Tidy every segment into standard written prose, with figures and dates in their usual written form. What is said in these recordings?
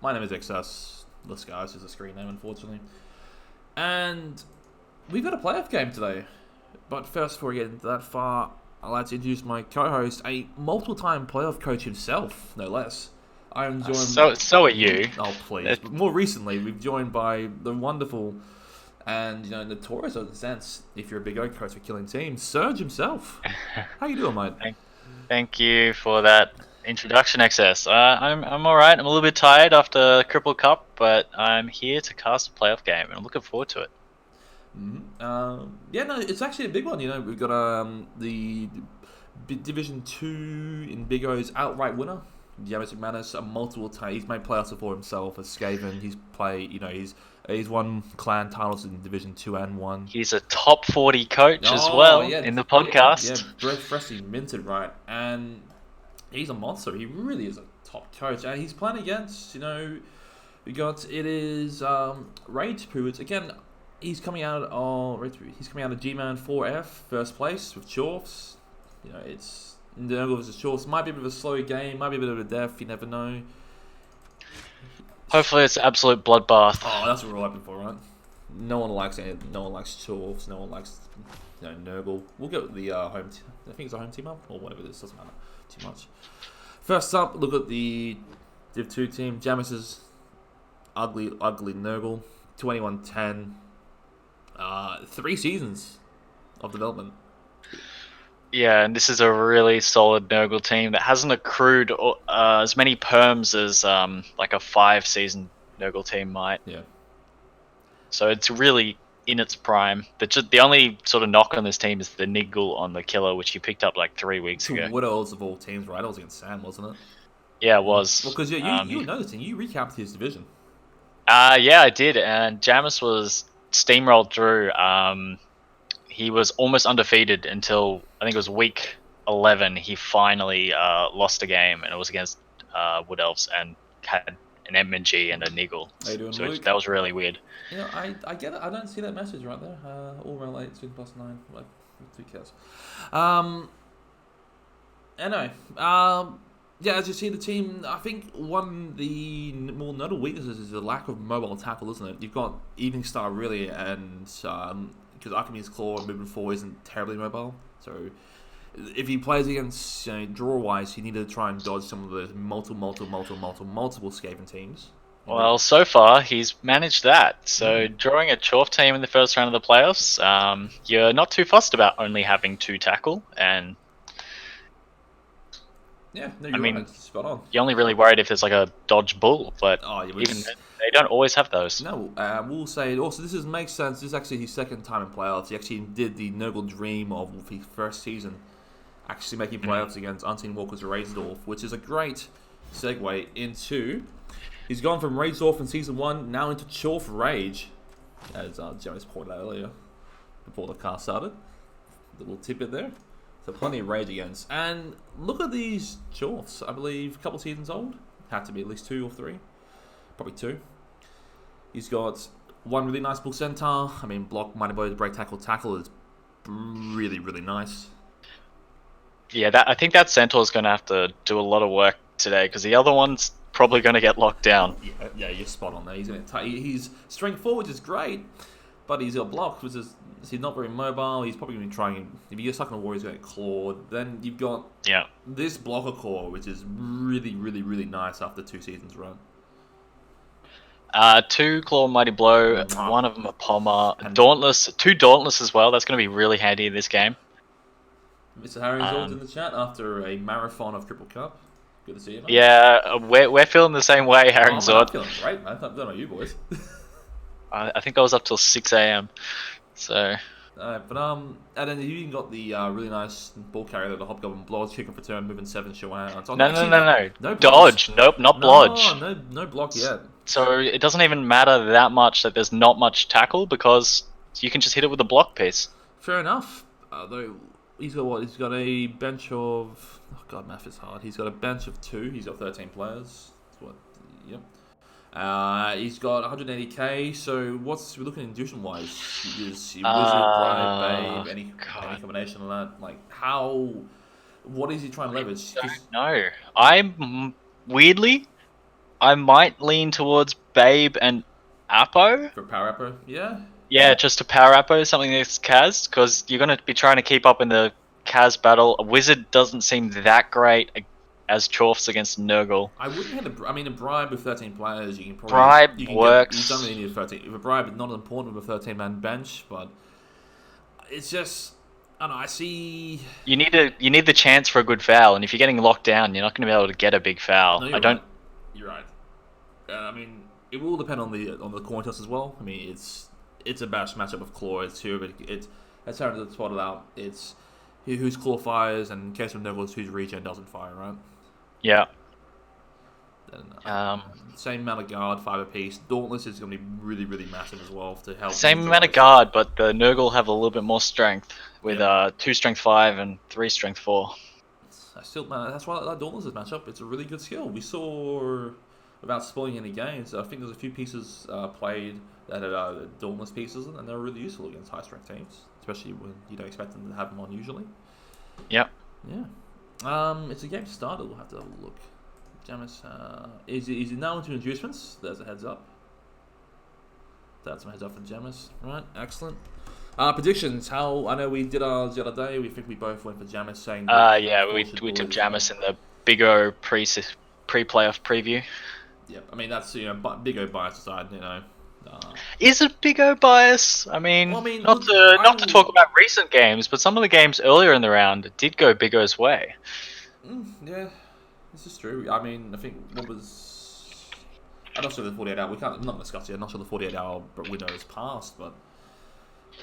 My name is XS. This guy's just a screen name, unfortunately. And we've got a playoff game today. But first, before we get into that far, I'd like to introduce my co-host, a multiple-time playoff coach himself, no less. I am joined. So are you. Oh, please. But more recently, we've joined by the wonderful and notorious in a sense, if you're a big O coach for killing teams, Serge himself. How you doing, mate? Thank you for that introduction, XS. I'm all right. I'm a little bit tired after Cripple Cup, but I'm here to cast a playoff game, and I'm looking forward to it. Yeah, no, it's actually a big one. We've got the Division 2 in Big O's outright winner, James McManus, multiple times. He's made playoffs before himself as Skaven. He's played, he's won clan titles in Division 2 and 1. He's a top 40 coach as well in the podcast. Yeah, freshly minted, right? And he's a monster. He really is a top coach. And he's playing against, it is Rage Poo. It's again. He's coming out of G-Man 4F, first place with Chorfs. It's Nurgle versus Chorfs. Might be a bit of a slow game, might be a bit of a death, you never know. Hopefully it's absolute bloodbath. Oh, that's what we're all hoping for, right? No one likes Chorfs, no one likes Nurgle. We'll go with the home team. I think it's a home team up, or whatever it is, doesn't matter too much. First up, look at the Div 2 team. Jamis's ugly Nurgle, 21-10. 3 seasons of development. Yeah, and this is a really solid Nurgle team that hasn't accrued as many perms as like a 5-season Nurgle team might. Yeah. So it's really in its prime. The only sort of knock on this team is the niggle on the killer, which you picked up like 3 weeks ago. Widows of all teams, right? It was against Sam, wasn't it? Yeah, it was. Well, because you were noticing, you recapped his division. Yeah, I did, and Jamis was steamrolled through. He was almost undefeated until I think it was week 11. He finally lost a game, and it was against Wood Elves and had an MNG and a Niggle. How you doing, so Luke? That was really weird. I get it. I don't see that message right there. All relates to +9. Like, who cares? Anyway, yeah, as you see, the team, I think one of the more notable weaknesses is the lack of mobile tackle, isn't it? You've got Evening Star, really, and because Alchemy's Claw moving forward isn't terribly mobile. So if he plays against, draw-wise, you need to try and dodge some of the multiple Skaven teams. Well, so far, he's managed that. So drawing a Chorf team in the first round of the playoffs, you're not too fussed about only having 2 tackle, and yeah, no, you're right. Spot on. You're only really worried if there's like a dodge bull, but even then, they don't always have those. No, we'll say also makes sense. This is actually his second time in playoffs. He actually did the Nurgle dream of his first season, actually making playoffs against Unseen Walker's Raisdorf, which is a great segue into. He's gone from Raisdorf in season 1 now into Chorf Rage, as Jerry's pointed out earlier before the cast started. The little tidbit there. So plenty of rage against. And look at these Chorfs. I believe a couple seasons old. Had to be at least 2 or 3. Probably 2. He's got one really nice bull centaur. I mean, block, mighty blow, break, tackle is really, really nice. Yeah, I think that centaur is going to have to do a lot of work today because the other one's probably going to get locked down. Yeah, you're spot on there. He's strength forward is great, but he's got block, which is he's not very mobile. He's probably going to be trying. If you get stuck on a war, he's going to get clawed. Then you've got this blocker core, which is really, really, really nice after 2 seasons run. 2 claw mighty blow, one of them a pommer, dauntless, 2 dauntless as well. That's going to be really handy in this game. Mr. Harry's in the chat after a marathon of Triple Cup. Good to see you, mate. Yeah, we're feeling the same way, Herring Zord. I'm feeling great, man. I don't know you boys. I think I was up till 6 a.m. So. And then you even got the really nice ball carrier, the Hobgoblin Blodge, kicking for turn, moving 7, show out. No dodge. Nope, not blodge. No block yet. So it doesn't even matter that much that there's not much tackle because you can just hit it with a block piece. Fair enough. Though he's got what? He's got a bench of. Oh god, math is hard. He's got a bench of 2. He's got 13 players. That's what? Yep. He's got 180k. So what's we're looking at induction wise? Is Wizard, Brian, Babe, any combination of that? Like how? What is he trying to leverage? No, I'm weirdly I might lean towards Babe and Appo. For Power Appo, yeah. Yeah, just a power Appo, something that's Kaz, because you're going to be trying to keep up in the Kaz battle. A Wizard doesn't seem that great as Chorfs against Nurgle. I wouldn't have a bribe with 13 players. You can probably Bribe you can works. You don't really need a 13. If a bribe is not as important with a 13-man bench, but it's just I don't know. I see. You need the chance for a good foul, and if you're getting locked down, you're not going to be able to get a big foul. No, you're right. I mean, it will depend on the coin toss as well. I mean, it's a bad matchup of Claw. It's two, but it's hard to spot it out. It's whose Claw fires, and in case of Nurgle, whose regen doesn't fire, right? Yeah. Then, same amount of guard, 5 apiece. Dauntless is going to be really, really massive as well to help. Same amount of guard, but the Nurgle have a little bit more strength with 2 strength 5 and 3 strength 4. That's why I like Dauntless' matchup. It's a really good skill. We saw, without spoiling any games, I think there's a few pieces played that are Dauntless pieces, and they're really useful against high strength teams, especially when you don't expect them to have them on usually. Yep. Yeah. It's a game started. We'll have to have a look. Jamis, is he now into inducements? There's a heads up. That's some heads up for Jamis. Right, excellent. Predictions. I know we did ours the other day. We think we both went for Jamis, saying. Yeah, we took Jamis in the Big O pre-playoff preview. Yep. I mean, that's Big O bias aside, Is it Big O bias? I mean, not to talk about recent games, but some of the games earlier in the round did go Big O's way. Yeah. This is true. I mean, I think I'm not sure the 48 hour. I'm not discussing it. I'm not sure the 48-hour window has passed, but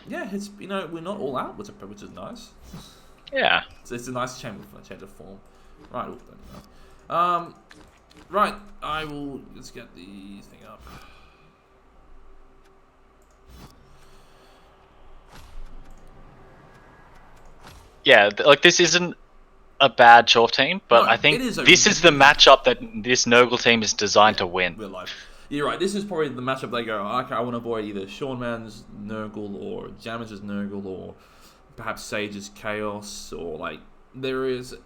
yeah, it's we're not all out, which is nice. Yeah, it's a nice change of form. Right, right. I will let's get the thing up. Yeah, like this isn't a bad Chorf team, but I think this is the matchup that this Nurgle team is designed to win. Real life. You're right. This is probably the matchup they go, okay, I want to avoid either Sean Mann's Nurgle or Jamage's Nurgle or perhaps Sage's Chaos, or there is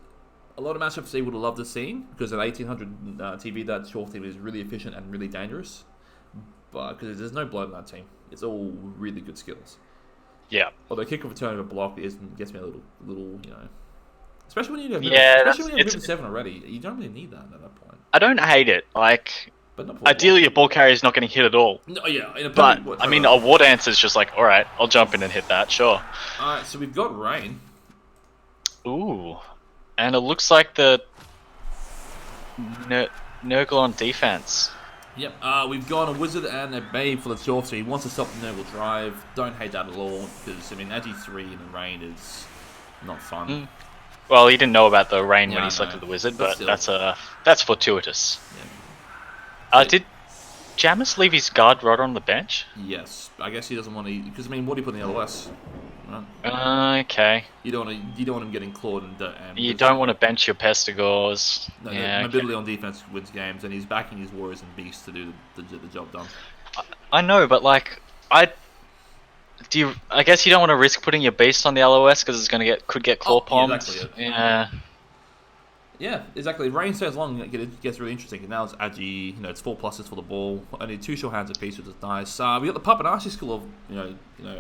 a lot of matchups they would have loved to see because at 1800 TV that Chorf team is really efficient and really dangerous, but because there's no blood in that team, it's all really good skills. Yeah. Although kick of return of a block gets me a little especially when you have Movement 7 already, you don't really need that at that point. I don't hate it. Ideally, your ball carrier is not getting hit at all. No, yeah. I mean, a War Dance is just like, all right, I'll jump in and hit that, sure. All right, so we've got Rain. Ooh, and it looks like the Nurgle on defense. Yep. We've got a Wizard and a Babe for the Chorf, so he wants to stop the Nurgle drive. Don't hate that at all because Agi 3 in the Rain is not fun. Well, he didn't know about the rain when he selected the Wizard, but that's fortuitous. Yeah. Did Jamis leave his guard rod on the bench? Yes, I guess he doesn't want to, because what do you put in the LOS? Right? Okay. You don't want him getting clawed and you don't want to bench your Pestigors. No, mobility on defense wins games, and he's backing his Warriors and Beasts to do the job done. I know, but I guess you don't want to risk putting your beast on the LOS because it's could get claw palmed. Yeah, exactly, yeah. Yeah, exactly. If Rain stays long, it gets really interesting. And now it's Agi, it's 4 pluses for the ball. Only 2 short hands apiece, which is nice. We got the Puppet Archie skill of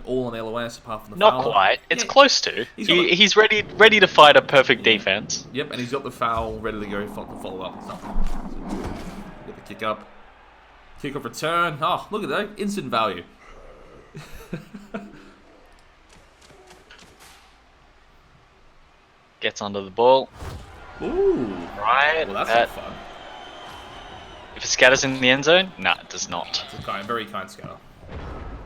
all on the LOS apart from the Not foul. quite. It's close to. He's ready to fight a perfect defense. Yep, and he's got the foul ready to go to follow up and stuff. So, get the kick up, kick off return. Oh, look at that instant value. Gets under the ball. Ooh. Right. Well, that's not fun. If it scatters in the end zone, nah, it does not. It's a very kind scatter.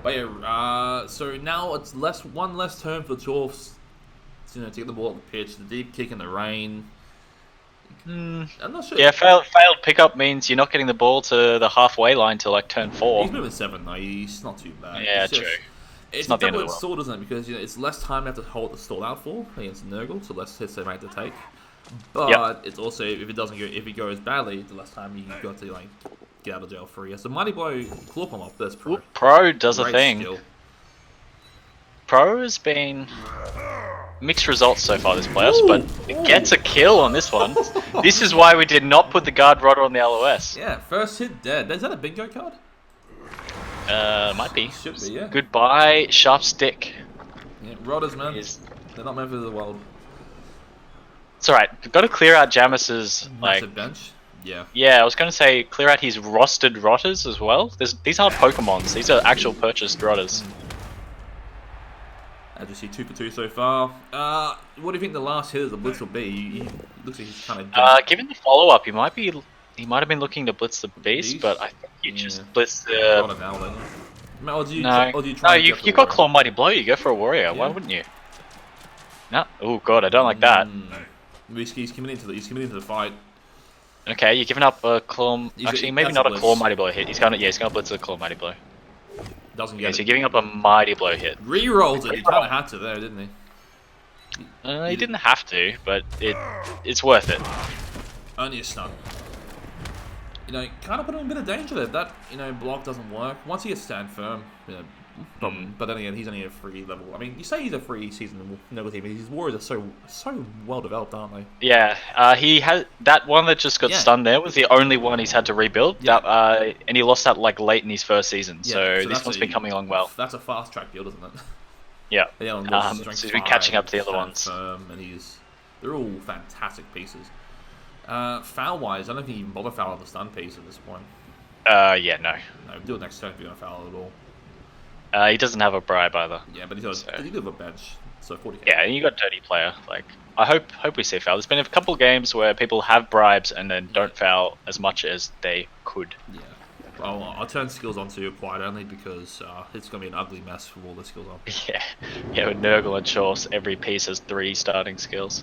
But yeah, so now it's one less turn for the Chorfs to get the ball at the pitch, the deep kick in the rain. I'm not sure. Yeah, failed pickup means you're not getting the ball to the halfway line till turn 4. He's moving 7 though. He's not too bad. Yeah, true. It's not the end of the world. Sword, isn't it? Because it's less time you have to hold the stall out for against Nurgle, so less hits they make to take. But it's also if it goes badly, the less time you got to get out of jail free. So Mighty Blow, claw palm up. That's Pro does a Great thing. Skill. Pro has been mixed results so far this playoffs, Ooh, but it gets a kill on this one. This is why we did not put the guard rodder on the LOS. Yeah, first hit dead. Is that a bingo card? Might be. Should be, yeah. Goodbye, sharp stick. Yeah, rodders, man. They're not meant for the world. It's alright. We've got to clear out Jamus's Massive bench. Yeah. Yeah, I was going to say clear out his rostered rotters as well. These aren't Pokemons. These are actual purchased rotters. As you see, 2 for 2 so far. What do you think the last hit of the blitz will be? He looks like he's kind of. Given the follow up, he might have been looking to blitz the beast, but I think you just blitz the. You got Claw Mighty Blow. You go for a warrior. Yeah. Why wouldn't you? No. Oh god, I don't like that. He's coming into the fight. Okay, you're giving up a Claw. Actually, maybe not a Claw Mighty Blow hit. He's gonna blitz a Claw Mighty Blow. Doesn't get so you're giving up a Mighty Blow hit. Re-rolls it. He kind of had to there, didn't he? He didn't have to, but it's worth it. Only a stun. Kind of put him in a bit of danger there. That block doesn't work. Once he gets stand firm, problem. But then again, he's only a free level. I mean, you say he's a free season Noble team, but his warriors are so well developed, aren't they? Yeah, he had that one that just got stunned there was the only one he's had to rebuild. Yeah. And he lost that like late in his first season. Yeah, so this one's been coming along well. That's a fast track build, isn't it? Yeah. So he's been catching up to the other ones. And they're all fantastic pieces. Foul wise, I don't think he even bother foul the stun piece at this point. Yeah, no. No, do it next turn if you're gonna foul at all. He doesn't have a bribe either. Yeah, but he does have a bench, so 40k. Yeah, and you got dirty player. Like, I hope we see foul. There's been a couple games where people have bribes and then don't foul as much as they could. Yeah. Well, I'll turn skills onto you quite only because it's going to be an ugly mess for all the skills on. Yeah, with Nurgle and Chorf, every piece has 3 starting skills.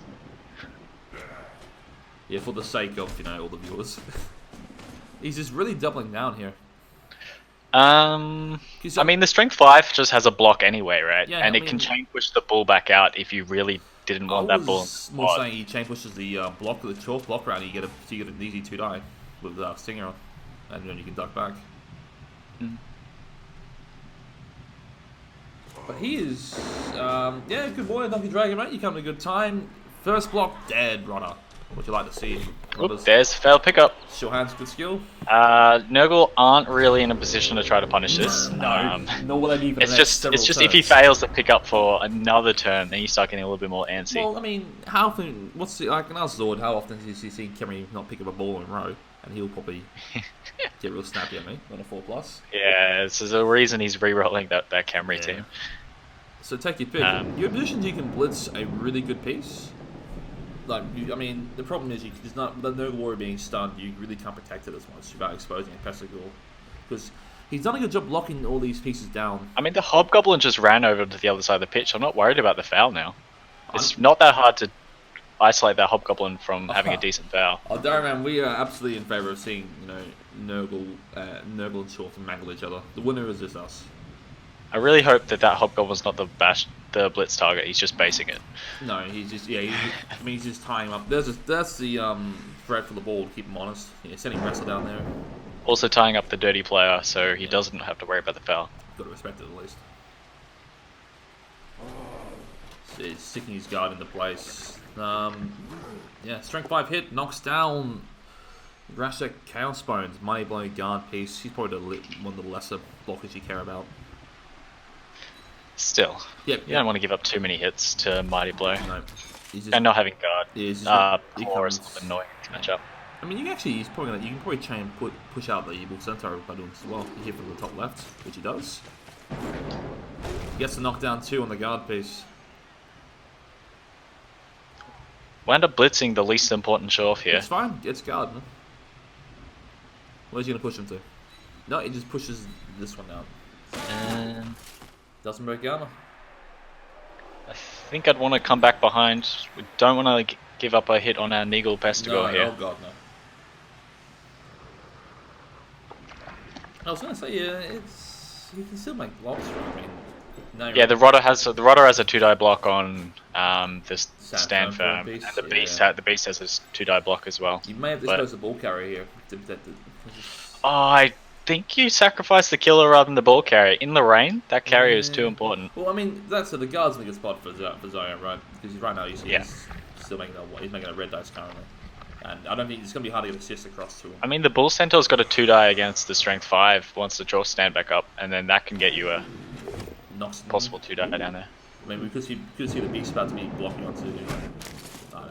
Yeah, for the sake of all the viewers. He's just really doubling down here. I mean, the strength 5 just has a block anyway, right? Yeah, and it can chain push the bull back out if you really didn't want that bull. I was more saying he chain pushes the block with the Chorf block around, you get an easy 2-die with Stinger on, and then you can duck back. But he is, good boy, Donkey Dragon, mate. You come at a good time. First block dead, Rodder. What you like to see? Oop, there's failed pickup. Show hands, good skill. Nurgle aren't really in a position to try to punish this. No, nor will they be for the it's just if he fails to pick up for another turn, then you start getting a little bit more antsy. Well, I mean, how often? Like an Zord? How often has he seen Kemry not pick up a ball in a row, and he'll probably get real snappy at me on a 4+. Yeah, this is a reason he's re-rolling that Camry team. So take your pick. Your positions you can blitz a really good piece. Like, I mean, the problem is there's not the Nurgle warrior being stunned. You really can't protect it as much without exposing a Pesticle, because he's done a good job locking all these pieces down. I mean, the Hobgoblin just ran over to the other side of the pitch. I'm not worried about the foul now. It's not that hard to isolate that Hobgoblin from having a decent foul. Oh, Darren, we are absolutely in favour of seeing Nurgle and Chorf mangle each other. The winner is just us. I really hope that Hobgoblin's not the blitz target. He's just basing it. No, he's just he's just tying him up. That's the threat for the ball to keep him honest. Yeah, sending Wrestle down there. Also tying up the dirty player, so he doesn't have to worry about the foul. Got to respect it at least. So he's sticking his guard into place. Strength 5 hit knocks down Rasha Chaos Bones. Mighty Blow guard piece. He's probably one of the lesser blockers you care about. Still, you don't want to give up too many hits to Mighty Blow. No, and not having guard. Core is annoying to match up. I mean, you can probably push out the Evil Centaur by doing as well. You hit from the top left, which he does. He gets to knock down 2 on the guard piece. We'll end up blitzing the least important Chorf here. It's fine. It's guard, man. Where's he gonna push him to? No, he just pushes this one down. Doesn't break armor. I think I'd want to come back behind. We don't want to give up a hit on our Nigel Pestigore here. Oh god, no. I was gonna say, you can still make blocks. I mean, the Rodder has a 2-die block on this stand firm, and the beast has a 2-die block as well. You may have disposed the ball carrier here. I think you sacrifice the killer rather than the ball carrier. In the rain, that carrier is too important. Well, I mean, that's the guard's in a good spot for Zion, right? Because right now he's still making he's making a red dice currently. And I don't think it's going to be hard to get assists across to him. I mean, the Bull Centaur's got a 2-die against the Strength 5 once the Chorf stand back up, and then that can get you a possible 2-die down there. I mean, we could see the Beast about to be blocking onto...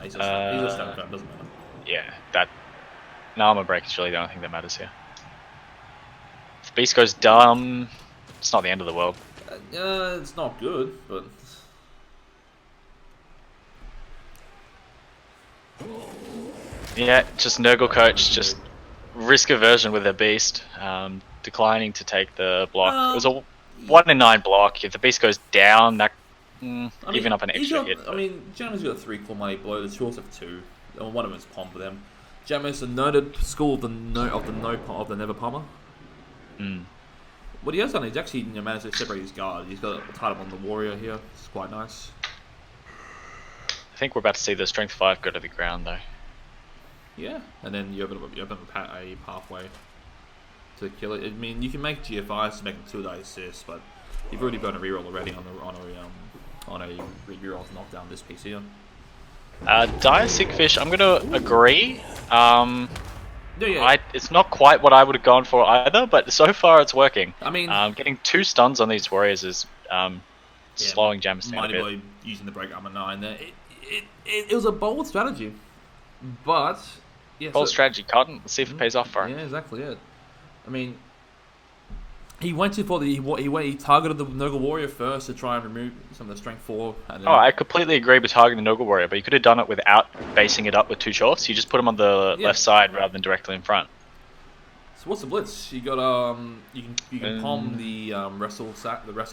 he's a stand doesn't matter. Yeah, that... No, armor break is really the only thing that matters here. If Beast goes dumb, it's not the end of the world. It's not good, but... Yeah, just Nurgle coach, just risk aversion with their Beast, declining to take the block. It was a 1 in 9 block. If the Beast goes down, that giving up an extra hit. I mean, Jammer's got 3 core money blow. The Chorfs have 2. And one of them is Palm for them. Jammer's a noted school of the never palmer. What he has done is actually managed to separate his guard. He's got a tight up on the warrior here. It's quite nice. I think we're about to see the Strength 5 go to the ground though. Yeah, and then you open up a pathway to kill it. I mean, you can make GFIs to make a 2-die assist, but you've already burned a reroll already on a reroll knockdown this piece here. Dire Sigfish, I'm gonna agree. Yeah. It's not quite what I would have gone for either, but so far it's working. I mean, getting 2 stuns on these warriors is slowing James down a bit. Mighty Boy using the break armor 9 there. It was a bold strategy, but yeah, bold strategy, Cotton. Let's see if it pays off for him. Yeah, exactly. Yeah, I mean, he went to for he targeted the Nurgle Warrior first to try and remove some of the Strength 4. And then, I completely agree with targeting the Nurgle Warrior, but you could have done it without basing it up with 2 Chorfs. You just put them on the left side rather than directly in front. So what's the blitz? You got you can palm the wrestle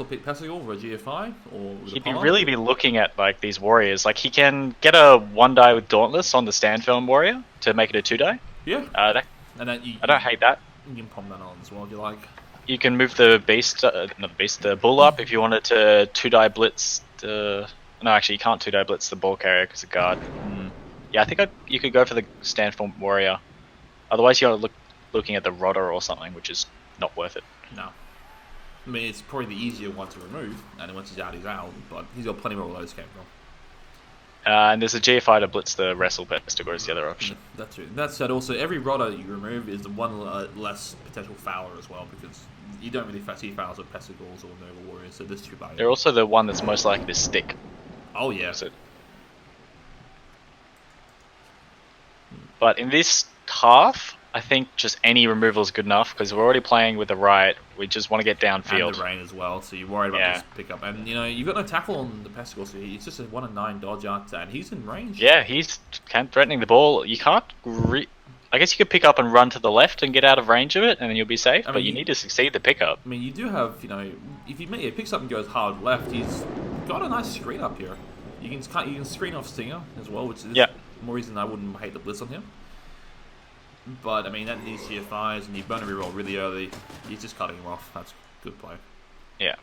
pick Pessigal or a GFI or he'd really be looking at like these warriors. Like he can get a 1-die with Dauntless on the stand film warrior to make it a 2-die. Yeah. I don't hate that. You can palm that on as well if you like. You can move the beast, the bull up if you wanted to 2-die blitz the. No, actually, you can't 2-die blitz the ball carrier because of guard. Yeah, I think you could go for the stand form warrior. Otherwise, you gotta looking at the rodder or something, which is not worth it. No. I mean, it's probably the easier one to remove, and once he's out, but he's got plenty more of those came from. And there's a GFI to blitz the wrestle Pestigo is the other option. That's true. That said, also, every rodder you remove is the one less potential fouler as well, because you don't really see fouls with Pestigals or Nurgle Warriors, so there's 2 valuable. They're also the one that's most likely to stick. Oh, yeah. But in this half, I think just any removal is good enough because we're already playing with the right. We just want to get downfield. And the rain as well, so you're worried about this pickup. And you know you've got no tackle on the Pestigal, so he's just a 1 in 9 dodge out, and he's in range. Yeah, he's threatening the ball. You can't. I guess you could pick up and run to the left and get out of range of it, and then you'll be safe. But you need to succeed the pickup. I mean, you do have if he picks up and goes hard left, he's got a nice screen up here. You can screen off Stinger as well, which is more reason I wouldn't hate the blitz on him. But, I mean, that needs GFIs, and you burn a reroll really early. He's just cutting him off. That's good play. Yeah.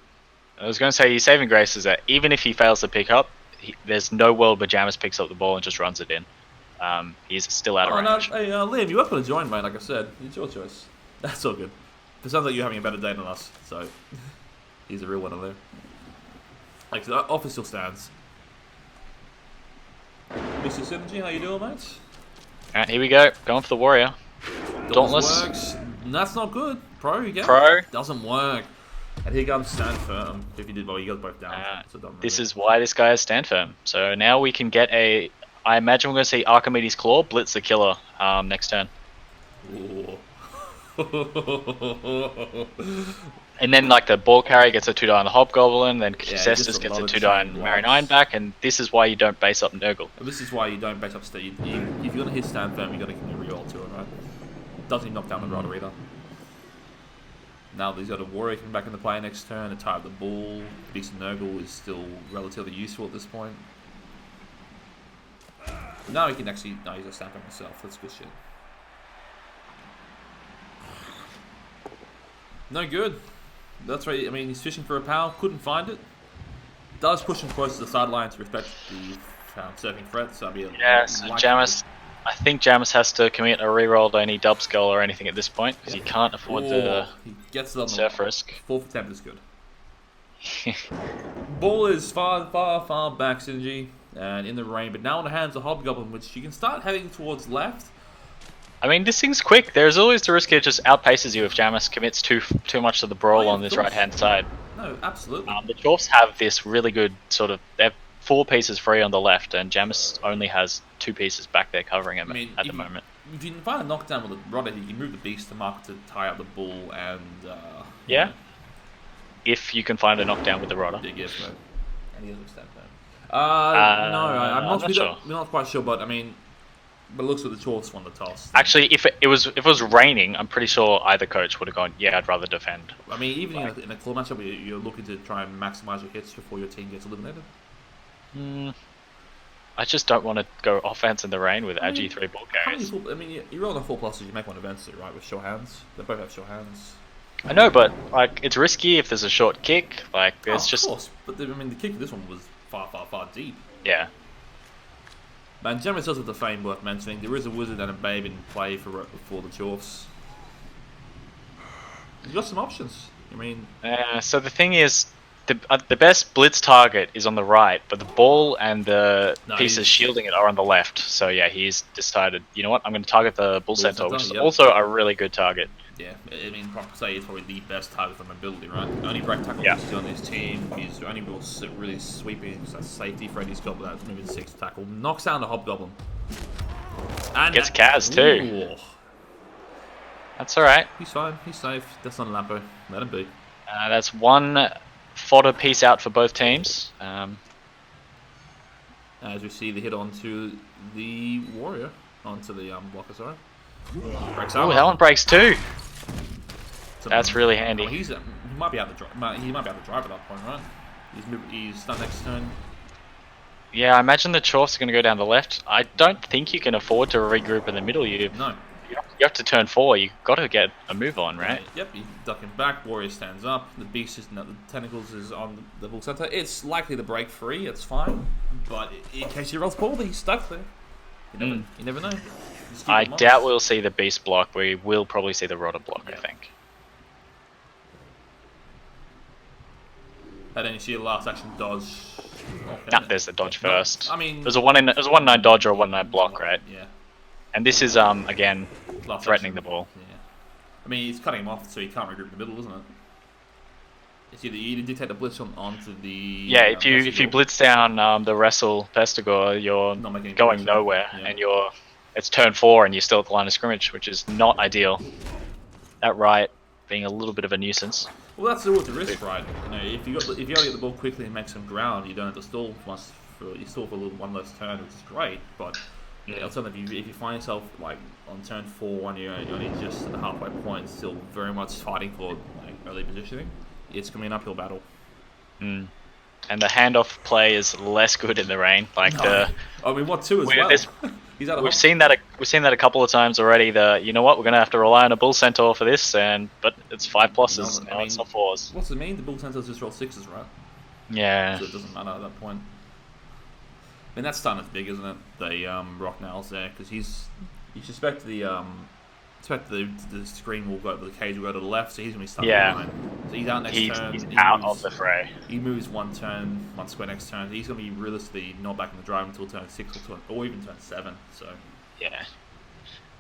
I was going to say, his saving grace is that even if he fails to pick up, there's no world where Jamis picks up the ball and just runs it in. He's still out of range. No, hey, Liam, you're welcome to join, mate. Like I said, it's your choice. That's all good. It sounds like you're having a better day than us, so he's a real winner there. Like, the offer still stands. Mr. Synergy, how you doing, mate? Alright, here we go. Going for the warrior. Dauntless. Works. That's not good. Pro again. Pro. Doesn't work. And here comes stand firm. If he did well, he got both down. So this is why this guy is stand firm. So now we can get a... I imagine we're going to see Archimedes' Claw blitz the killer next turn. Ooh. And then like the ball carrier gets a 2-die on the Hobgoblin, then Cestus gets a 2-die on Marine back, and this is why you don't base up Nurgle. This is why you don't base up Steve. If you're going to hit stand firm, you're going to give me a reroll to it, right? Doesn't even knock down the rodder either. Now that he's got a warrior coming back into play next turn, to tie up the ball, decent Nurgle is still relatively useful at this point. Now he can actually... No, he's a stand firm himself. That's good shit. No good. That's right. I mean, he's fishing for a power. Couldn't find it. Does push him close to the sideline to respect the surfing threat. So that'd be so Jamis I think Jamis has to commit a reroll to any dub skull or anything at this point because he can't afford the He gets it on surf the risk. fourth attempt is good. Ball is far back, Synergy, and in the rain, but now in the hands of Hobgoblin, which you can start heading towards left. I mean, this thing's quick. There's always the risk it just outpaces you if Jamis commits too much to the brawl on this right-hand side. No, absolutely. The Chorfs have this really good sort of... They have 4 pieces free on the left, and Jamis only has 2 pieces back there covering him at the moment. If you can find a knockdown with a Rodder, you can move the Beast to mark to tie up the Bull and... yeah. If you can find a knockdown with the Rodder. Big if, though. And he doesn't stand no, I'm not sure. We're not quite sure, but I mean... But it looks like the Chorfs won the toss. Actually, if it was raining, I'm pretty sure either coach would have gone, yeah, I'd rather defend. I mean, even in a claw matchup, you're looking to try and maximise your hits before your team gets eliminated. I just don't want to go offense in the rain with our G3 ball carries. I mean, you roll on 4 pluses, you make one event, right, with sure hands. They both have sure hands. I know, but like it's risky if there's a short kick. Like there's Of course, but the kick of this one was far deep. Yeah. Man, Jamis does have the fame worth mentioning. There is a wizard and a babe in play for the Chorfs. You've got some options. I mean... so the thing is, the best blitz target is on the right, but the ball and the pieces shielding it are on the left. So yeah, he's decided, you know what, I'm going to target the Bull Centaur, which is also a really good target. Yeah, I mean, say it's probably the best target for mobility, right? Only break tackle pieces on his team. He's only really sweeping, so safety. Freddy's got that moving 6 tackle. Knocks down the Hobgoblin. And gets Kaz too. That's alright. He's fine. He's safe. That's not a Lampo. Let him be. That's 1 fodder piece out for both teams. As we see the hit onto the Warrior. Onto the blocker, sorry. Breaks oh, Helen breaks too. So that's really handy. He might be able to drive. He might be able to drive at that point, right? He's done next turn. Yeah, I imagine the Chorfs are going to go down the left. I don't think you can afford to regroup in the middle. No. You have to turn 4. You've got to get a move on, right? Yep, he's ducking back. Warrior stands up. The Beast is the Tentacles is on the Bull Center. It's likely to break free. It's fine. But in case he rolls poorly, he's stuck there. You never know. I doubt we'll see the Beast block. We will probably see the Rodder block, I think. And then you see the last action dodge. Nah, there's the dodge first. I mean, there's a 1-9 dodge or a 1-9 block, right? Yeah. And this is again last threatening action. the ball. Yeah. I mean, he's cutting him off, so he can't regroup in the middle, isn't it? It's either you did take the blitz onto the. Yeah, if you blitz down the wrestle Pestigore, you're going nowhere, and it's turn 4 and you're still at the line of scrimmage, which is not ideal. That right being a little bit of a nuisance. Well, that's always the risk, right? You know, if you gotta get the ball quickly and make some ground, you don't have to stall you stall for one less turn, which is great. But alternatively, if you find yourself like on turn 4 and you're only just at the halfway point, still very much fighting for like early positioning, it's gonna be an uphill battle. And the handoff play is less good in the rain. Like I mean, what too as well? We've seen that a couple of times already. You know what, we're gonna have to rely on a Bull Centaur for this, but it's 5 pluses. No, it's not 4s. What's it mean? The Bull Centaurs just roll 6s, right? Yeah. So it doesn't matter at that point. I mean, that stun is big, isn't it? The Rock Nails there, because you suspect the screen will go, the cage will go to the left, so he's gonna be stuck behind. So he's out next turn. He's out of the fray. He moves 1 square next turn. He's gonna be realistically not back in the drive until turn 6 or even turn 7. So yeah.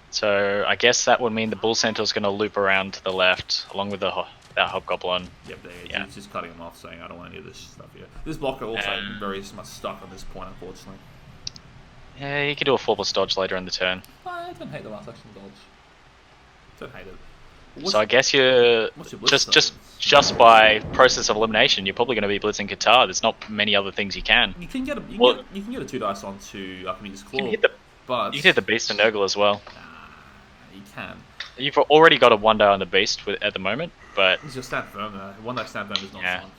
So I guess that would mean the Bull Centaur's gonna loop around to the left along with that Hobgoblin. Yep, he's just cutting him off, saying I don't want any of this stuff here. This blocker also very much stuck on this point, unfortunately. Yeah, he could do a 4+ dodge later in the turn. I don't hate the last action dodge. Don't hate it. So I guess you're just by process of elimination, you're probably going to be blitzing Qatar. There's not many other things you can. You can get a 2 dice onto Alchemy's Claw. You can hit the Beast and Nurgle as well. You can. You've already got a 1 die on the Beast at the moment, but it's just stand firm though. 1 die stand firm is not fun.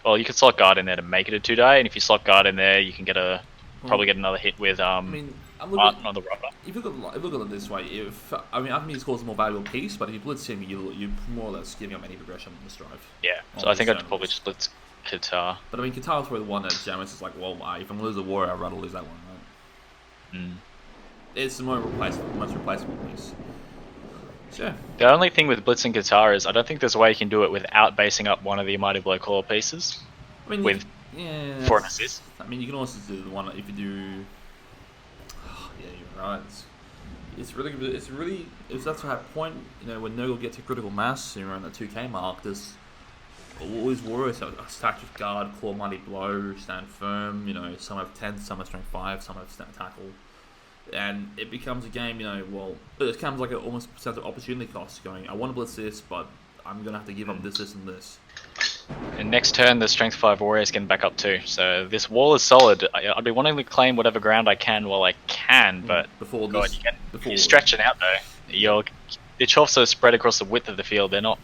Well, you could slot guard in there to make it a 2 die, and if you slot guard in there, you can probably get another hit with Martin on the rubber. If you look at it this way, Alchemy's Claw is a more valuable piece, but if you blitz him, you're more or less giving up any progression on this drive. Yeah, so I think I'd probably just blitz Qatar. But I mean, Qatar's probably the one that Jamis is like, well, if I'm gonna lose a Warrior, I'd rather lose that one, right? It's the most replaceable piece. Sure. The only thing with blitzing guitar is I don't think there's a way you can do it without basing up one of the Mighty Blow claw pieces. I mean, with yeah, for an assist. I mean, you can also do the one if you do. Oh, yeah, you're right. It's really if that's that point, you know, when Nurgle gets to critical mass around the 2K mark, there's always worries. So stacked with guard, claw, mighty blow, stand firm. You know, some have 10, some have strength 5, some have stand tackle, and it becomes a game. You know, well, it becomes like an almost percent of opportunity cost. Going, I want to blitz this, but I'm gonna have to give up this, and this. And next turn, the strength 5 warrior is getting back up too. So this wall is solid. I'd be wanting to claim whatever ground I can while I can, but before God, this, you're stretching out though. The Chorfs are spread across the width of the field. They're not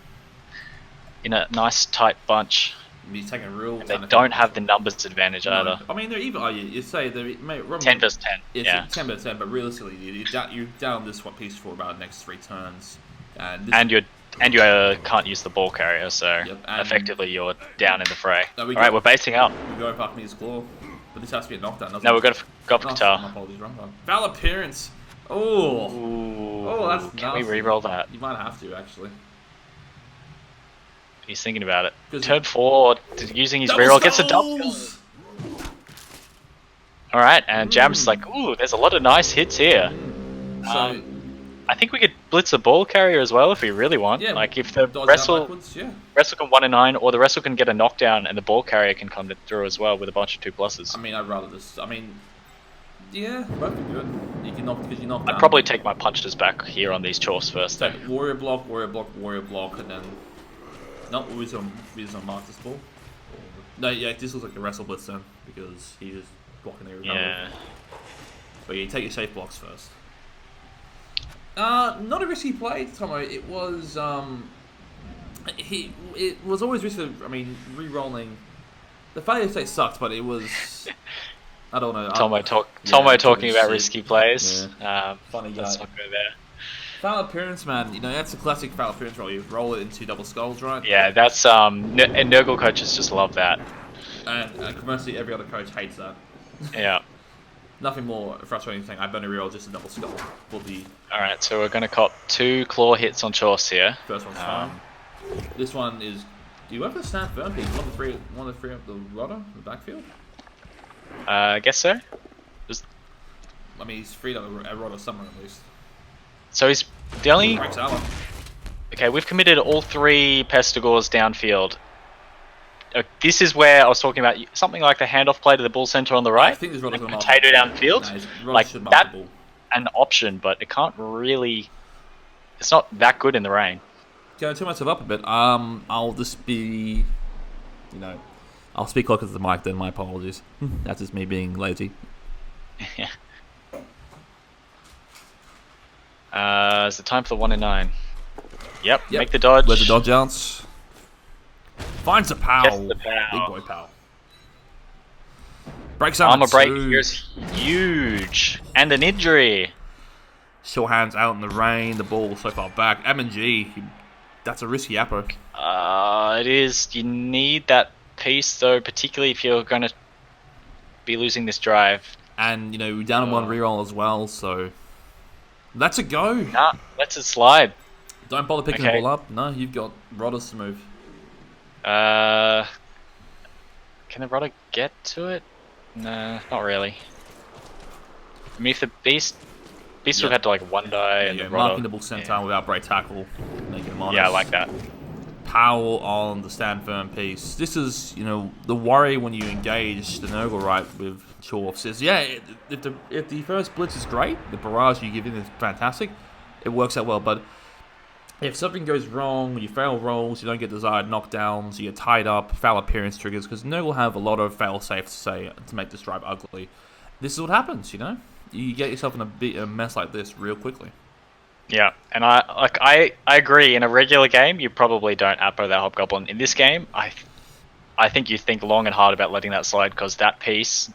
in a nice tight bunch. He's taking a real. They don't have the numbers advantage either. I mean, they're even. Oh, you say they're 10 versus 10. Yeah, 10 versus 10. But realistically, you're down this one piece for about the next 3 turns, and you can't use the ball carrier, so effectively you're down in the fray. Alright, we're basing up. We go past Me's claw, but this has to be a knockdown. No, we're going to go for guitar. My apologies, wrong one. Foul appearance. Oh, that's can nasty. we re-roll that? You might have to actually. He's thinking about it. Turn 4, using his reroll, gets a double. Alright, and Jam's like, ooh, there's a lot of nice hits here. So, I think we could blitz a ball carrier as well if we really want. Yeah, like if the wrestle can 1 and 9, or the wrestle can get a knockdown and the ball carrier can come through as well with a bunch of 2+. I mean, I'd rather just. I mean, yeah, both are good. You can knock because you knock down. I'd probably take my punches back here on these Chorfs first. So warrior block, and then. No, we're gonna mark this ball. No, yeah, this looks like a wrestle blitz then because he's just blocking every Yeah. But you take your safe blocks first. Not a risky play, Tomo. It was it was always risky. I mean, re-rolling. The failure state sucked, but it was. I don't know. Tomo talking about risky plays. Yeah. Funny guy. Let's not go there. Foul appearance, man. You know that's a classic foul appearance roll. You roll it into double skulls, right? Yeah, that's and Nurgle coaches just love that. And commercially, every other coach hates that. Yeah. Nothing more frustrating thing. I've only rerolled just a double skull. Alright, so we're going to cop 2 claw hits on Chorfs here. First one's fine. This one is. Do you have the stand firm piece? One of the three of the rudder in the backfield? I guess so. I mean, he's freed up a rudder somewhere at least. So he's the only. Okay, we've committed all 3 Pestigors downfield. This is where I was talking about something like the handoff play to the bull center on the right. I think there's like potato downfield. No, like that, an option, but it can't really. It's not that good in the rain. Going too much up a bit. I'll just be, I'll speak closer to the mic. Then my apologies. That's just me being lazy. Yeah. Is it time for the 1 and 9? Yep. Make the dodge. Where's the dodge ounce? Finds the pow. Big boy pow. Breaks out. Armor break here is huge. And an injury. Sure hands out in the rain. The ball so far back. M&G. That's a risky appo. It is. You need that piece though, particularly if you're going to be losing this drive. And, we're down in 1 reroll as well, so. Let's it go. Nah, let's it slide. Don't bother picking the ball up. No, you've got Rodders to move. Can the Rodder get to it? Nah, not really. I mean, if the Beast would have had to 1 die and the Rodder... Marking the bull centaur without break tackle. Making him honest. Yeah, I like that. Power on the stand firm piece. This is, the worry when you engage the Nurgle right with Chorf is, if the first blitz is great, the barrage you give in is fantastic, it works out well, but if something goes wrong, you fail rolls, you don't get desired knockdowns, you get tied up, foul appearance triggers, because Nurgle have a lot of fail safes to make this drive ugly. This is what happens, You get yourself in a mess like this real quickly. Yeah, and I agree. In a regular game, you probably don't appo that Hobgoblin. In this game, I think you think long and hard about letting that slide because that piece,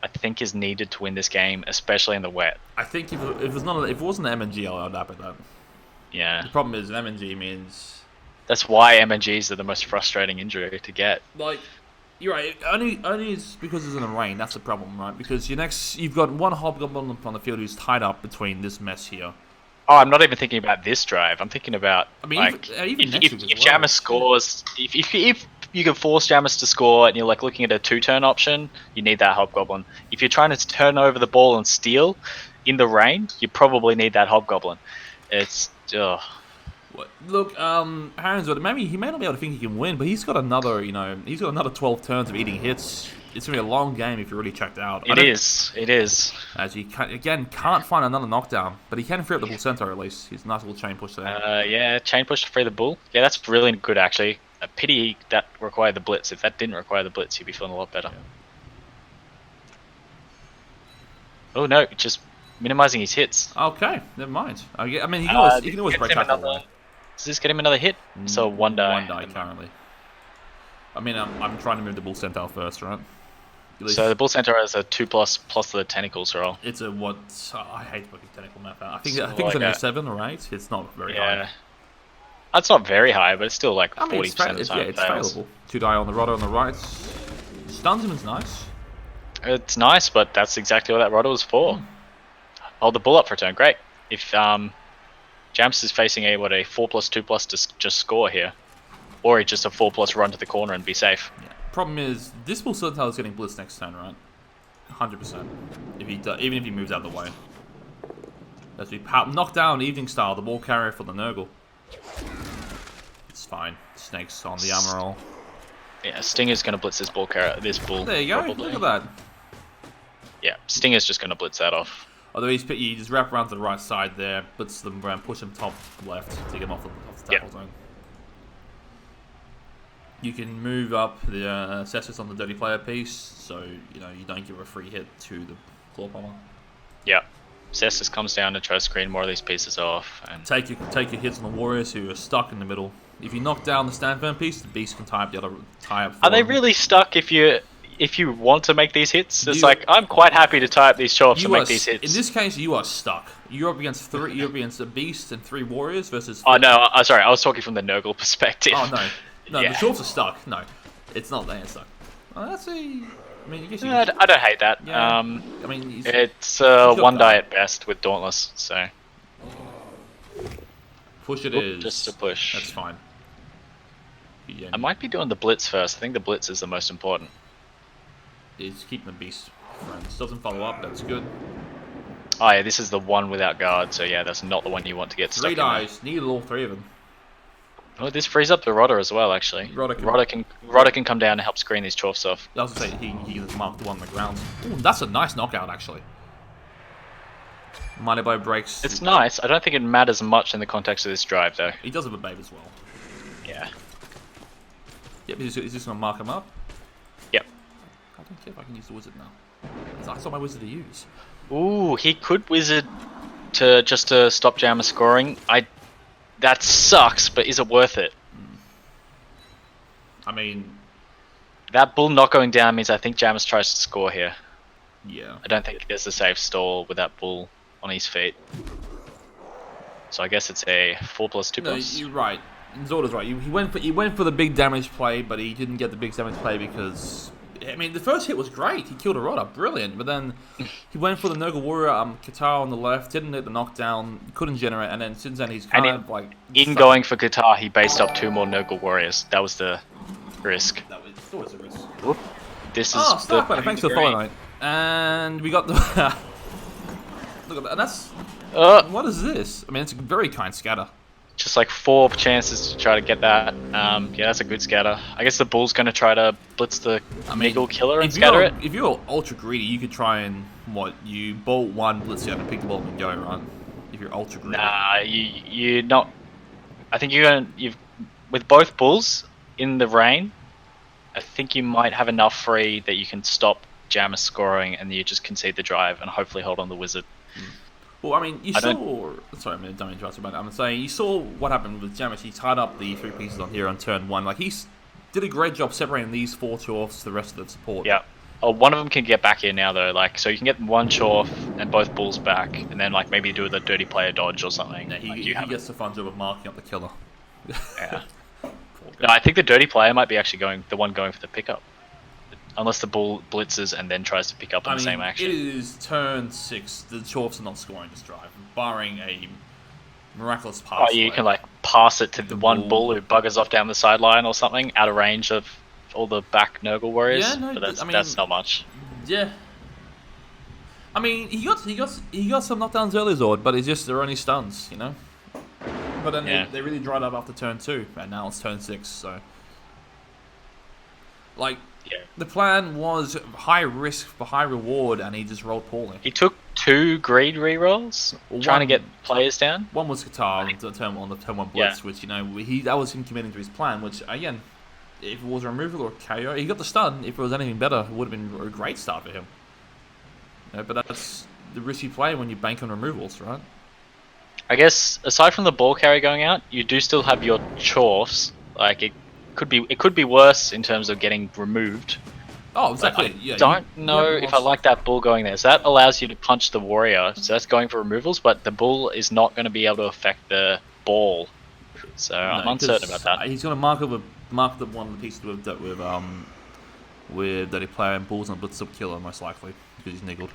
I think, is needed to win this game, especially in the wet. I think if it wasn't an MNG, I'd appo that. Yeah. The problem is an MNG means. That's why MNGs are the most frustrating injury to get. You're right. Only is because it's in the rain. That's the problem, right? Because you've got one hobgoblin on the field who's tied up between this mess here. Oh, I'm not even thinking about this drive. I'm thinking about I mean, like even next week as if well. Jamis scores, if you can force Jamis to score, and you're like looking at a 2-turn option, you need that hobgoblin. If you're trying to turn over the ball and steal in the rain, you probably need that hobgoblin. It's Look, Harrenswood, maybe he may not be able to think he can win, but he's got another, he's got another 12 turns of eating hits. It's gonna be a long game if you're really checked out. It is. As he can't find another knockdown, but he can free up the bull center at least. He's a nice little chain push there. Yeah, chain push to free the bull. Yeah, that's really good actually. A pity that required the blitz. If that didn't require the blitz, he'd be feeling a lot better. Yeah. Oh no, just minimizing his hits. Okay, never mind. I mean, he can always break tackle away. Does this get him another hit? So one die. One die currently. I mean, I'm trying to move the bull centaur first, right? So the bull centaur has a 2+ plus the tentacles roll. It's a what? I hate working tentacle map out. I think it's an 7 or 8. It's not very high. It's not very high, but it's still like 40% of the time. Yeah, it's failable. 2 die on the rodder on the right. Stuns him is nice. It's nice, but that's exactly what that rodder was for. Hold the bull up for a turn. Great. If Jams is facing a 4+2+ to just score here, or just a 4+ run to the corner and be safe. Yeah. Problem is, this bull centaur is getting blitzed next turn, right? 100%. Even if he moves out of the way. As we knock down Evening Style, the ball carrier for the Nurgle. It's fine. Snake's on the armor roll. Yeah, Stinger's gonna blitz this bull carrier. This bull. There you go. Probably. Look at that. Yeah, Stinger's just gonna blitz that off. Although you just wrap around to the right side there, blitz them around, push them top left to get him off the tackle zone. You can move up the assessors on the dirty player piece, so you don't give a free hit to the claw bomber. Yeah, Cestus comes down to try to screen more of these pieces off and take your hits on the warriors who are stuck in the middle. If you knock down the stand firm piece, the beast can tie up. Are they really stuck if you want to make these hits? It's like I'm quite happy to tie up these Chorfs and make these hits. In this case, you are stuck. You're up against a beast and 3 warriors versus. Oh no! Sorry, I was talking from the Nurgle perspective. Oh no, Yeah. The Chorfs are stuck. No, it's not. They ain't stuck. That's a. I mean, I don't hate that. Yeah. I mean, it's one die at best with Dauntless, so. Push it is. Just a push. That's fine. Yeah. I might be doing the blitz first. I think the blitz is the most important. Is keeping the beast friends. Doesn't follow up. That's good. Oh yeah, this is the one without guard. So yeah, that's not the one you want to get stuck 3 dies. Needed all 3 of them. Oh, this frees up the Rodder as well, actually. Rodder can come down and help screen these Chorfs off. I was going to say, he can mark the one on the ground. Ooh, that's a nice knockout, actually. Mighty Blow breaks. It's nice. I don't think it matters much in the context of this drive, though. He does have a babe as well. Yeah. Yep, he's just going to mark him up. Yep. I don't care if I can use the wizard now. That's not my wizard to use. Ooh, he could wizard to stop Jammer scoring. That sucks, but is it worth it? I mean, that bull not going down means I think Jamis tries to score here. Yeah. I don't think there's a safe stall with that bull on his feet. So I guess it's a 4+2+. No, you're right. Zorda's right. He went for the big damage play, but he didn't get the big damage play because. I mean, the first hit was great. He killed a Rodder, brilliant. But then he went for the Nurgle Warrior, Qatar on the left, didn't hit the knockdown, couldn't generate, and then since then he's kind of like. In going for Qatar, he based up 2 more Nurgle Warriors. That was the risk. That was always a risk. Whoop. This is. Oh, Starkbiter, thanks for the follow, mate. And we got the. Look at that. And that's. What is this? I mean, it's a very kind scatter. Just like 4 chances to try to get that. Yeah, that's a good scatter. I guess the bull's going to try to blitz the Niggle killer and scatter it. If you're ultra greedy, you could try and you bolt 1, blitz out, and pick the ball and go, right? If you're ultra greedy. Nah, you're not. I think you've with both bulls in the rain. I think you might have enough free that you can stop Jammer scoring, and you just concede the drive and hopefully hold on the wizard. Well, I mean, you saw. Sorry, I don't interrupt you, but I'm saying you saw what happened with Jamis. He tied up the 3 pieces on here on turn 1. Like, he did a great job separating these 4 Chorfs to the rest of the support. Yeah. Oh, one of them can get back here now, though. Like, so you can get 1 Chorf and both bulls back, and then like maybe do the dirty player dodge or something. Yeah, he gets the fun job of marking up the killer. Yeah. No, I think the dirty player might be actually the one going for the pickup. unless the bull blitzes and then tries to pick up on the same action. It is turn 6. The Chorfs are not scoring this drive, barring a miraculous pass. Oh, you can like pass it to the one bull who buggers off down the sideline or something, out of range of all the back Nurgle warriors. Yeah, no, but that's not much. Yeah. I mean, he got some knockdowns early, Zord, but it's just they're only stuns, you know. But then they really dried up after turn 2, and now it's turn 6. So, like, the plan was high risk for high reward, and he just rolled poorly. He took 2 greed rerolls, trying to get players down. One was Qatar on the turn 1 blitz, which that was him committing to his plan. Which again, if it was a removal or a KO, he got the stun. If it was anything better, it would have been a great start for him. But that's the risky play when you bank on removals, right? I guess aside from the ball carry going out, you do still have your Chorfs. Like it could be worse in terms of getting removed. Oh, exactly. I don't know if I like that bull going there. So that allows you to punch the warrior. So that's going for removals, but the bull is not going to be able to affect the ball. So I'm uncertain about that. He's going to mark the one of the pieces that he play and bulls and blitz up killer most likely because he's niggled.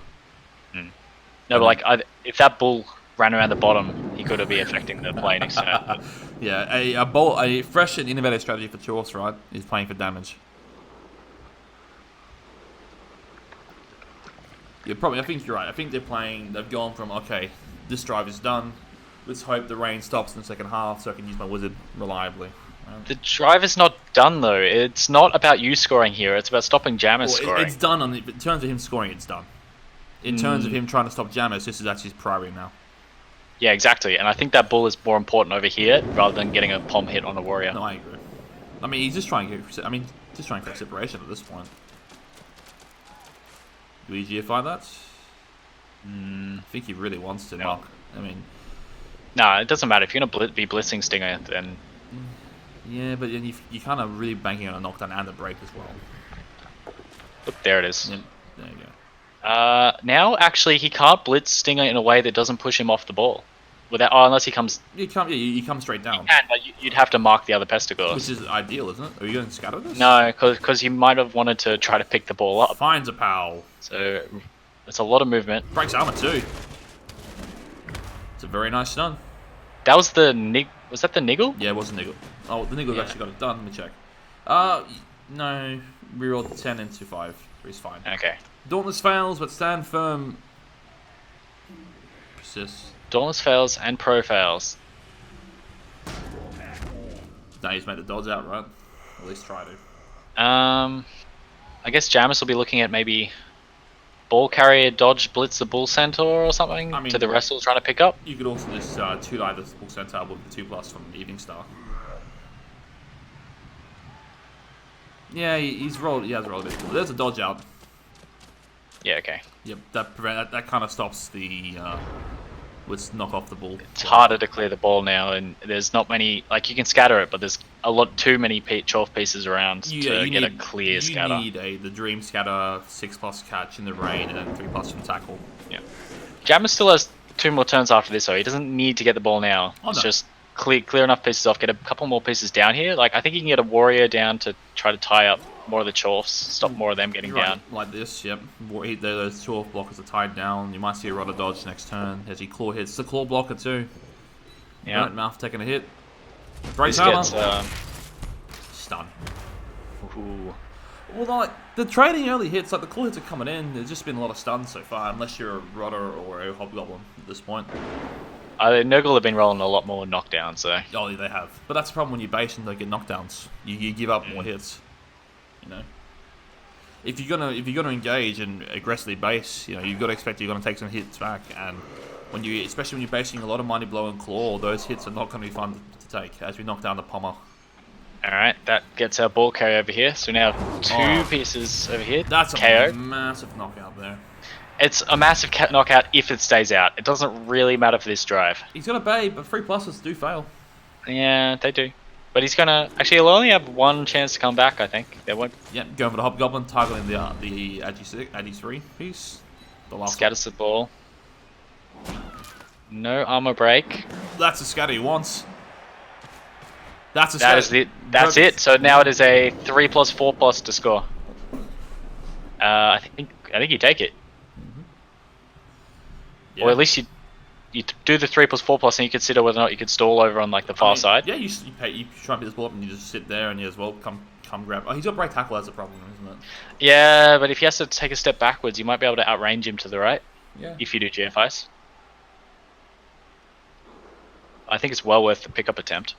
No, but like if that bull ran around the bottom, he could be affecting the play next turn. Yeah, a fresh and innovative strategy for Chorf, right, is playing for damage. Yeah, probably. I think you're right. I think they've gone from, okay, this drive is done. Let's hope the rain stops in the second half so I can use my wizard reliably. Right? The drive is not done, though. It's not about you scoring here. It's about stopping Jammers scoring. It's done. In terms of him scoring, it's done. In terms of him trying to stop Jammers, this is actually his priority now. Yeah, exactly. And I think that bull is more important over here rather than getting a palm hit on a warrior. No, I agree. I mean, he's just trying to get separation at this point. Do we GFI that? I think he really wants to knock. I mean... No, it doesn't matter. If you're going to be blitzing Stinger, then... Yeah, but then you're kind of really banking on a knockdown and a break as well. Look, there it is. Yeah, there you go. Now, actually, he can't blitz Stinger in a way that doesn't push him off the ball. Unless he comes... You come straight down. You can, but you'd have to mark the other Pestigors. Which is ideal, isn't it? Are you going to scatter this? No, because you might have wanted to try to pick the ball up. Finds a pal. So, it's a lot of movement. Breaks armor too. It's a very nice stun. That was the Was that the niggle? Yeah, it was a niggle. Oh, the niggle actually got it done. Let me check. No. Reroll 10 into 5. He's fine. Okay. Dauntless fails, but stand firm. Persists. Dauntless fails and Pro fails. Now he's made the dodge out, right? At least try to. I guess Jamis will be looking at maybe ball carrier dodge blitz the bull centaur or something to the wrestle trying to pick up. You could also just two-line the bull centaur with the 2+ from Evening Star. Yeah, he has rolled a bit. There's a dodge out. Yeah, okay. Yep, that kind of stops the let's knock off the ball. It's harder to clear the ball now, and there's not many. Like you can scatter it, but there's too many Chorf pieces around to get a clear scatter. You need the Dream Scatter, 6+ catch in the rain, and then 3+ from tackle. Yeah. Jammer still has 2 more turns after this, so he doesn't need to get the ball now. Oh, it's just clear enough pieces off. Get a couple more pieces down here. Like I think you can get a warrior down to try to tie up more of the Chorfs, stop more of them getting down. Like this, yep. Those Chorf blockers are tied down. You might see a Rudder dodge next turn as he claw hits. It's a claw blocker too. Yeah. Right, Mouth taking a hit. Breaks armor. Stun. Ooh. Well, like the trading early hits, like the claw hits are coming in. There's just been a lot of stuns so far, unless you're a Rudder or a Hobgoblin at this point. Nurgle have been rolling a lot more knockdowns, so. Oh, yeah, they have. But that's the problem when you base and they get knockdowns. You give up more hits. You know, if you're gonna engage and aggressively base, you know you've got to expect you're gonna take some hits back, and especially when you're basing a lot of Mighty Blow and Claw, those hits are not going to be fun to take as we knock down the Pommer. All right, that gets our ball carry over here. So we now have 2 pieces over here. That's KO. A massive knockout there. It's a massive knockout if it stays out. It doesn't really matter for this drive. He's got a bay, but 3+s do fail. Yeah, they do. But he's gonna he'll only have 1 chance to come back. I think there won't. Yep, going for the Hobgoblin, targeting the Agi 3 piece. The last scatters the ball. No armor break. That's a scatter he wants. That's a scatter. That's it. So now it is a 3+, 4+ to score. I think you take it, Yeah. or at least you do the 3+4+, and you consider whether or not you could stall over on like the far side. Yeah, you try and pick this ball up and you just sit there and you as well come grab. Oh, he's got break tackle. That's a problem, isn't it? Yeah, but if he has to take a step backwards, you might be able to outrange him to the right. Yeah. If you do GFIs. I think it's well worth the pickup attempt.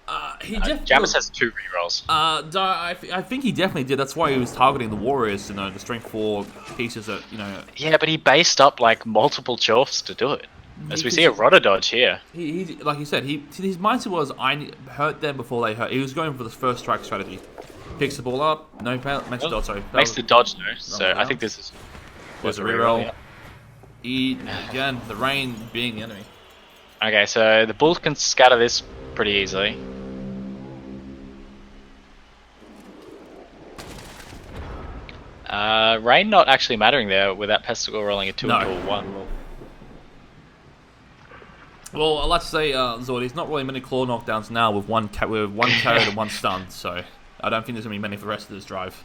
Jamis has 2 rerolls. I think he definitely did. That's why he was targeting the Warriors, the strength 4 pieces that, Yeah, but he based up like multiple Chorfs to do it. As we see a Rotter dodge here. He like you said, his mindset was, I hurt them before they hurt. He was going for the first strike strategy. Picks the ball up, makes the dodge, sorry. Makes the dodge, no. So I think this was a reroll. Yeah. Again, the rain being the enemy. Okay, so the Bulls can scatter this pretty easily. Rain not actually mattering there with that Pesticle rolling a 2 into a 1. Well, I'd like to say, Zord, there's not really many claw knockdowns now with one carry and 1 stun, so I don't think there's going to be many for the rest of this drive.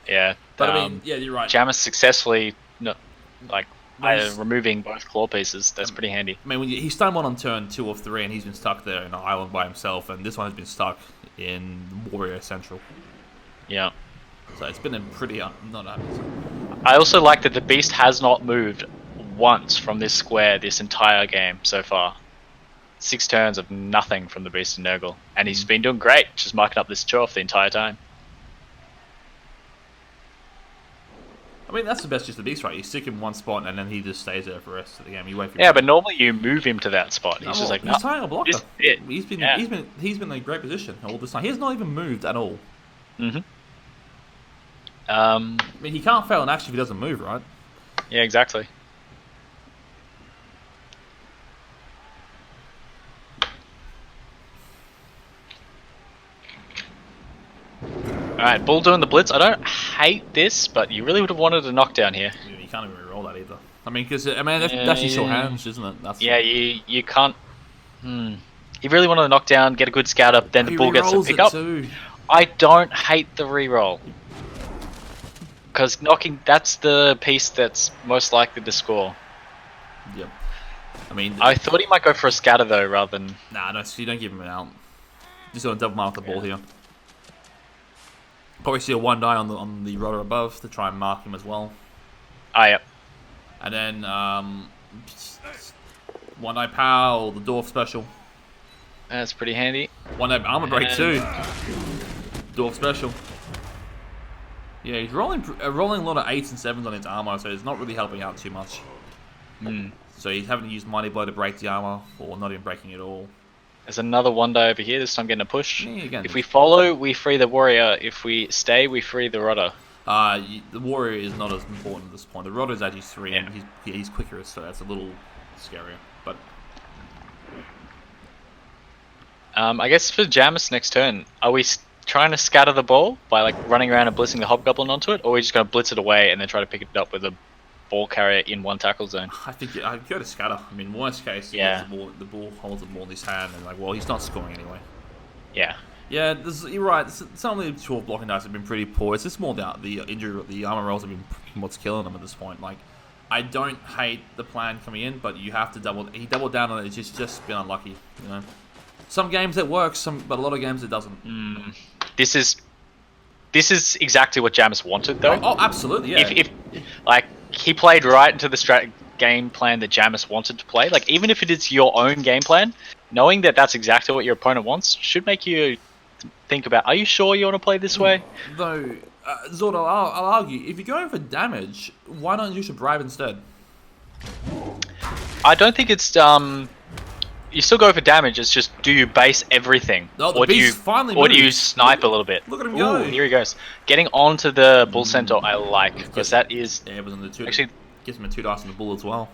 Yeah. But I mean, yeah, you're right. Jamis successfully removing both claw pieces. That's pretty handy. I mean, he stunned one on turn 2 of 3, and he's been stuck there in an island by himself, and this one has been stuck in Warrior Central. Yeah. So it's been a pretty not happy. I also like that the Beast has not moved once from this square this entire game so far. 6 turns of nothing from the Beast and Nurgle, and he's been doing great, just marking up this Chorf the entire time. I mean, that's the best just the Beast, right? You stick him in one spot and then he just stays there for the rest of the game. You wait for but normally you move him to that spot. He's just like, no, he's tying a blocker. He's been in a great position all this time. He has not even moved at all. I mean, he can't fail an action if he doesn't move, right? Yeah, exactly. Alright, Bull doing the blitz. I don't hate this, but you really would have wanted a knockdown here. Yeah, you can't even reroll that either. I mean, because that's your short hands, isn't it? You can't. You really wanted a knockdown, get a good scout up, then the Bull gets a pick up. Too. I don't hate the reroll. Because that's the piece that's most likely to score. Yep. I mean, I thought he might go for a scatter though, rather than. Nah, no, you don't give him an out. Just gonna double mark the ball here. Probably see a 1 die on the rotor above to try and mark him as well. Yep. And then 1 die pow, the Dwarf special. That's pretty handy. 1 die armor break too. Dwarf special. Yeah, he's rolling a lot of 8s and 7s on his armor, so it's not really helping out too much. So he's having to use Mighty Blow to break the armor, or not even breaking it at all. There's another 1 die over here, this time getting a push. Yeah, again. If we follow, we free the Warrior. If we stay, we free the Rotter. The Warrior is not as important at this point. The Rotter is actually 3, Yeah. and he's quicker, so that's a little scarier. But I guess for Jamis next turn, are we trying to scatter the ball by like running around and blitzing the Hobgoblin onto it, or are we just going to blitz it away and then try to pick it up with a ball carrier in 1 tackle zone? I think I'd go to scatter. I mean, worst case, the ball holds the ball in his hand, and well, he's not scoring anyway. Yeah. Yeah, you're right. Some of the 12 blocking dice have been pretty poor. It's just more the injury, the armor rolls have been what's killing them at this point. Like, I don't hate the plan coming in, but you have to he doubled down on it. It's just been unlucky, Some games it works, but a lot of games it doesn't. This is exactly what Jamis wanted, though. Oh, absolutely, yeah. If he played right into the game plan that Jamis wanted to play, like even if it is your own game plan, knowing that that's exactly what your opponent wants should make you think about, are you sure you want to play this way? Though, Zord, I'll argue, if you're going for damage, why not use a bribe instead? I don't think it's you still go for damage. It's just, do you base everything, or do you snipe a little bit? Look at him go! Here he goes, getting onto the Bull Centaur. I like, because that is it was on the 2. Actually, gives him a 2 dice on the bull as well.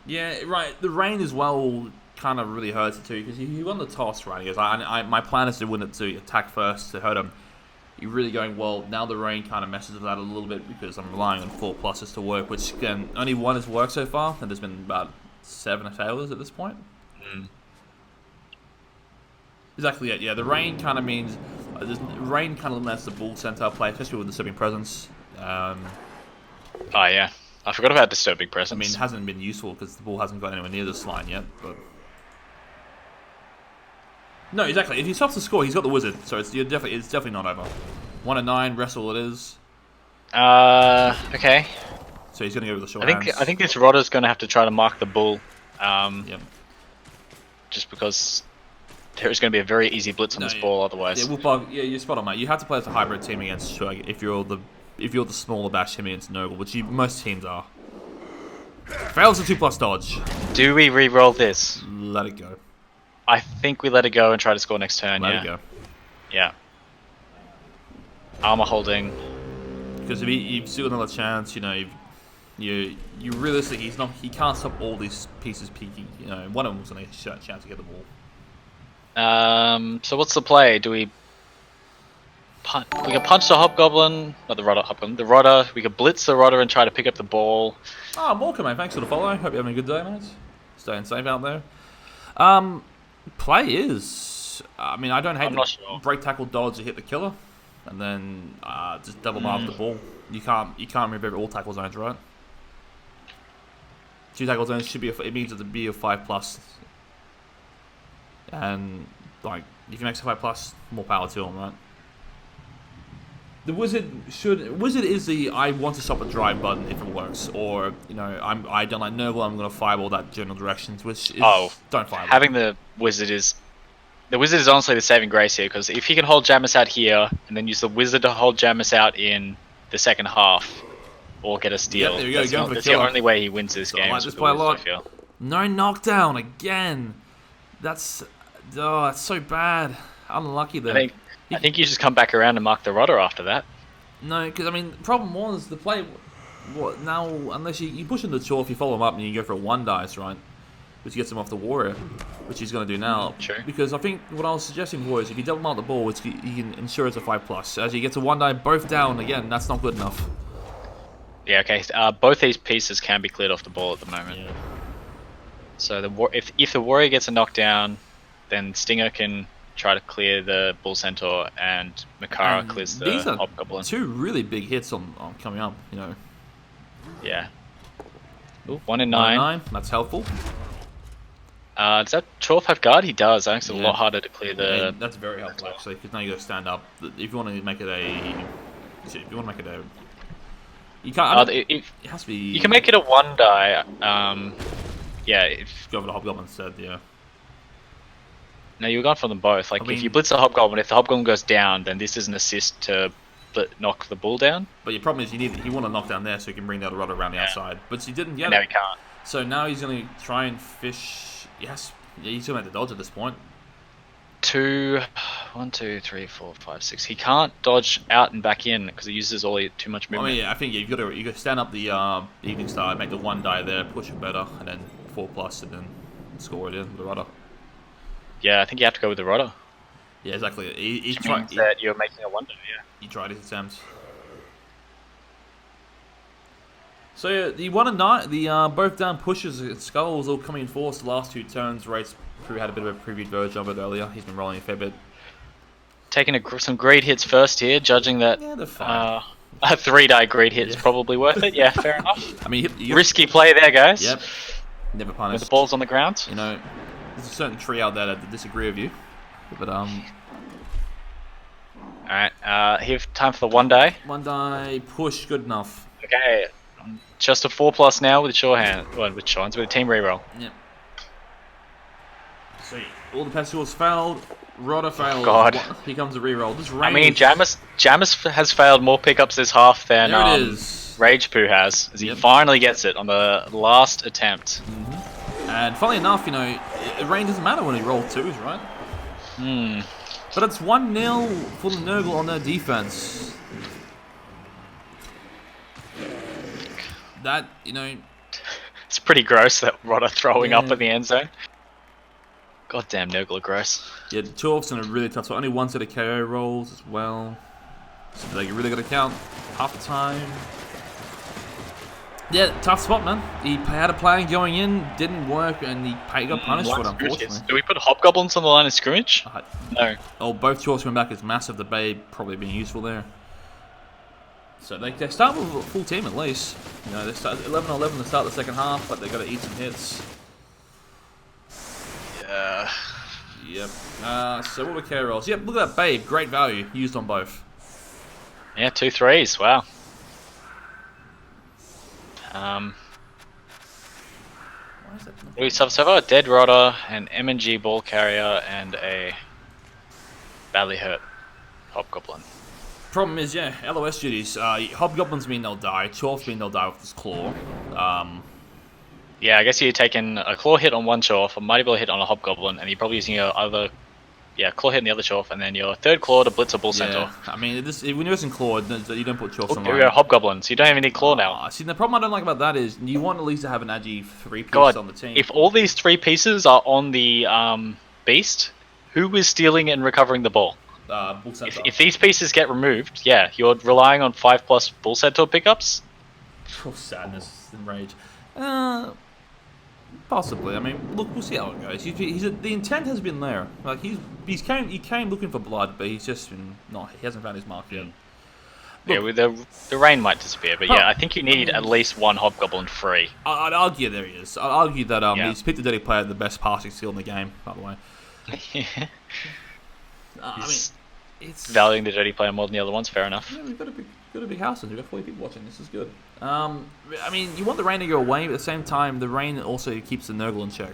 Yeah, right. The rain as well kind of really hurts it too, because he won the toss, right? He goes, my plan is to win it, to attack first to hurt him. You're really going, well, now the rain kind of messes with that a little bit, because I'm relying on 4 pluses to work, which again, only 1 has worked so far, and there's been about 7 failures at this point. Exactly, yeah. The rain kind of means Rain kind of lets the ball center play, especially with Disturbing Presence. Oh yeah, I forgot about Disturbing Presence. I mean, it hasn't been useful because the ball hasn't got anywhere near this line yet. But no, exactly. If he stops the score, he's got the Wizard, so it's definitely not over. 1-9, wrestle it is. Okay. So he's gonna go with the short hands. I think this Rodder's gonna have to try to mark the bull. Yep. Just because there's going to be a very easy blitz on this ball otherwise. Yeah, you're spot on, mate. You have to play as a hybrid team against Shug if you're the smaller bash team against Nurgle, which most teams are. Fails a 2+ dodge. Do we re-roll this? Let it go. I think we let it go and try to score next turn. Let it go. Yeah. Armor holding. Because if you've still got another chance, you realistically he can't stop all these pieces peeking. One of them's gonna chance to get the ball. So what's the play? Do we can punch the Hobgoblin, not the Hobgoblin, the Rodder. We could blitz the Rodder and try to pick up the ball. Oh, Morgan, mate, thanks for the follow. Hope you're having a good day, mate. Staying safe out there. Play is, I mean, I don't hate break, tackle, dodge to hit the killer, and then just double mark the ball. You can't remove all tackle zones, right? 2 tackle zones should be it means to be a 5+. And like, if you make a 5+, more power to him, right? The Wizard is the I want to stop a drive button if it works, or I don't like Nurgle, I'm gonna fireball that general directions, which is don't fireball. Having the Wizard is honestly the saving grace here, because if he can hold Jamis out here and then use the Wizard to hold Jamis out in the second half, or get a steal, there you go. That's the only way he wins this game. I like this play a lot. No knockdown again. That's so bad. Unlucky there. I think you just come back around and mark the Rodder after that. No, because I mean, the problem was the play. What now? Unless you push him to Chorf, you follow him up and you go for a 1 dice, right? Which gets him off the Warrior, which he's going to do now. True. Because I think what I was suggesting was if you double mark the ball, you can ensure it's a 5+. As he gets a 1 die, both down again. That's not good enough. Yeah. Okay. Both these pieces can be cleared off the ball at the moment. Yeah. So if the Warrior gets a knockdown, then Stinger can try to clear the Bull Centaur, and Makara clears the Hobgoblin. 2 really big hits on coming up, Yeah. Ooh, 1-9. That's helpful. Does that Chorf have guard? He does. I think it's a lot harder to clear the... That's very helpful, actually, because now you got to stand up. If you want to make it a... You can't... it has to be... You can make it a 1 die. Yeah. Go for the Hobgoblin instead, yeah. No, you're going for them both. Like, if you blitz the Hobgoblin, if the Hobgoblin goes down, then this is an assist to knock the bull down. But your problem is you want to knock down there so you can bring the other Rodder around the outside. But he didn't get it. Now he can't. So now he's going to try and fish. Yes, he's going to have to dodge at this point. 1, 2, 3, 4, 5, 6. He can't dodge out and back in because he uses too much movement. I mean, I think you've got to stand up the Evening Star, make the 1 die there, push it better, and then 4+, and then score it in with the Rodder. Yeah, I think you have to go with the Rodder. Yeah, exactly. He means that you're making a 1 die, yeah. He tried his attempts. So yeah, the 1-9, the both down pushes and skulls all coming in force the last 2 turns. Race had a bit of a previewed version of it earlier. He's been rolling a fair bit. Taking some great hits first here, judging that they're fine. A 3-die great hit is probably worth it. Yeah, fair enough. I mean, risky play there, guys. Yep. Never punished. With the ball's on the ground. There's a certain tree out there that disagree with you, but Alright, here time for the 1 die. 1 die push, good enough. Okay, just a 4+ now with Shorehand. Well, with a team reroll. Yep. See, all the pestilence failed. Rodder failed. God. Here comes a reroll. This I mean, Jamis has failed more pickups this half than there it is. Rage Poo has, as he finally gets it on the last attempt. And funnily enough, rain doesn't matter when he rolled 2s, right? But it's 1-0 for the Nurgle on their defense. That, It's pretty gross, that Rodder throwing up in the end zone. Goddamn Nurgle are gross. Yeah, the Chorf's in a really tough spot. Only 1 set of KO rolls as well. So they really got to count half the time. Yeah, tough spot, man. He had a plan going in, didn't work, and he got punished for it, unfortunately. Do we put Hobgoblins on the line of scrimmage? No. Oh, both Chorfs coming back is massive. The Bay probably being useful there. So they start with a full team at least. You know, they start 11-11 to start the second half, but they got to eat some hits. Yeah. Yep. So what were carry rolls? Yep, look at that Babe. Great value. Used on both. Yeah, 2 3s. Wow. Why is that? We so far a Dead Rotter, an M&G Ball Carrier, and a badly hurt Hobgoblin. Problem is, yeah, LOS duties. Hobgoblins mean they'll die. Chorfs mean they'll die with this claw. Yeah, I guess you're taking a claw hit on one Chorf, a mighty blow hit on a Hobgoblin, and you're probably using your other, claw hit on the other Chorf, and then your third claw to blitz a Bull Centaur. I mean, when you're using claw, you don't put Chorfs on You're Hobgoblins. You don't even need claw now. See, the problem I don't like about that is you want at least to have an agi 3-piece on the team. If all these 3 pieces are on the beast, who is stealing and recovering the ball? Bull Centaur. If these pieces get removed, you're relying on 5+ Bull Centaur pickups. Oh, sadness and rage. Possibly. I mean, look, we'll see how it goes. The intent has been there. Like he came looking for blood, but he's just been not. He hasn't found his mark yet. Look, The rain might disappear, but I think you need at least one Hobgoblin free. I'd argue there he is. I'd argue that he's picked the dirty player, the best passing skill in the game. By the way. I mean, it's valuing the dirty player more than the other ones. Fair enough. Yeah, we've got a big house, and we've got 40 people watching. This is good. I mean, you want the rain to go away, but at the same time, the rain also keeps the Nurgle in check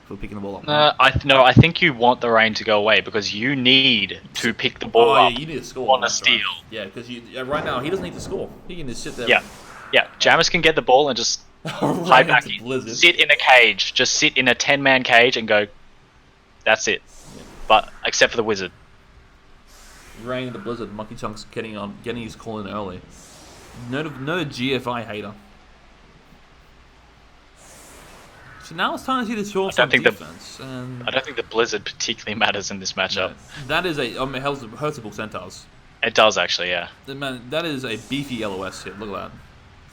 for picking the ball up. I think you want the rain to go away because you need to pick the ball up. You need to score on a steal. Right. Yeah, because right now he doesn't need to score. He can just sit there. Yeah. Jamis can get the ball and just hide back in, sit in a cage, just sit in a 10-man cage and go. That's it. Yeah. But except for the wizard. Rain in the Blizzard, Monkey Chunks getting his call in early. No GFI hater. So now it's time to see the Chorfs on defense. I don't think the Blizzard particularly matters in this matchup. Yeah, that is it hurts the Bull Centaurs. It does actually, yeah. Man, that is a beefy LOS hit. Look at that.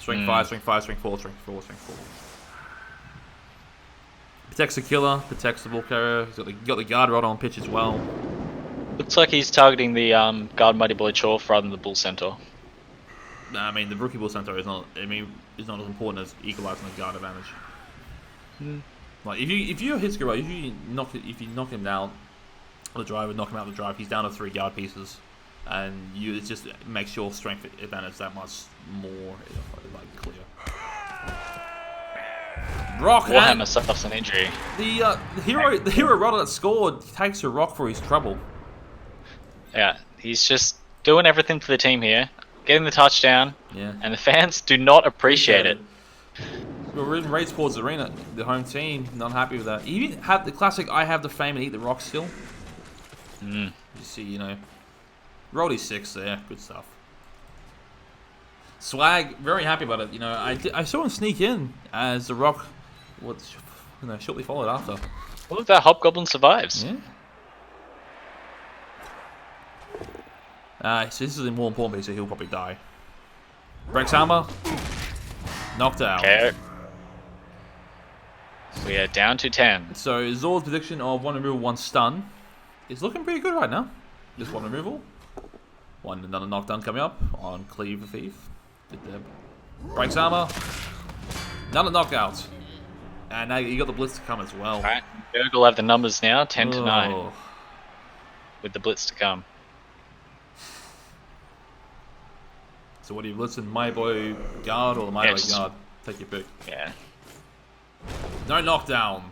Strength 5, strength 5, strength 4, strength 4, strength 4. Protects the killer, protects the Bull Carrier. He's got the guard rod on pitch as well. Looks like he's targeting the Guard Mighty Boy Chorf rather than the Bull Centaur. Nah, I mean, the rookie Bull Centaur is not as important as equalizing the guard advantage. Like if you hit Skirbo, if you knock him down on the drive and knock him out the drive, he's down to 3 guard pieces, and it just makes your strength advantage that much more clear. Rock Warhammer suffers an injury. The hero Rodder that scored takes a rock for his trouble. Yeah, he's just doing everything for the team here, getting the touchdown, and the fans do not appreciate it. We're in Raid Sports Arena, the home team, not happy with that. You even have the classic I have the fame and eat the rock still. You see, Roddy 6 there, good stuff. Swag, very happy about it. I saw him sneak in as the rock shortly followed after. What if that Hobgoblin survives? Yeah. So this is a more important piece, so he'll probably die. Breaks armor. Knocked out. Okay. So we are down to 10. So Zord's prediction of 1 removal, 1 stun is looking pretty good right now. Just 1 removal. Another knockdown coming up on Cleave the Thief. Good deb. Breaks armor. Another knockout. And now you got the blitz to come as well. Alright, Berg will have the numbers now, 10 to 9. With the blitz to come. So what do you listen? My boy guard or the my boy guard? Take your pick. Yeah. No knockdown.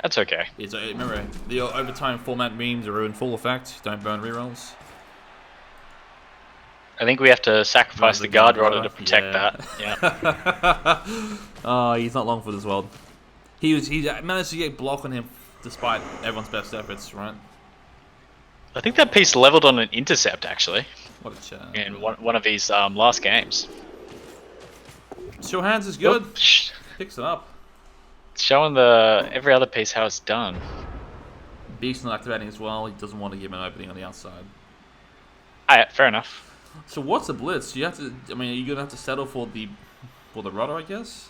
That's okay. Remember, the overtime format memes are in full effect. Don't burn rerolls. I think we have to sacrifice the guard rodder to protect that. Yeah. Oh, he's not long for this world. He managed to get block on him despite everyone's best efforts, right? I think that piece leveled on an intercept actually. What a chat. In one of these last games. Show hands is good. Picks it up. It's showing every other piece how it's done. Beast not activating as well. He doesn't want to give him an opening on the outside. Alright, fair enough. So what's the blitz? You have to. I mean, are you gonna have to settle for the for the rudder, I guess.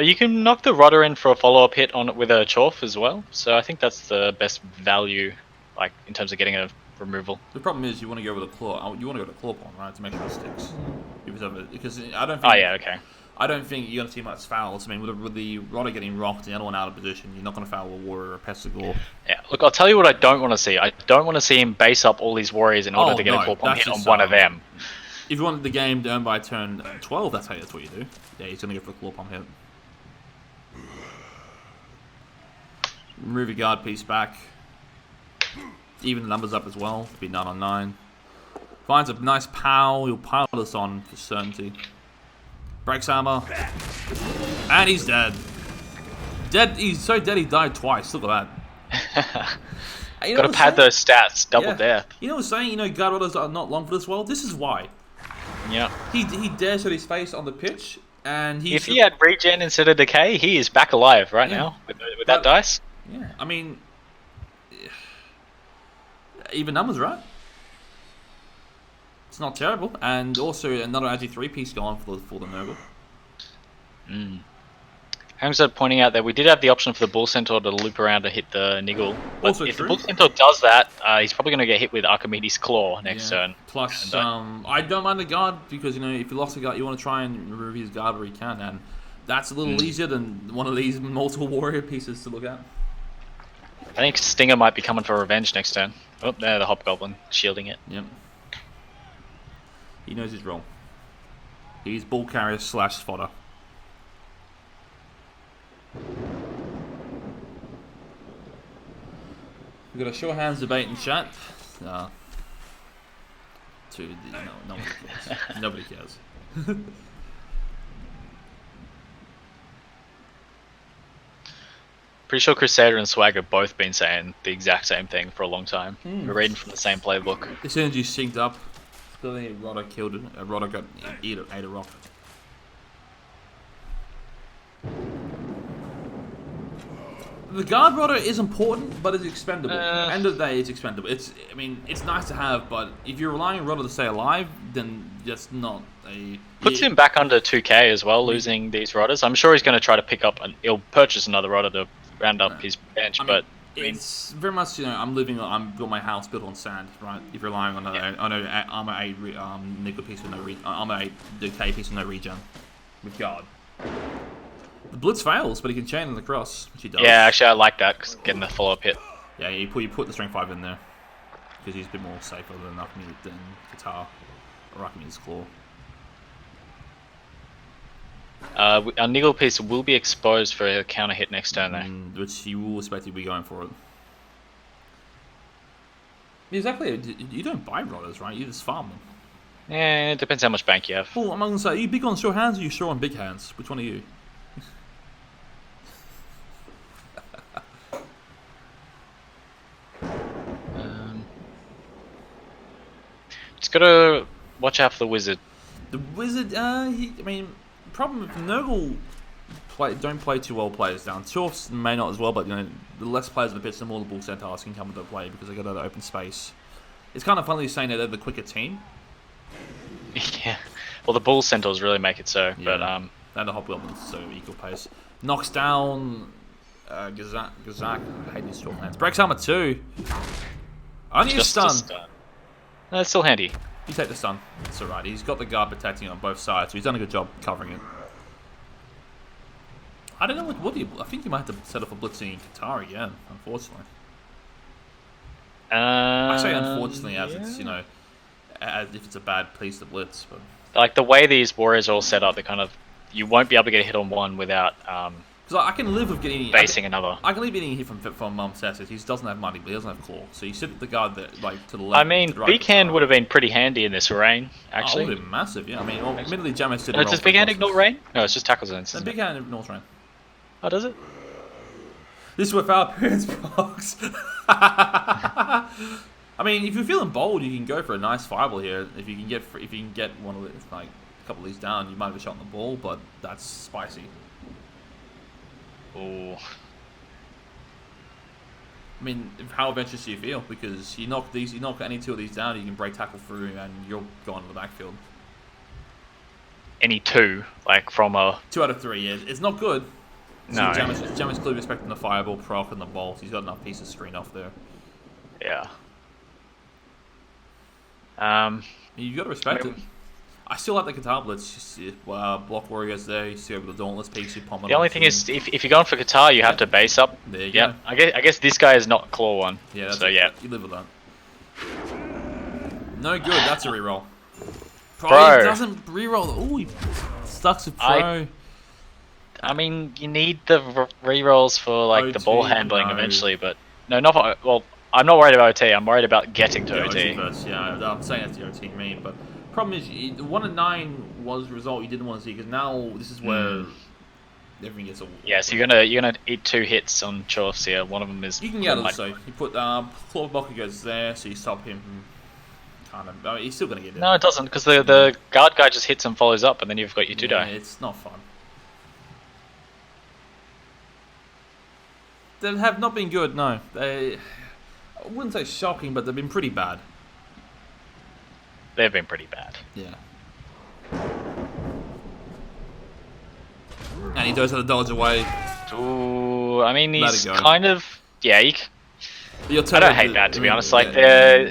You can knock the rudder in for a follow-up hit on it with a Chorf as well. So I think that's the best value, like in terms of getting a removal. The problem is you want to go with a claw. You want to go with a claw pawn, right, to make sure it sticks. Because I don't think. Oh yeah, okay. I don't think you're going to see much fouls. I mean, with the rudder getting rocked and the other one out of position, you're not going to foul a warrior or a pestigore. Yeah, look, I'll tell you what I don't want to see. I don't want to see him base up all these warriors in order to get a claw pawn hit on one of them. If you want the game to end by turn 12, that's what you do. Yeah, he's going to go for the claw palm hit. Remove your guard piece back. Even the numbers up as well. Be 9 on 9. Finds a nice pow. He'll pile this on for certainty. Breaks armor. And he's dead. Dead. He's so dead he died twice. Look at that. You know, gotta pad those stats. Double death. You know what I'm saying? You know, guard rollers are not long for this world. This is why. Yeah. He dares set his face on the pitch, and if he had regen instead of decay, he is back alive right now with that dice. Yeah, I mean, even numbers, right? It's not terrible, and also another Agi 3-piece going for the Nurgle. Hamza pointing out that we did have the option for the Bull Centaur to loop around to hit the Niggle. But Also if true. the Bull Centaur does that, he's probably going to get hit with Archimedes' Claw next turn. Plus, I don't mind the guard because, you know, if you lost a guard, you want to try and remove his guard where you can, and that's a little easier than one of these multiple warrior pieces to look at. I think Stinger might be coming for revenge next turn. Oh, there, the Hobgoblin shielding it. Yep. He knows his role. He's ball carrier / fodder. We've got a show of hands debate in chat. Nobody cares. Nobody cares. Pretty sure Crusader and Swag have both been saying the exact same thing for a long time. We're reading from the same playbook. As soon as you synced up, clearly Rodder killed it. Rodder got ate a rock. The guard Rodder is important, but it's expendable. End of the day, it's expendable. I mean, it's nice to have, but if you're relying on Rodder to stay alive, then that's not a... Puts him back under 2k as well, losing these Rodders. I'm sure he's going to try to pick up, he'll purchase another Rodder to round up his bench, it's very much, you know, I'm built my house built on sand, right? If you're relying on an armor 8 nickel piece with no armor 8 decay piece with no regen with guard. The blitz fails, but he can chain on the cross, which he does. Yeah, actually I like that, because getting the follow-up hit. Yeah, you put the strength 5 in there because he's a bit more safer than Qatar or Archimedes' Claw. Our Niggle piece will be exposed for a counter hit next turn though. Which you will expect to be going for it. Exactly, you don't buy Rodders, right? You just farm them. Yeah, it depends how much bank you have. Oh, I'm going to say, are you big on short hands or are you short on big hands? Which one are you? Just gotta watch out for the Wizard. The Wizard, problem with Nurgle don't play too well players down. Chorfs may not as well, but you know, the less players on the pitch, the more the Bull Centaurs can come into play because they got that open space. It's kind of funny saying that they're the quicker team. Yeah. Well, the Bull Centaurs really make it so, but and the Hobgoblins so equal pace. Knocks down Gazak. I hate these short hands. Breaks armor 2. Only a stun. That's still handy. You take the stun. It's alright. He's got the guard protecting on both sides, so he's done a good job covering it. I don't know what do you... I think you might have to set up a blitzing Qatar again, unfortunately. I say unfortunately as it's, you know, as if it's a bad place to blitz, but... Like, the way these warriors are all set up, they kind of... You won't be able to get a hit on one without... Because I can live with getting... Basing another. I can live getting a hit from Sassus. He doesn't have money, but he doesn't have claw. So you sit the guard that, like, to the left. I mean, Big Hand would have been pretty handy in this rain, actually. Oh, it would have been massive, yeah. I mean, admittedly, Jamis didn't roll. Does Big Hand ignore rain? No, it's just tackle zones. No, Big Hand ignores rain. Oh, does it? This is what our parents box. I mean, if you're feeling bold, you can go for a nice fireball here. If you can get one of the, like a couple of these down, you might have a shot on the ball, but that's spicy. Oh. I mean, how adventurous do you feel? Because you knock any two of these down, you can break tackle through, and you're going to the backfield. any 2, like from a... 2 out of 3, yeah. It's not good. No. Jammers clearly expecting the fireball, proc, and the bolt. He's got enough pieces screen off there. Yeah. You've got to respect it. I still like the Qatar Blitz. Block Warriors there. You see over the Dauntless piece. You palm it. The only thing is, if you're going for Qatar, you have to base up. There you go. I guess this guy is not Claw 1. Yeah, so yeah. You live with that. No good. That's a reroll. Pro. He doesn't reroll. Oh, he stucks with Pro. I mean, you need the rerolls for like the ball handling eventually, but no, not for, well. I'm not worried about OT. I'm worried about getting to OT. First, yeah, I'm saying that's the OT mean, but problem is, the 1 and 9 was the result you didn't want to see because now this is where everything gets. Yeah, so you're gonna eat 2 hits on Chorf here. One of them is. You can get it. So you put Claw Blocker goes there, so you stop him from kind of. I mean, he's still gonna get it. No, it doesn't, because the guard guy just hits and follows up, and then you've got your 2 die. It's not fun. They have not been good. No, I wouldn't say shocking, but they've been pretty bad. They've been pretty bad. Yeah. And he does have to dodge away. Ooh, I mean, he's kind of... Yeah, I don't hate that, to be honest. Like,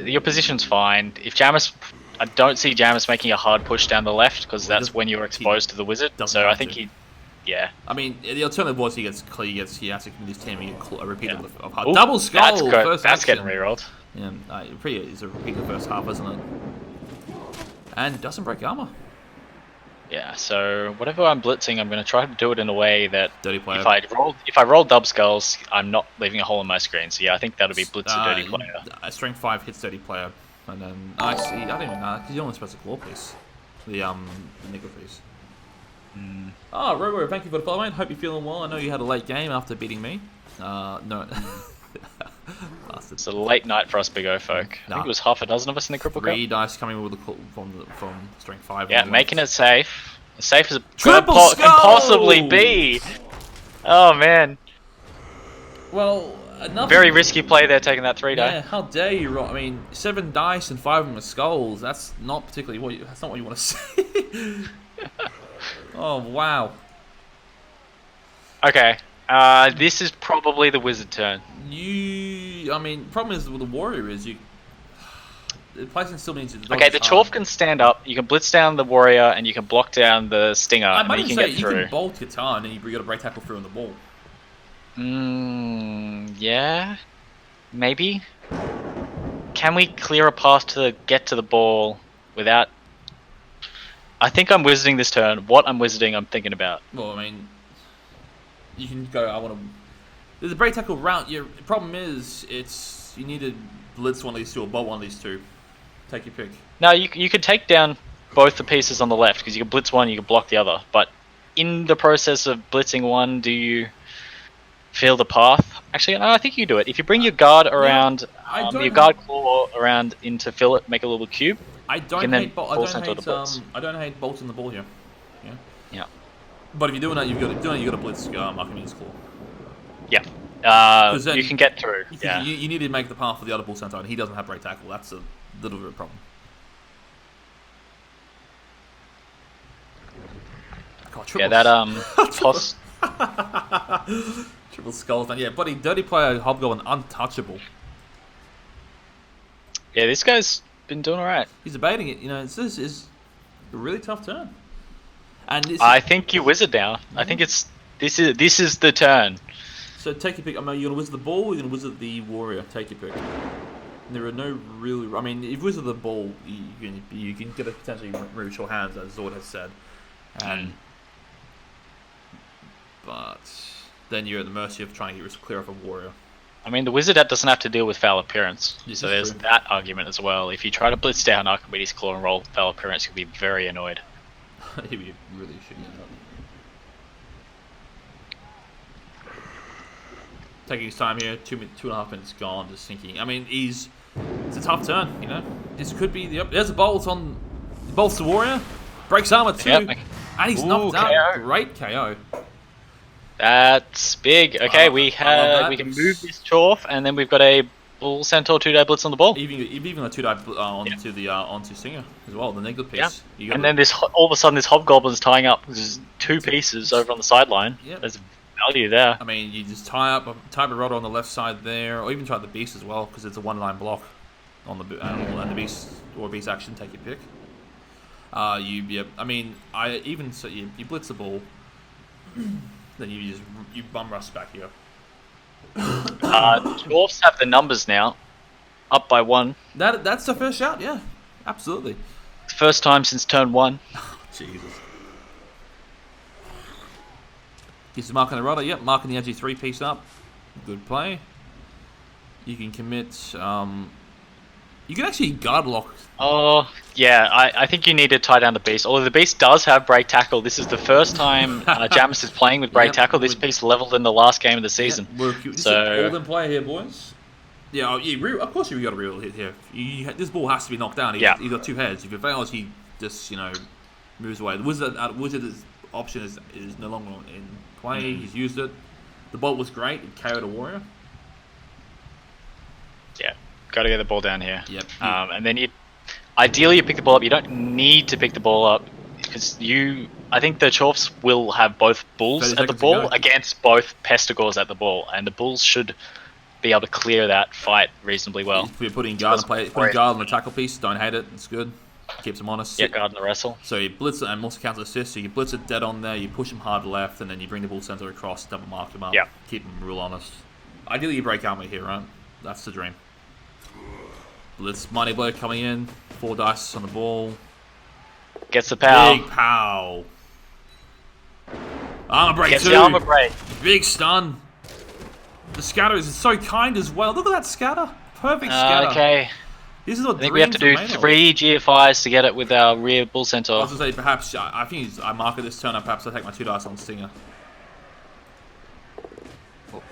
your position's fine. If Jamis... I don't see Jamis making a hard push down the left, because that's when you're exposed to the wizard. So I think he... Yeah. I mean, the alternative was he has to commit his team and get a repeat of hard. Double skull! That's getting rerolled. Yeah, it's a repeat of the first half, isn't it? And doesn't break armor. Yeah, so whatever I'm blitzing, I'm going to try to do it in a way that Dirty player. If I roll dub skulls, I'm not leaving a hole in my screen. So yeah, I think that'll be blitz a dirty player. Strength 5 hits dirty player. And then, actually, I don't even know, because you only supposed to claw piece. The nickel piece. Oh, Robo, thank you for the follow, mate. Hope you're feeling well. I know you had a late game after beating me. No. It's a late night for us big O folk. I think it was half a dozen of us in the Cripple Cup. 3 dice coming with from strength 5. Yeah, making it safe. As safe as it Triple can possibly be. Oh, man. Well, another... Very risky play there, taking that 3 die. Yeah, how dare you, I mean, 7 dice and 5 of them are skulls. That's not particularly that's not what you want to see. Oh, wow. Okay. This is probably the wizard turn. I mean, problem is with the warrior is the placing still means okay, the Chorf can stand up, you can blitz down the warrior, and you can block down the stinger, and then you can get through. You can bolt Qatar, and then you got to break tackle through on the ball. Yeah. Maybe. Can we clear a path to get to the ball without... I think I'm wizarding this turn. What I'm wizarding, I'm thinking about. Well, I mean, you can go. I want to. There's a break tackle route. Your problem is, you need to blitz one of these two or bolt one of these two. Take your pick. No, you could take down both the pieces on the left because you can blitz one, you can block the other. But in the process of blitzing one, do you feel the path? Actually, no, I think you do it. If you bring your guard around, your guard claw around into fill it, make a little cube. I don't hate bolting the ball here. Yeah. But if you're doing that, you've got to blitz Archimedes claw. Yeah. You can get through. You need to make the path for the other ball center, and he doesn't have break tackle. That's a little bit of a problem. God, toss. Triple skulls, and yeah, buddy, dirty player Hobgoblin untouchable. Yeah, this guy's been doing alright. He's evading it. This is a really tough turn. And I think you wizard now. I think this is the turn. So take your pick. I mean, you're gonna wizard the ball. Or you're gonna wizard the warrior. Take your pick. And there are no really. I mean, if you wizard the ball, you can get a potentially reach your hands, as Zord has said. But then you're at the mercy of trying to get clear off a warrior. I mean, the wizard doesn't have to deal with foul appearance, so there's that argument as well. If you try to blitz down Archimedes' claw and roll foul appearance, you'll be very annoyed. He'd be really shitty at that. Taking his time here, 2.5 minutes gone, just thinking. I mean, it's a tough turn, This could be there's a bolt on, bolts the warrior, breaks armor too, and he's knocked out. Great KO. That's big. Okay, we can move this Chorf, and then we've got a Bull Centaur 2-die blitz on the ball. Even a 2-die onto the onto Stinger as well, the negative piece. Yeah. And then all of a sudden this Hobgoblin's tying up there's 2 pieces over on the sideline. Yep. There's value there. I mean, you just tie a rotor on the left side there, or even try the beast as well, because it's a 1-line block on the and the beast or beast action, take your pick. You blitz the ball, then you bum rush back here. Chorfs have the numbers now, up by 1. That's the first shot, yeah, absolutely. First time since turn 1. Jesus. He's marking the rudder, yep, marking the edgy 3-piece up. Good play. You can commit. You can actually guard lock. Oh, yeah, I think you need to tie down the beast. Although the beast does have break tackle. This is the first time Jamis is playing with break tackle. This piece leveled in the last game of the season. So all in play here, boys. Yeah, of course you got a real hit here. This ball has to be knocked down. He's got 2 heads. If it fails, he just moves away. The wizard's option is no longer in play. He's used it. The bolt was great. It carried a warrior. Yeah. Got to get the ball down here. Yep. And then ideally you pick the ball up. You don't need to pick the ball up because I think the Chorfs will have both bulls at the ball against both Pestigors at the ball, and the bulls should be able to clear that fight reasonably well. If you're putting guard on the tackle piece, don't hate it. It's good. Keeps him honest. Yeah, guard in the wrestle. So you blitz it and also counter assist. So you blitz it dead on there. You push him hard left, and then you bring the bull center across, double mark him up. Yeah. Keep him real honest. Ideally, you break armor here, right? That's the dream. Blitz money blow coming in. 4 dice on the ball. Gets the pow. Big pow. Armor break Gets too. the armor break. Big stun. The scatter is so kind as well. Look at that scatter. Perfect scatter. Okay. This is what I think we have to do 3 GFIs to get it with our rear bull centaur. I was going to say, perhaps, I think I mark it this turn, and perhaps I take my 2 dice on Stinger.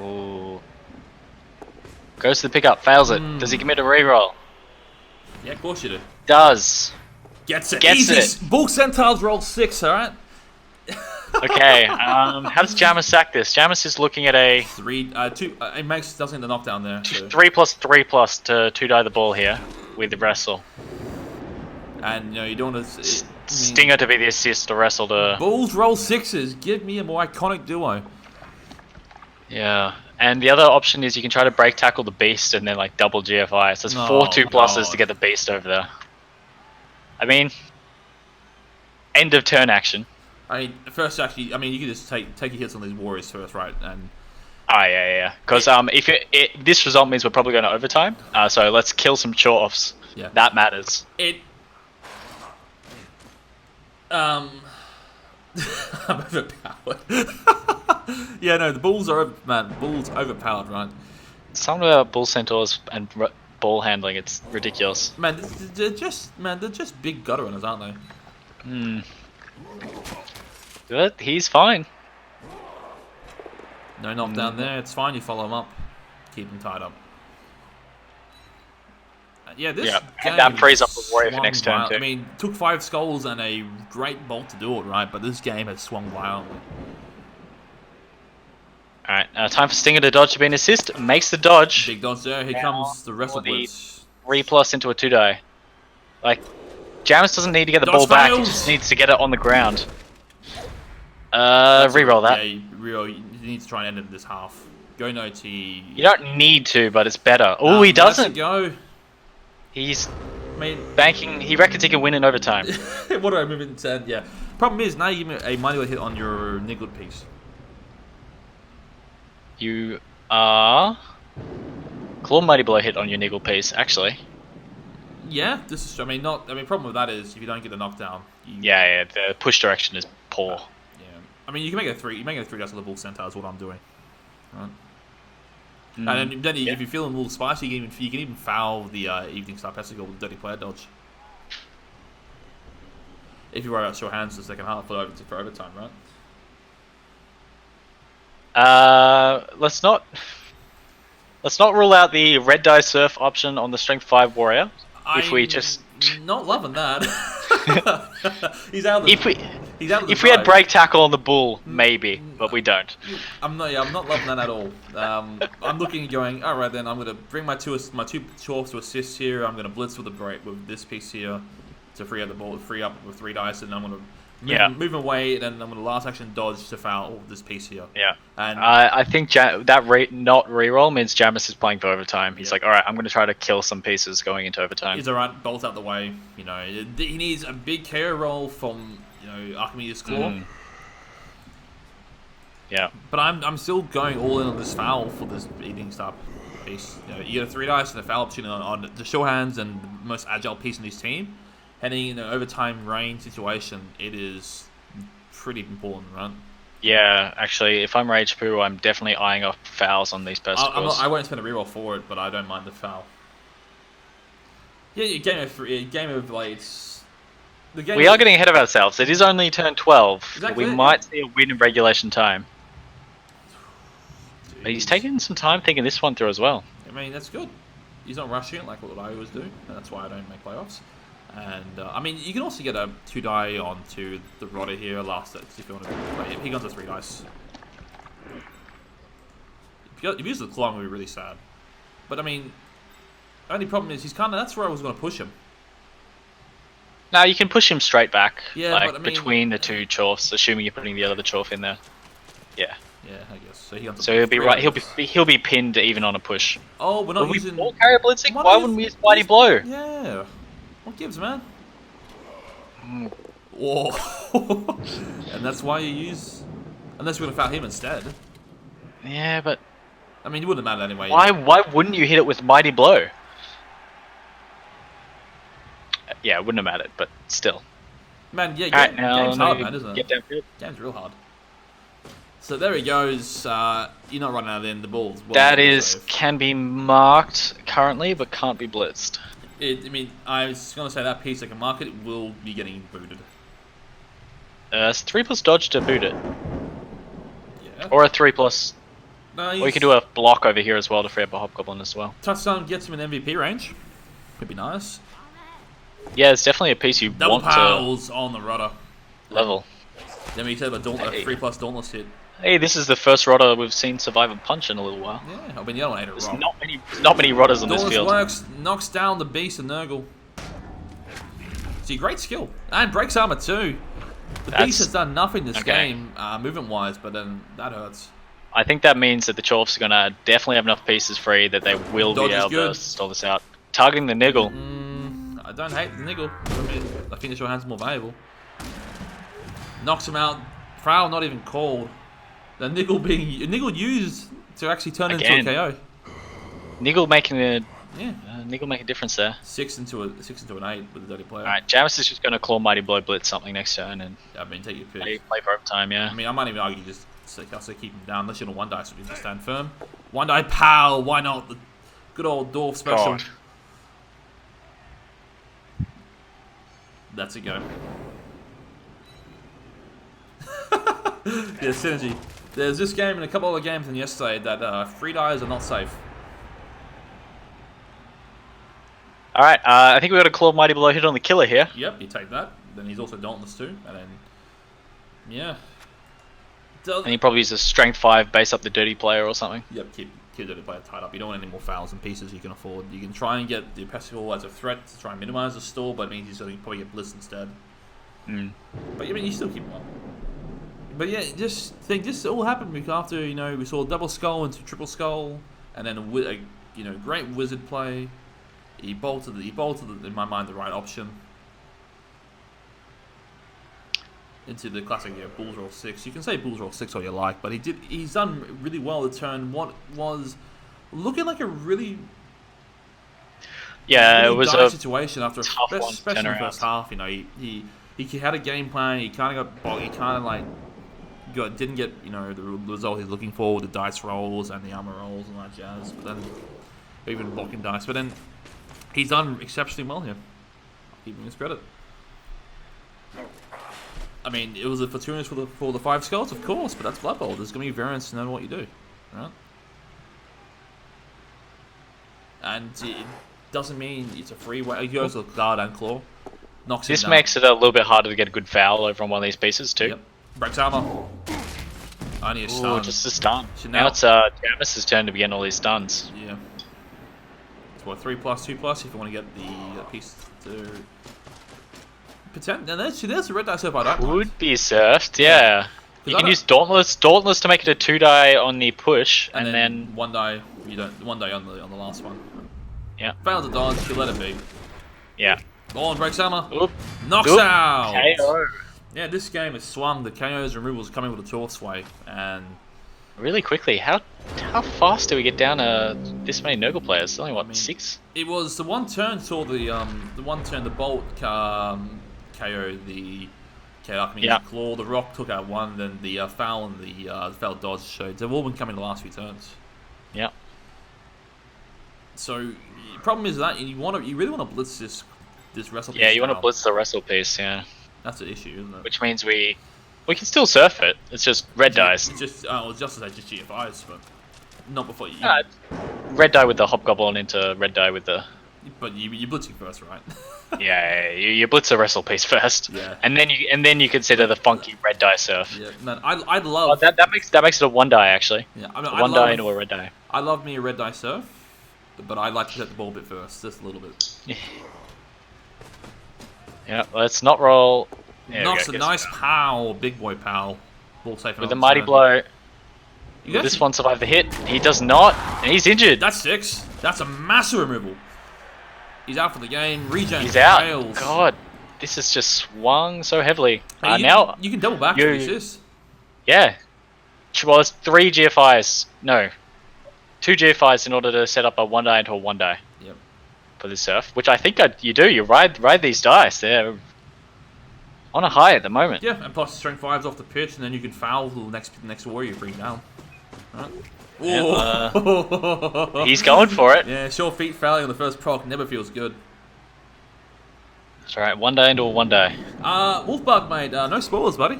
Ooh. Goes to the pickup, fails it. Does he commit a reroll? Yeah, of course you do. Does. Gets it. Gets Easy. it. Bull Centaurs roll 6, alright? Okay, how does Jamis sack this? Jamis is looking at a 3, 2, it doesn't get the knockdown there. So. 3+3+ to 2-die the ball here with the wrestle. And you don't want to... Stinger to be the assist, the wrestle to... Bulls roll 6s. Give me a more iconic duo. Yeah. And the other option is you can try to break tackle the beast and then like double GFI. So there's 4 2+s to get the beast over there. I mean, end of turn action. I mean, first actually, you can just take your hits on these warriors first, right? And yeah. Because if this result means we're probably going to overtime. So let's kill some Chorfs. Yeah. That matters. I'm overpowered. Yeah, no, the bulls are bulls overpowered, right? Something about bull centaurs and ball handling, it's ridiculous. Man, they're just big gutter runners, aren't they? But he's fine. No knockdown there. It's fine. You follow him up, keep him tied up. Yeah, this game that frees up the warrior for next turn too. I mean, took 5 skulls and a great bolt to do it, right? But this game has swung violently. Alright, time for Stinger to dodge to be an assist. Makes the dodge. Big dodge there. Here comes the wrestle blitz. 3+ into a 2-die. Like, Jamis doesn't need to get the ball back. He just needs to get it on the ground. Reroll that. Yeah, you need to try and end it this half. Go no T. You don't need to, but it's better. Oh, he doesn't. Go. He's banking. He reckons he can win in overtime. What do I move in 10? Yeah. Problem is, now you give me a money hit on your niggled piece. You are... Claw Mighty Blow hit on your niggle piece, actually. Yeah, this is... problem with that is, if you don't get the knockdown... Yeah, the push direction is poor. Yeah. You can make a 3. You make a 3 dice on the bull centaur is what I'm doing. Right? And then if you're feeling a little spicy, you can even foul the Evening Star Pesticle with Dirty Player Dodge. If you worry about sure hands the second half for overtime, right? Let's not rule out the red die surf option on the strength 5 warrior. I'm not loving that. He's out. He's out of the If we had drive. break tackle on the bull, maybe, but we don't. I'm not loving that at all. I'm looking and going, all right then, I'm gonna bring my two Chorfs to assist here. I'm gonna blitz with the break with this piece here to free up the ball, free up with 3 dice, and I'm gonna move away, and then I'm gonna last action dodge to foul this piece here. Yeah. And I think that not reroll means Jamis is playing for overtime. He's like, all right, I'm gonna try to kill some pieces going into overtime. he's alright, bolt out the way. You know, he needs a big KO roll from Archimedes' Claw. Yeah. But I'm still going all in on this foul for this eating star piece. You get a 3 dice and a foul option on the sure hands and the most agile piece in this team. Heading in an overtime rain situation, it is pretty important, right? Yeah, actually, if I'm Rage Poo, I'm definitely eyeing off fouls on these pesticles. I won't spend a reroll for it, but I don't mind the foul. Yeah, game of blades. We are getting ahead of ourselves. It is only turn 12. Exactly. We might see a win in regulation time. But he's taking some time thinking this one through as well. I mean, that's good. He's not rushing it like what I always do, and that's why I don't make playoffs. And I mean, you can also get a 2 die onto the Rodder here, last it if you want to play. He goes to 3 dice. If he uses the claw, I'm gonna be really sad. But I mean, only problem is he's kind of. That's where I was going to push him. Now you can push him straight back, Yeah, like but I mean, between the 2 Chorfs, assuming you're putting the other Chorf in there. Yeah. Yeah, I guess. So he'll be right. He'll be pinned even on a push. Oh, we're not using. All carrier blitzing? Why wouldn't we use Mighty Blow? Yeah. What gives, man? Whoa. And that's why you use. Unless we're gonna foul him instead. Yeah, but I mean, it wouldn't matter anyway. why wouldn't you hit it with Mighty Blow? Yeah, it wouldn't have mattered, but still. Man, yeah, game's hard, man, isn't it? Get downfield. Game's real hard. So there he goes. You're not running out then the balls. That can be marked currently, but can't be blitzed. I mean, I was gonna say that piece I can mark it will be getting booted. It's 3+ dodge to boot it, Yeah. or a 3+. No, Or you can do a block over here as well to free up a Hobgoblin as well. touchdown gets him in MVP range. Could be nice. Yeah, it's definitely a piece you Double want pals on the rudder. to level. Then we said about 3+ Dauntless hit. Hey, this is the first Rodder we've seen survive a punch in a little while. Yeah, I mean, the other one ate it There's wrong. not many Rodders on this Dauntless field. works, knocks down the beast of Nurgle. See, great skill. And breaks armor too. The beast has done nothing this game, movement-wise, but then that hurts. I think that means that the Chorfs are going to definitely have enough pieces free that they will be able to stall this out. Targeting the Niggle. I don't hate the Niggle. I mean, I think the short hand's more valuable. Knocks him out. Prowl not even called. The Niggle used to actually turn into a KO. Niggle making a Niggle make a difference there. 6 into an 8 with a dirty player. Alright, Jamis is just going to claw Mighty Blow Blitz something next turn and I mean, take your pick. play for overtime, yeah. I mean, I might even argue just also keep him down unless you're on 1 dice, so you just stand firm. 1 die pal, why not? The good old dwarf special. God. That's a go. Yeah, synergy. There's this game and a couple other games than yesterday that 3 dies are not safe. Alright, I think we've got a Claw Mighty Blow hit on the killer here. Yep, you take that. Then he's also Dauntless too, and then yeah. And he probably uses Strength 5, base up the dirty player or something. Yep, keep the dirty player tied up. You don't want any more fouls and pieces you can afford. You can try and get the Pesticle as a threat to try and minimize the stall, but it means he's going to probably get Bliss instead. But I mean, you still keep him up. But yeah, just think this all happened after we saw double skull into triple skull, and then a great wizard play. He bolted in my mind the right option into the classic Bulls roll 6. You can say Bulls roll 6 all you like, but he's done really well to turn what was looking like a really it was a situation after especially in the first half. He had a game plan. He kind of got bogged. He kind of didn't get the result he's looking for with the dice rolls and the armor rolls and that jazz. But then even blocking dice. But then he's done exceptionally well here. Give him his credit. I mean, it was a fortuitous for the 5 skulls, of course, but that's Blood Bowl. There's going to be variance no matter what you do, right? And it doesn't mean it's a free way. He goes with guard and claw. Knocks him This down. makes it a little bit harder to get a good foul over on one of these pieces too. Yep. Breaks armor. Only a Ooh, stun. just a stun. So Now it's Jamis' turn to be getting all these stuns. Yeah. It's what, 3+, 2+ if you want to get the piece to... Pretend, and there's a red die surf I don't mind. Could be surfed, yeah. You can use Dauntless to make it a 2-die on the push, and then 1 die. You don't 1 die on the last one. Yeah. Fails to dodge. You let it be. Yeah. Oh, and breaks armor. Oop. Knocks Oop. out. KO. Yeah, this game is swung. The KOs and removals coming with a Chorf sway, and Really quickly, how fast do we get down this many Nurgle players? It's only what, 6? it was the one turn saw the bolt KO the Alchemy claw. The rock took out 1, then the foul and the foul dodge. So they've all been coming the last few turns. Yeah. So the problem is that you really want to blitz this wrestle piece. Yeah, you want to blitz the wrestle piece, yeah. That's an issue, isn't it? Which means we can still surf it. It's just red dice. It's just just as I just GFIs, but not before you. Red die with the hobgoblin into red die with the. But you blitzing first, right? Yeah, you blitz the wrestle piece first. Yeah. And then you consider the funky red die surf. Yeah, man, I'd love. Oh, that makes it a 1 die actually. Yeah, I mean, 1 die into a red die. I love me a red die surf, but I like to get the ball a bit first, just a little bit. Yeah, let's not roll. Knocks a nice pow, big boy pow. Ball safe with a mighty blow. Will this one survive the hit? He does not, and he's injured. That's 6. That's a massive removal. He's out for the game. Regen. He's out. Fails. God, this has just swung so heavily. Hey, now you can double back to assist. Yeah. Well, it's 3 GFIs. No, 2 GFIs in order to set up a 1 die into a 1 die. Yep. For this surf, which I think you do. You ride these dice. They're on a high at the moment. Yeah, and plus strength 5's off the pitch, and then you can foul the next warrior you bring down. Right. Yeah, he's going for it. Yeah, sure. Feet fouling on the first proc never feels good. That's right. 1 die into a 1 die. Wolfbug, mate. No spoilers, buddy.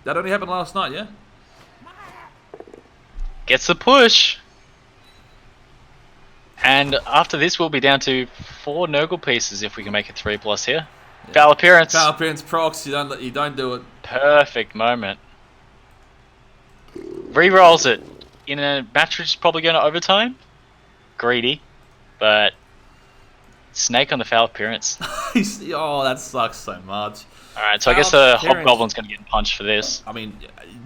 That only happened last night, yeah. Gets the push. And after this, we'll be down to 4 Nurgle pieces if we can make it 3+ here. Yeah. Foul appearance. Foul appearance procs. You don't do it. Perfect moment. Re-rolls it in a match which is probably going to overtime. Greedy, but Snake on the foul appearance. Oh, that sucks so much. All right, so I guess the Hobgoblin's going to get punched for this. I mean,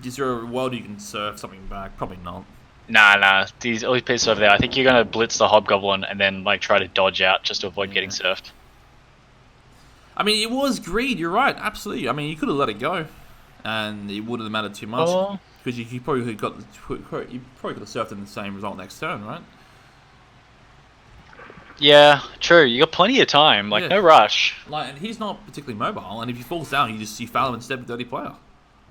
is there a world you can surf something back? Probably not. Nah. These all these pieces over there. I think you're going to blitz the Hobgoblin and then like try to dodge out just to avoid getting surfed. I mean, it was greed. You're right. Absolutely. I mean, you could have let it go, and it wouldn't have mattered too much because you probably could have surfed in the same result next turn, right? Yeah, true. You got plenty of time. Like no rush. Like, and he's not particularly mobile, and if he falls down, you foul him instead of a dirty player.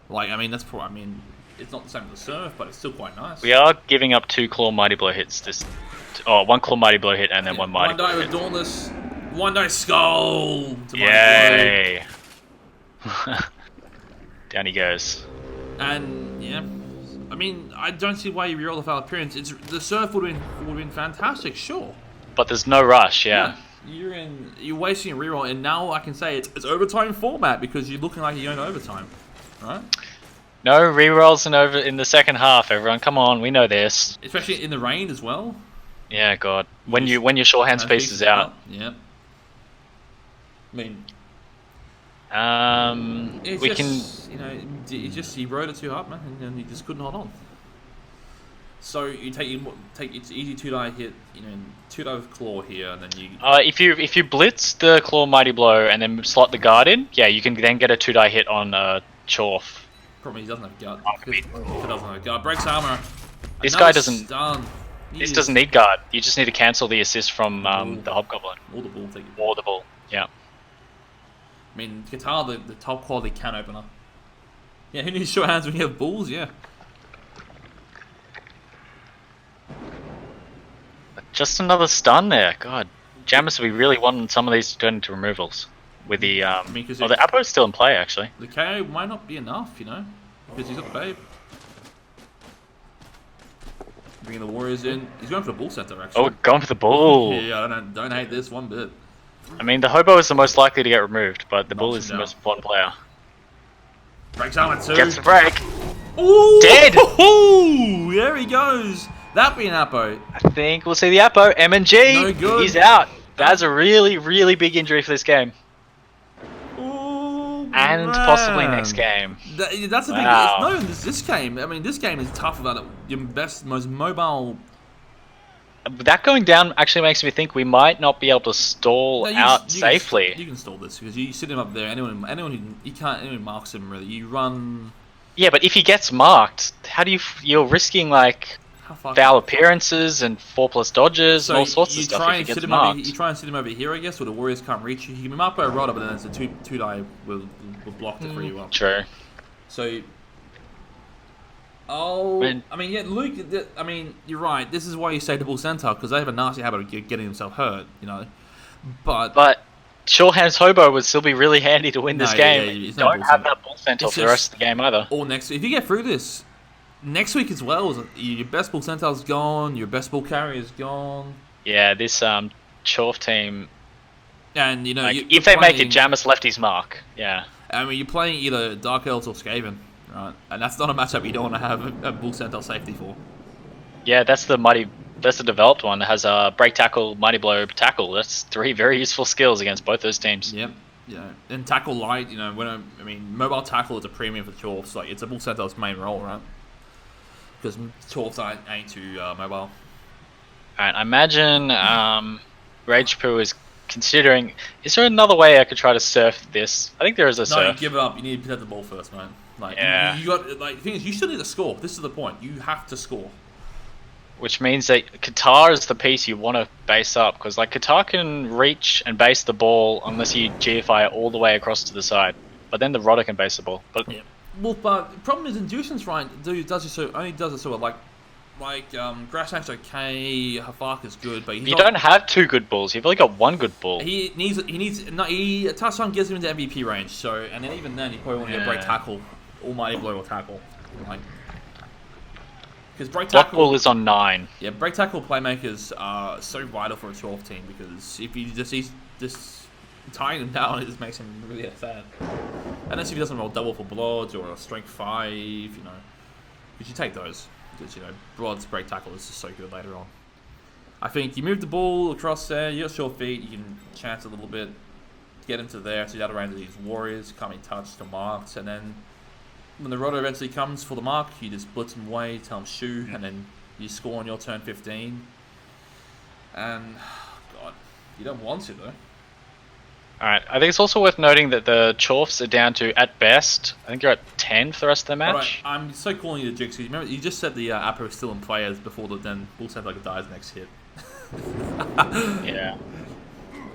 Like, I mean, that's probably. I mean, it's not the same as the surf, but it's still quite nice. We are giving up 2 Claw Mighty Blow hits. One Claw Mighty Blow hit and then 1 Mighty Blow hit. 1 die with Dauntless. 1 die skull. Yay! Down he goes. And yeah, I mean, I don't see why you reroll the foul appearance. The surf would have been fantastic, sure. But there's no rush, yeah. You're wasting a reroll, and now I can say it's overtime format because you're looking like you're going to overtime, right? No rerolls in the second half, everyone. Come on, we know this. Especially in the rain as well. Yeah, God. When your sure hands piece is out. Yeah. I mean, we can. He rode it too hard, man, and he just couldn't hold on. So you take it's easy 2 die hit, 2 die with claw here, and then you. If you blitz the claw mighty blow and then slot the guard in, yeah, you can then get a 2 die hit on Chorf. Problem he doesn't have guard. He doesn't have guard. Breaks armor. This guy doesn't. Stun. This doesn't need guard. You just need to cancel the assist from the Hobgoblin. Or the ball, take it. Or the ball, yeah. I mean, guitar, the top quality can opener. Yeah, who needs short hands when you have balls? Yeah. Just another stun there. God, Jamis, we really wanted some of these to turn into removals. With the the Apo's still in play actually. The KO might not be enough, because he's got the babe. Bringing the warriors in. He's going for the bull center actually. Oh, going for the bull. Yeah, I don't hate this one bit. I mean, the Hobo is the most likely to get removed, but the Bull Knocks is him the down. most important player. Breaks armor 2. Gets the break. Ooh! Dead! Ooh, there he goes. That being Apo. I think we'll see the Apo. M&G, No good. he's out. That's a really, really big injury for this game. Ooh, And man. possibly next game. That's a big. Wow. It's not even this game. I mean, this game is tough about your best, most mobile. That going down actually makes me think we might not be able to stall out safely. You can stall this because you sit him up there. Anyone anyone marks him really. You run. Yeah, but if he gets marked, how do you're risking like foul appearances and 4+ dodges and all sorts of stuff if he gets marked. You try and sit him over here, I guess, where the Warriors can't reach you. He can be marked by a Rodder, but then it's a two die will block it for you up. True. So. I mean, yeah, Luke. I mean, you're right. This is why you say double centaur because they have a nasty habit of getting themselves hurt. You know, but Shorthand's Hobo would still be really handy to win this game. Yeah, you don't have that bull centaur for the rest of the game either. Or next, if you get through this, next week as well, your best bull centaur's gone. Your best bull carrier's gone. Yeah, this Chorf team. And you know, like, if they make it, Jamis left his mark. Yeah. I mean, you're playing either Dark Elves or Skaven. Right, and that's not a matchup you don't want to have a bull centaur safety for. Yeah, that's the developed one. It has a break tackle, mighty blow, tackle. That's 3 very useful skills against both those teams. Yep. Yeah, and tackle light. You know, I mean, mobile tackle is a premium for Chorfs. Like it's a bull centaur's main role, right? Because Chorfs ain't too mobile. Alright, I imagine Rage Poo is considering. Is there another way I could try to surf this? I think there is a surf. No, you give it up. You need to protect the ball first, man. Like, yeah. You got like the thing is, you still need to score. This is the point. You have to score. Which means that Qatar is the piece you want to base up because like Qatar can reach and base the ball unless you GFI it all the way across to the side. But then the Rodder can base the ball. But yeah. Well, but the problem is Induction's right. Only does it so like Grasshop's okay. Hafak is good, but you don't have 2 good balls. You've only got 1 good ball. He touchdown gives him into MVP range. So and then even then you probably want to get break tackle. Almighty blow or tackle, like because break tackle. Block ball is on 9. Yeah, break tackle playmakers are so vital for a 12 team because if you he's just tying them down, it just makes him really sad. Unless if he doesn't roll double for Bloods or a strength 5, you know, because you take those because you know Bloods break tackle is just so good later on. I think you move the ball across there. You got short feet. You can chance a little bit, get into there, so you out of range of these Warriors, can't be touched or marked, and then. When the Rodder eventually comes for the mark, you just blitz him away, tell him shoo, and then you score on your turn 15. And, God, you don't want to, though. Alright, I think it's also worth noting that the Chorfs are down to, at best, I think you're at 10 for the rest of the match. Right, I'm so calling you the Jigsaw. Remember, you just said the Apo is still in play as before then Bull sounds like it dies next hit. Yeah.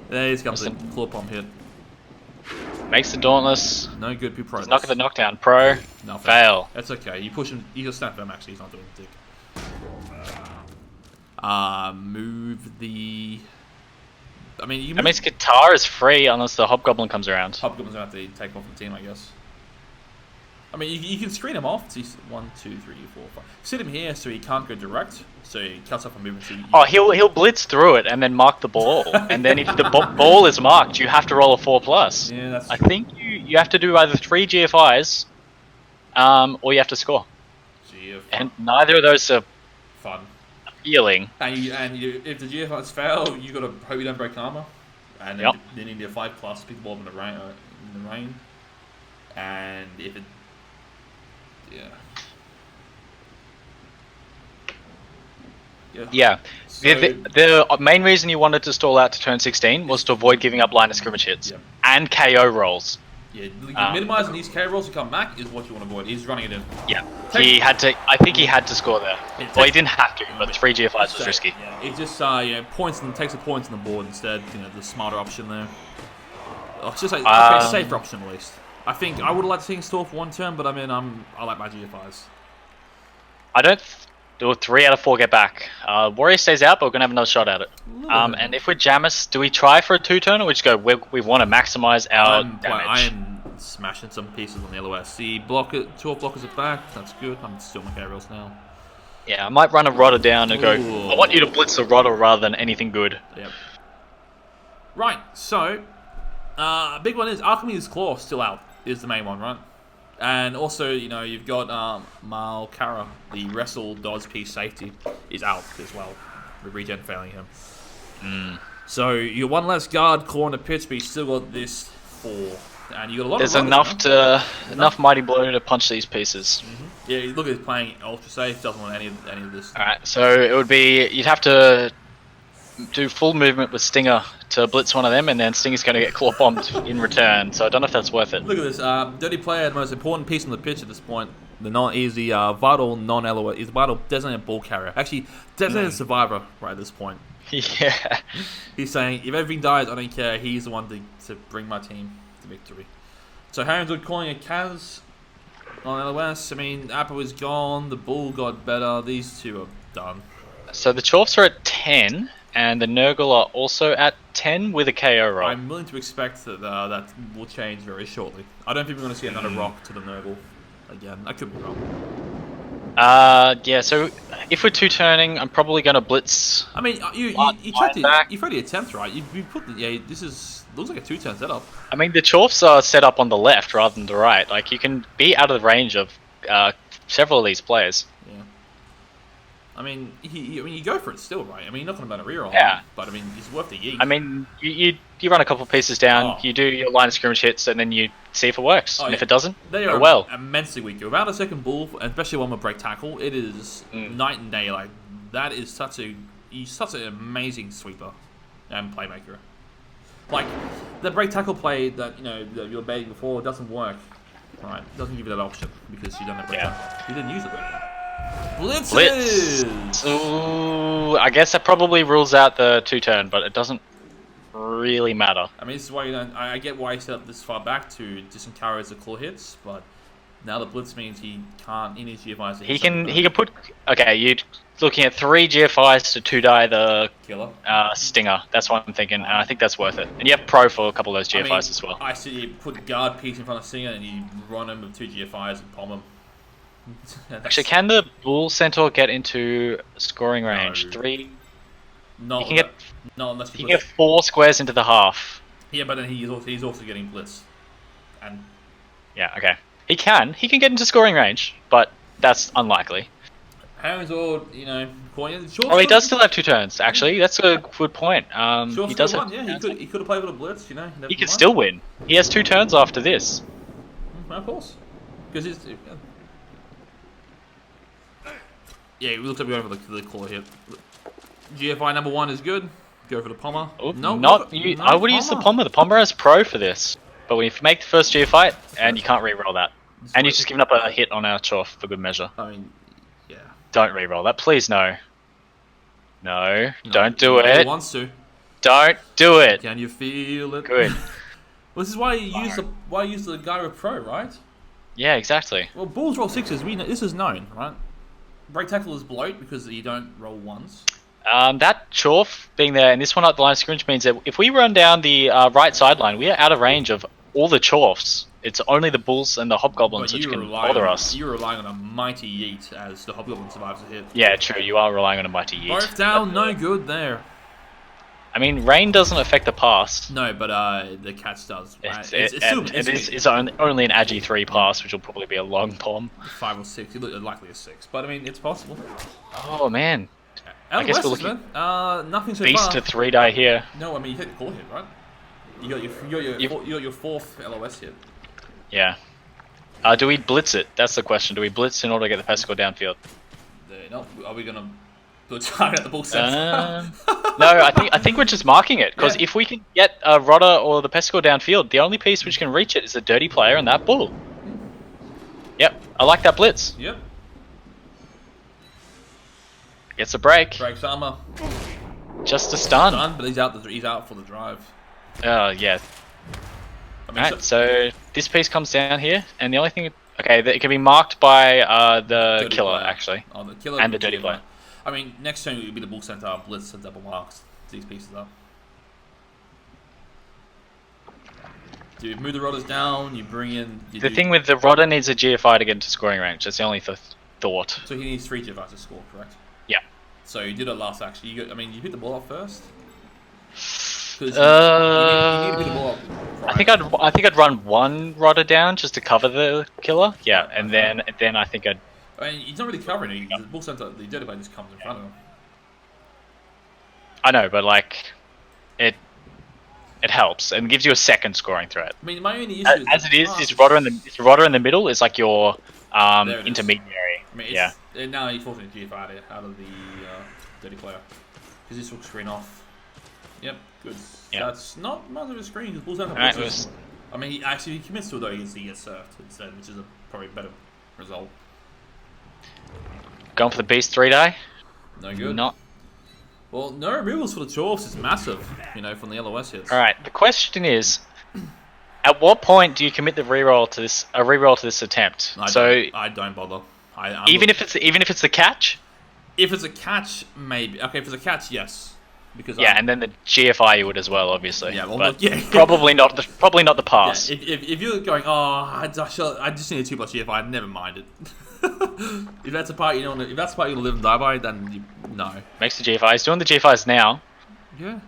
There he's got the claw pump hit. Makes the Dauntless. No good, pro. He's not going to knockdown. Pro. Nothing. Fail. That's okay. You push him. You can snap him. Actually, he's not doing a dick. Move the. I mean, that means Qatar is free unless the Hobgoblin comes around. Hobgoblin's going to have to take off the team, I guess. I mean, you can screen him off. So 1, 2, 3, 4, 5. Sit him here so he can't go direct. So he cuts off a movement. So he'll blitz through it and then mark the ball. And then if the ball is marked, you have to roll a 4+. Yeah, that's true. I think you have to do either 3 GFIs, or you have to score. GFI. And neither of those are fun. Appealing. And if the GFIs fail, you got to hope you don't break armor. And then you need a 5+, pick the ball in the rain. And if it. Yeah. So, the main reason you wanted to stall out to turn 16 was to avoid giving up line of scrimmage hits and KO rolls. Yeah, minimizing these KO rolls to come back is what you want to avoid. He's running it in. Yeah, he had to. I think he had to score there. Well, he didn't have to, but 3 GFIs was risky. Yeah, he just takes the points on the board instead. You know, the smarter option there. It's just like a safer option at least. I think I would have liked to see him stall for 1 turn, but I mean, I like my GFIs. I don't. Do 3 out of 4 get back. Warrior stays out, but we're gonna have another shot at it. And if we're Jamis, do we try for a 2-turn, or we just go? We want to maximize our damage. I am smashing some pieces on the LOS. The 12 blockers are back. That's good. I'm still my K-Rails now. Yeah, I might run a Rodder down and go. I want you to blitz the Rodder rather than anything good. Yep. Right, so big one is Alchemy's Claw still out. Is the main one, right? And also, you've got Malkara, the wrestle dodge piece safety, is out as well. With regen failing him. So you're one less guard claw in the pitch, but you still got this 4. And you got a lot There's of enough mighty blow to punch these pieces. Yeah, look at playing ultra safe, doesn't want any of this. Alright, so it would be you'd have to do full movement with Stinger to blitz one of them, and then Stinger's going to get claw bombed in return. So I don't know if that's worth it. Look at this. Dirty player, the most important piece on the pitch at this point. Is the vital non-LOA. Is vital designated ball carrier. Actually, designated survivor right at this point. Yeah. He's saying, if everything dies, I don't care. He's the one to bring my team to victory. So Harrington calling a Kaz on LOS. I mean, Apple is gone. The Bull got better. These two are done. So the Chorfs are at 10, and the Nurgle are also at 10 with a KO roll. I'm willing to expect that that will change very shortly. I don't think we're going to see another rock to the Nurgle again. I could be wrong. Yeah, so if we're 2-turning, I'm probably going to blitz. I mean, you've already attempted, right? You put this looks like a 2-turn setup. I mean, the Chorfs are set up on the left rather than the right. Like, you can be out of the range of several of these players. Yeah. I mean, you go for it still, right? I mean, you're not going to about a reroll. Yeah. But I mean, it's worth the yeet. I mean, you run a couple of pieces down, you do your line of scrimmage hits, and then you see if it works. And if it doesn't, they are immensely weak. Without a second bull, especially one with break tackle, it is night and day. Like, that is he's such an amazing sweeper and playmaker. Like, the break tackle play that that you were baiting before doesn't work. Right? It doesn't give you that option because you don't have break tackle. You didn't use it. Blitz. Ooh, I guess that probably rules out the 2-turn, but it doesn't really matter. I mean, this is why you don't. I get why he set up this far back to disencourage the claw hits, but now the blitz means he can't in his GFIs. He can put. Okay, you're looking at 3 GFIs to 2-die the killer Stinger. That's what I'm thinking, and I think that's worth it. And you have pro for a couple of those GFIs as well. I see you put guard piece in front of Stinger and you run him with 2 GFIs and palm him. Actually, can the Bull Centaur get into scoring range? No. 3. No, you can get. No, unless you can get 4 squares into the half. Yeah, but then he's also getting blitz. And yeah, okay. He can get into scoring range, but that's unlikely. Harry's all, Oh, he does still have 2 turns. Actually, that's a good point. He does have. Yeah, he could have played with a blitz. He could still win. He has 2 turns after this. Of course, because he's. Yeah, we looked up going for the claw hit. GFI number 1 is good. Go for the Pommer. Oh, no, I would use the Pommer. The Pommer has pro for this. But when you make the first GFI, and you can't re-roll that. And you've just given up a hit on our Chorf for good measure. I mean, yeah. Don't re-roll that. Please, no. No, don't do it. He wants to. Don't do it. Can you feel it? Good. Well, this is why you use the guy with pro, right? Yeah, exactly. Well, Bulls roll 6s. This is known, right? Break tackle is bloat because you don't roll 1s. That Chorf being there and this one at the line of scrimmage means that if we run down the right sideline, we are out of range of all the Chorfs. It's only the Bulls and the Hobgoblins which can bother us. You're relying on a mighty yeet as the Hobgoblin survives a hit. Yeah, true. You are relying on a mighty yeet. Both down, no good there. I mean, rain doesn't affect the pass. No, but the catch does. Right? It's only an Agi 3 pass, which will probably be a long bomb. 5 or 6. Likely a 6, but I mean, it's possible. Oh man. I guess we're looking. Nothing so beast far. to 3-die here. No, I mean you hit the core hit, right? You got your 4th LOS hit. Yeah. Do we blitz it? That's the question. Do we blitz in order to get the Pesco downfield? No. Are we gonna target at the ball center? No, I think we're just marking it because if we can get Rodder or the Pesco downfield, the only piece which can reach it is the dirty player and that bull. Yep, I like that blitz. Yep. Gets a break. Breaks armor. Just a stun. But he's out for the drive. Yeah. Alright, so this piece comes down here, and the only thing... Okay, it can be marked by the killer, actually. Oh, the killer and the dirty player. I mean, next turn it would be the bull center, blitz, and double marks these pieces up. Do you move the rodders down, you bring in... The thing with the rodder needs a GFI to get into scoring range. That's the only thought. So he needs 3 GFIs to score, correct? Yeah. So you did it last, actually. You hit the ball up first? Because you need to be the ball up. I think I'd run one rodder down just to cover the killer. Yeah, and then I think I'd. I mean, he's not really covering it. The ball center, the dirty blade just comes in front of him. I know, but like, it helps and gives you a second scoring threat. I mean, my only issue is rodder in the middle is like your intermediary. I mean, yeah. Now he's forcing GF out of the dirty player because this will screen off. Yep, good. Yep. That's not much of a screen because ball's not. I mean, he commits to it though. He gets surfed instead, which is a probably better result. Going for the beast 3-die. No good. Not. Well, no removals for the Chorfs is massive, you know, from the LOS hits. Alright, the question is, at what point do you commit the reroll to this attempt? I don't bother. Even if it's the catch? If it's a catch, maybe. Okay, if it's a catch, yes. Because and then the GFI you would as well, obviously. Yeah, well, but yeah. probably not the pass. Yeah, if you're going, I just need a 2+ GFI, I'd never mind it. If that's a part you're gonna live and die by, then no. Makes the GFIs. Doing the GFIs now. Yeah.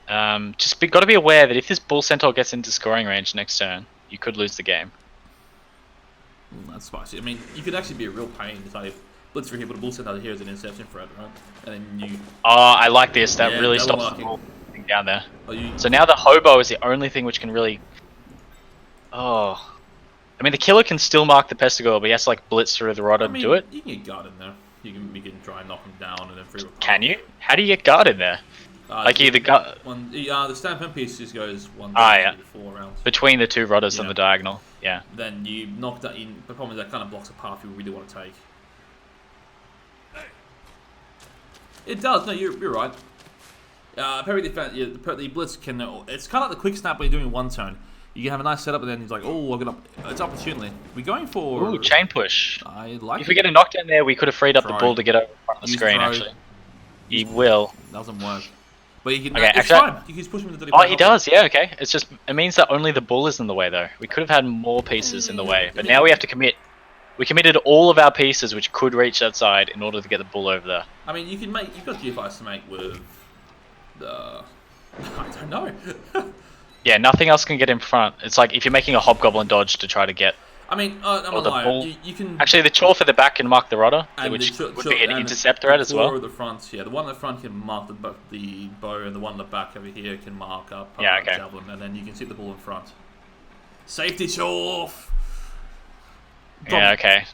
Got to be aware that if this bull centaur gets into scoring range next turn, you could lose the game. That's spicy. I mean, you could actually be a real pain if I blitz for here, but a bull centaur here is an interception threat, right? And then you. Oh, I like this. That really stops the ball down there. So now the hobo is the only thing which can really. Oh. I mean, the killer can still mark the Pestigore, but he has to like blitz through the rodder to do it. You can get guard in there. You can try and knock him down and then free. Can you? How do you get guard in there? The stamp piece just goes 1, 2, 3, 4 rounds between the two rodders on the diagonal. Yeah. Then you knock that in. The problem is that kind of blocks a path you really want to take. It does. No, you're right. Apparently, the blitz can. It's kind of like the quick snap when you're doing one turn. You can have a nice setup, and then he's like, "Oh, I'll get up." It's opportunely. We're going for. Ooh, chain push. I like. If we get a knockdown there, we could have freed up the bull to get over front of the screen. Actually, he will. Doesn't work. But you can. Okay, it's fine. You can just push him into the. Oh, he does. Yeah. Okay. It's just it means that only the bull is in the way, though. We could have had more pieces in the way, but now we have to commit. We committed all of our pieces, which could reach that side, in order to get the bull over there. I mean, you can make. You've got GFIs to make with the. I don't know. Yeah, nothing else can get in front. It's like if you're making a hobgoblin dodge to try to get. I mean, I'm not lying. You can actually the Chorf at the back can mark the rodder, which would be an interceptor at as well. The front, yeah, the one at the front can mark the bow, and the one at the back over here can mark up. Javelin, and then you can see the ball in front. Safety Chorf. Yeah. Okay.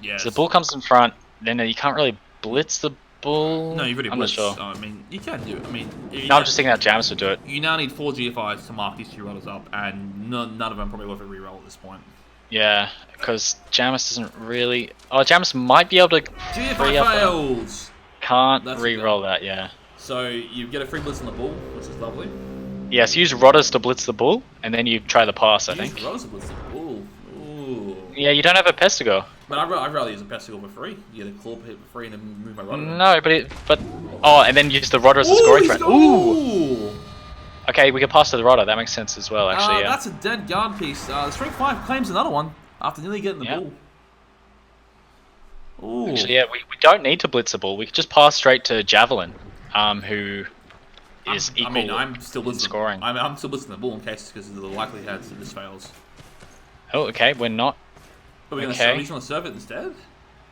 Yeah. So the bull comes in front, then you can't really blitz the bull. No, you've already I'm not sure. I mean, you can do it. I mean, no, I'm just thinking that Jamis would do it. You now need 4 GFIs to mark these 2 rollers up, and none of them probably worth a reroll at this point. Yeah, because Jamis doesn't really. Oh, Jamis might be able to. GFI fails. Can't re-roll that. Yeah. So you get a free blitz on the bull, which is lovely. Yes, use rodders to blitz the bull, and then you try the pass. I think. Use rodders to blitz the bull. Ooh. Yeah, you don't have a Pestigore. But I'd rather use a Pestigore for free. You get a claw hit for free and then move my rodder. No, oh, and then use the rodder as a scoring threat. Ooh. Okay, we can pass to the rodder. That makes sense as well, actually. Yeah. That's a dead guard piece. Strength 5 claims another one after nearly getting the bull. Ooh. Actually, yeah, we don't need to blitz the bull. We could just pass straight to Javelin, who is equal. I mean, I'm still blitzing scoring. I'm still blitzing the bull in case because of the likelihood that this fails. Oh, okay, we're not. Are we going to serve it instead?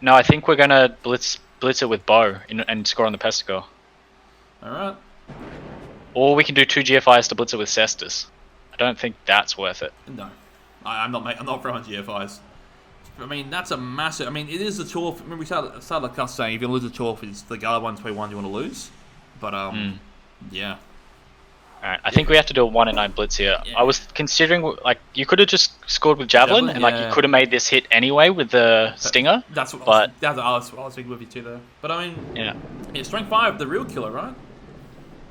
No, I think we're going to blitz it with bow and score on the Pestigore. Alright. Or we can do 2 GFIs to blitz it with Cestus. I don't think that's worth it. No. I'm not throwing GFIs. I mean, that's a massive... I mean, it is the Chorf. Remember, we started the cast saying if you lose a Chorf, it's the guard 121 you want to lose. But, yeah. Alright, I think we have to do a 1 in 9 blitz here. Yeah. I was considering, like, you could have just scored with Javelin and, like, you could have made this hit anyway with the Stinger. That's what I was thinking with you too, though. But, I mean... Yeah, Strength 5, the real killer, right?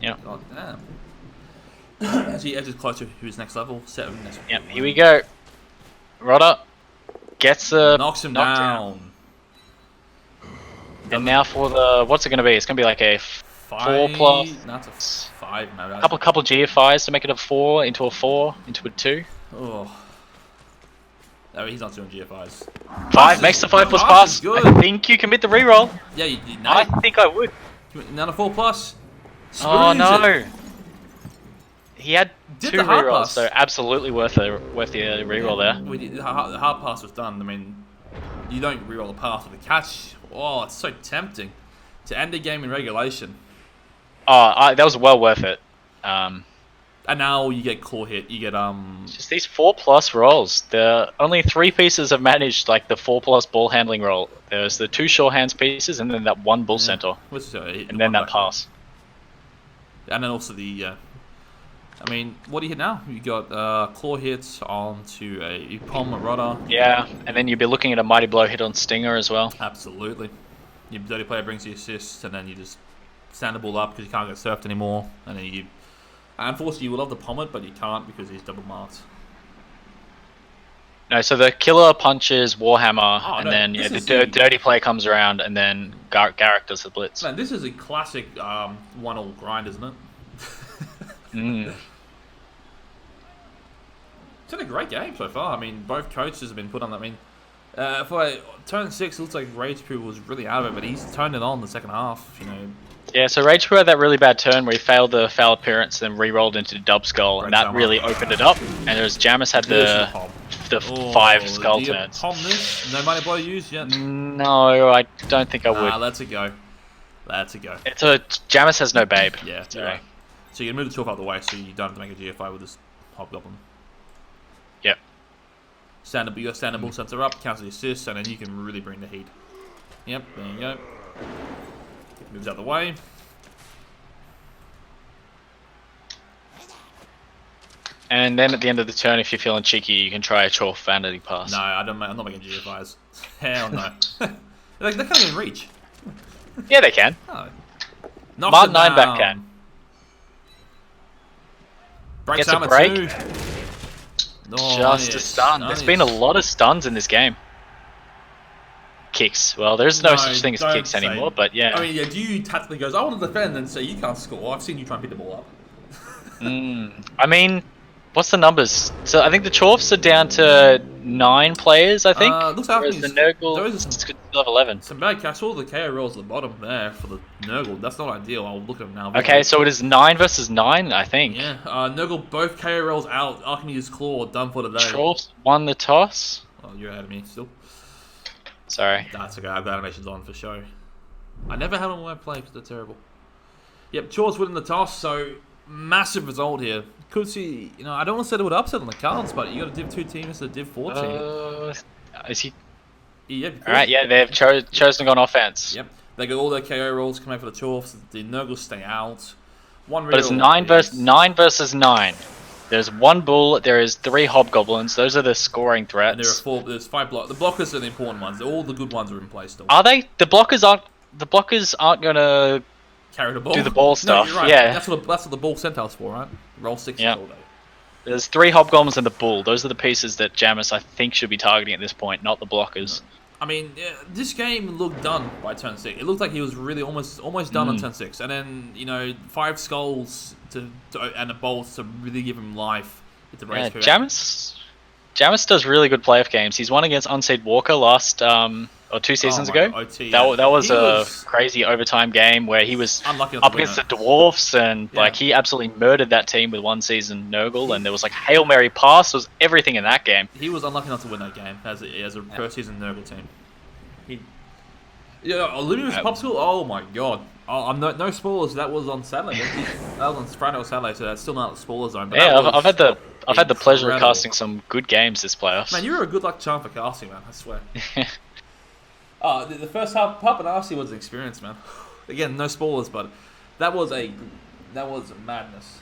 Yeah. God damn. As he edges closer to his next level, 7. Yeah, here we go. Rodder gets a... Knocks him down. And now for the... What's it going to be? It's going to be like a 4+... That's a 5, man. Couple GFIs to make it a 4, into a 4, into a 2. Oh. No, he's not doing GFIs. 5 makes the 5+ pass. Good. I think you commit the reroll. Yeah, I think I would. Now a 4+. Oh no. he had Did 2 the hard rerolls, pass. so absolutely worth the reroll there. The hard pass was done. I mean, you don't reroll the pass with a catch. Oh, it's so tempting to end a game in regulation. Oh, that was well worth it. And now you get claw hit. You get Just these 4+ rolls. The only 3 pieces have managed like the 4+ ball handling roll. There's the 2 sure hands pieces, and then that 1 bull center, and then that pass. And then also the. I mean, what do you hit now? You got claw hits onto a palm rudder. Yeah, and then you'd be looking at a mighty blow hit on Stinger as well. Absolutely. Your dirty player brings the assist, and then you just stand the ball up because you can't get surfed anymore. And then you. Unfortunately, you would love to palm it, but you can't because he's double marked. No, so the killer punches Warhammer, Oh, and then the dirty play comes around, and then Garrick does the blitz. Man, this is a classic 1-all grind, isn't it? It's been a great game so far. I mean, both coaches have been put on that. I mean, for turn 6, it looks like ReBBL was really out of it, but he's turned it on in the second half. You know. Yeah, so ReBBL had that really bad turn where he failed the foul appearance, then re-rolled into dub skull, and that really opened it up. And there's Jamis had the 5 skull turns. Palm this? No money blow used yet? No, I don't think I would. Let's it go. Let's it go. Jamis has no babe. Yeah, right. So you can move the 12 out of the way, so you don't have to make a GFI with this hobgoblin. Yep. You got stand bull center up, cancel the assist, and then you can really bring the heat. Yep, there you go. Moves out the way. And then at the end of the turn, if you're feeling cheeky, you can try a Chorf vanity pass. No, I'm not making GFIs. Hell no. They can't even reach. Yeah, they can. Oh. Mark 9 back can. Breaks Gets a break. Oh, Just a stun. There's been a lot of stuns in this game. Kicks. Well, there's no such thing as kicks anymore, but yeah. I mean, do you tactically goes, I want to defend, and say you can't score? I've seen you try and pick the ball up. I mean, what's the numbers? So I think the Chorfs are down to 9 players, I think. Looks like the Nurgle still have 11. Some bad catch. All the KO rolls at the bottom there for the Nurgle. That's not ideal. I'll look at them now. Okay, so it is 9 versus 9, I think. Yeah, Nurgle both KO rolls out. Archimedes' Claw done for today. Chorfs won the toss. Oh, you're ahead of me still. Sorry. That's okay. I've got animations on for show. I never had them when I play because they're terrible. Yep, Chorfs winning the toss, so massive result here. Could see, I don't want to say it would upset on the cards, but you got a Div 2 team versus a Div 4 team. Is he? Yeah. Alright, yeah, they've chosen to go on offense. Yep. They got all their KO rolls coming out for the Chorfs. The Nurgles stay out. But it's 9 versus 9. There's 1 bull, there is 3 hobgoblins. Those are the scoring threats. And there's 5 blockers. The blockers are the important ones. All the good ones are in place still. Are they? The blockers aren't gonna carry the ball. Do the ball stuff. No, you're right. Yeah. That's what the ball centaur's for, right? Roll 6 all day. There's 3 hobgoblins and the bull. Those are the pieces that Jamis, I think, should be targeting at this point, not the blockers. I mean, this game looked done by turn 6. It looked like he was really almost done on turn 6. And then, 5 skulls and a bolt to really give him life. Jamis does really good playoff games. He's won against Unseed Walker last, 2 seasons ago. OT, that was a crazy overtime game where he was up against the Dwarfs, and he absolutely murdered that team with 1 season Nurgle, and there was Hail Mary pass, was everything in that game. He was unlucky not to win that game as a first season Nurgle team. Olivia's Popsicle, oh my god. No spoilers, that was on Saturday. That was on Friday or Saturday, so that's still not the spoiler zone. But yeah, I've had the pleasure of casting some good games this playoffs. Man, you're a good luck charm for casting, man, I swear. The first half, Pup and RC was an experience, man. Again, no spoilers, but that was madness.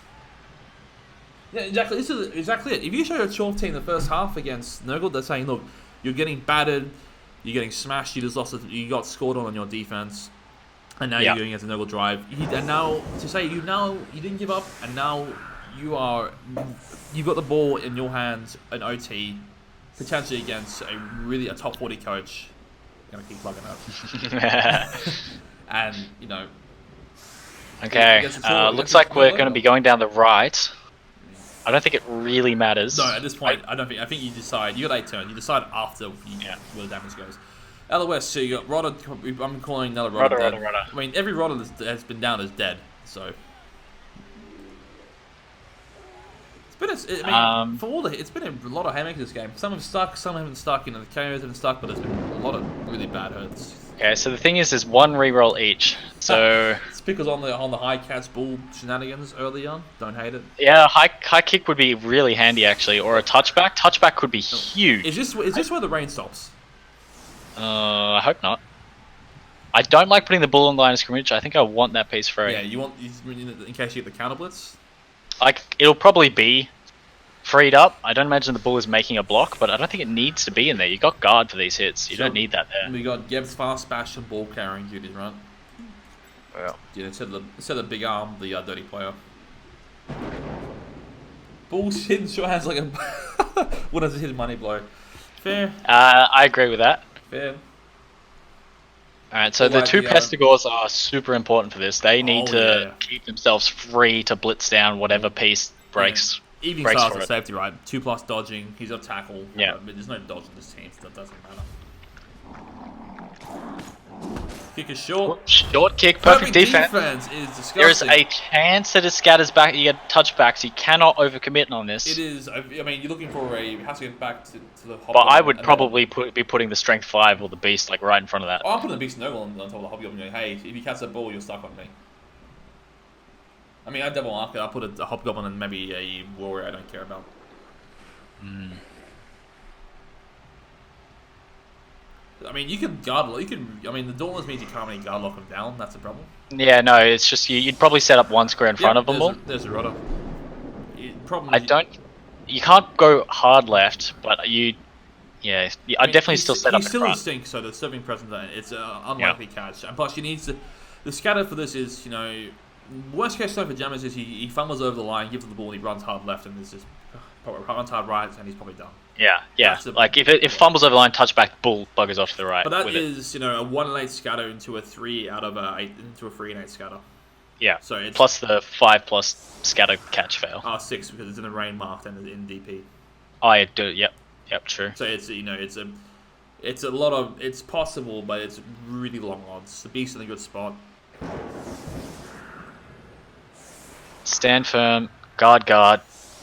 Yeah, exactly. This is exactly it. If you show your Chorf team the first half against Nurgle, they're saying, look, you're getting battered, you're getting smashed, you just lost, you got scored on your defense, and now you're going against a Nurgle drive. And now to say you didn't give up, and now you've got the ball in your hands, an OT, potentially against a top 40 coach. Gonna keep plugging up. And okay, looks like we're going to be going down the right. I don't think it really matters. No, at this point, I don't think. I think you decide. You got 8 turns. You decide after where the damage goes. LOS, so you got Rodder. I'm calling another Rodder. Rodder. I mean, every Rodder that has been down is dead. So I mean, for all it's been a lot of haymakers this game. Some have stuck, some haven't stuck. You know, the KOs haven't stuck, but there's been a lot of really bad hurts. Okay, so the thing is, there's one reroll each. So it's because on the high catch ball shenanigans early on. Don't hate it. Yeah, high kick would be really handy actually, or a touchback. Touchback could be huge. Is this where the rain stops? I hope not. I don't like putting the bull on the line of scrimmage. I think I want that piece free. Yeah, you want in case you get the counter blitz. Like it'll probably be freed up. I don't imagine the bull is making a block, but I don't think it needs to be in there. You got guard for these hits. You don't need that there. We got Geb's fast bash and ball carrying duties, right? Well, yeah, instead of the big arm, the dirty player. Bullshit sure has like a what does his money blow? Fair. I agree with that. Fair. Alright, so the two pestigores are super important for this. They need to keep themselves free to blitz down whatever piece breaks. Yeah. Evening Star's a safety, right? 2+ dodging. He's got tackle. Yeah. But there's no dodge in this team, so that doesn't matter. Kick is short. Short kick, perfect defense. Is disgusting. There is a chance that it scatters back. You get touchbacks. You cannot overcommit on this. It is. I mean, you're looking for a. You have to get back to the. But I would probably be putting the strength 5 or the beast like right in front of that. Oh, I'm putting the beast noble on top of the hobgoblin. Going, hey, if you catch that ball, you're stuck on me. I mean, I double mark it. I put a hobgoblin and maybe a warrior I don't care about. I mean, you can guard. You can. I mean, the Dauntless means you can't really guard lock them down. That's the problem. Yeah, no, it's just you'd probably set up one square in front of them all. There's a rudder. You can't go hard left, but you. Yeah, I definitely still set up in front. He still stinks, so the serving presence. It's an unlikely catch, and plus you need to. The scatter for this is, you know, worst case scenario for Jammers is he fumbles over the line, gives the ball, and he runs hard left, and this is runs hard right, and he's probably done. Yeah. Like if fumbles over the line, touchback, bull buggers off to the right. But that is, you know, a 1 and 8 scatter into a 3 out of 8 into a 3 and 8 scatter. Yeah. So it's plus the 5+ scatter catch fail. 6 because it's in the rain marked and in DP. Oh, yeah, yep, true. So it's, you know, it's a lot of, it's possible, but it's really long odds. The beast's in a good spot. Stand firm, guard.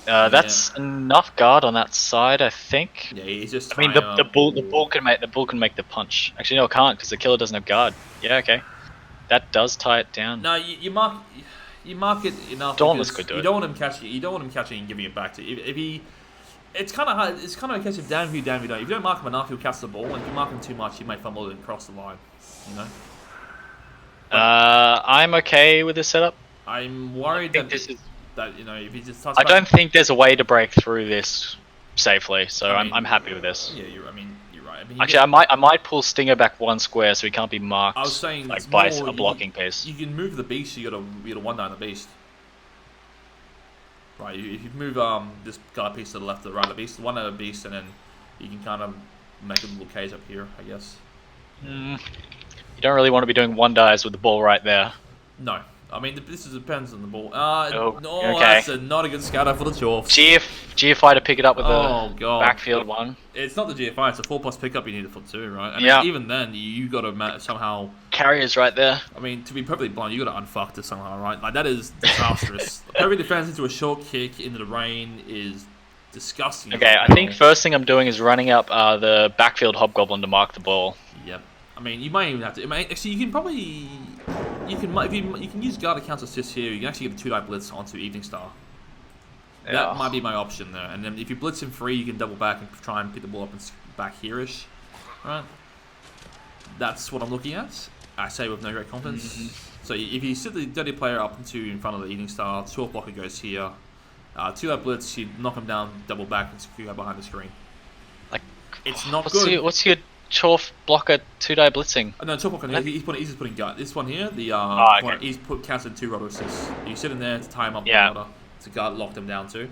That's enough guard on that side, I think. Yeah, he's just. I mean, the bull can make the punch. Actually, no, it can't because the killer doesn't have guard. Yeah, okay. That does tie it down. No, you mark it enough. Dauntless could do it. You don't want him catching. You don't want him catching and giving it back to you. If he, it's kind of hard. It's kind of a case of down view, don't. If you don't mark him enough, he'll catch the ball. And if you mark him too much, he may fumble it and cross the line. You know. I'm okay with this setup. I'm worried that you know, if he just. I don't think there's a way to break through this safely, so I'm happy with this. Yeah, you're right. I mean, actually, I might pull Stinger back 1 square so he can't be marked. I was saying like by a blocking piece. You can move the beast. You got to 1-9 the beast. Right, if you move this guard piece to the left, to the right of the beast, 1 out of the beast, and then you can kind of make a little cage up here, I guess. You don't really want to be doing 1-dies with the ball right there. No. I mean, this depends on the ball. Okay. That's not a good scatter for the Chorf. GFI to pick it up with the backfield one. It's not the GFI, it's a 4+ pickup you need it for 2, right? And yeah. Even then, you got to somehow... Carriers right there. I mean, to be perfectly blunt, you got to unfuck this somehow, right? Like, that is disastrous. Perfect defense into a short kick into the rain is disgusting. Okay, I think first thing I'm doing is running up the backfield hobgoblin to mark the ball. Yep. I mean, you might even have to... actually, you can probably... You can use guard accounts assist here. You can actually get a 2-die blitz onto Evening Star. Yeah. That might be my option there. And then if you blitz him free, you can double back and try and pick the ball up and back here-ish. Right? That's what I'm looking at. I say with no great confidence. So if you sit the dirty player up in front of the Evening Star, short blocker goes here. 2-die blitz, you knock him down, double back, and secure behind the screen. Like, it's not good. What's your Chorf blocker 2-die blitzing? No, Chorf blocker. He's just putting guard. This one here, he's counted 2 rudder assists. You sit in there to tie him up with rudder to guard, lock them down too.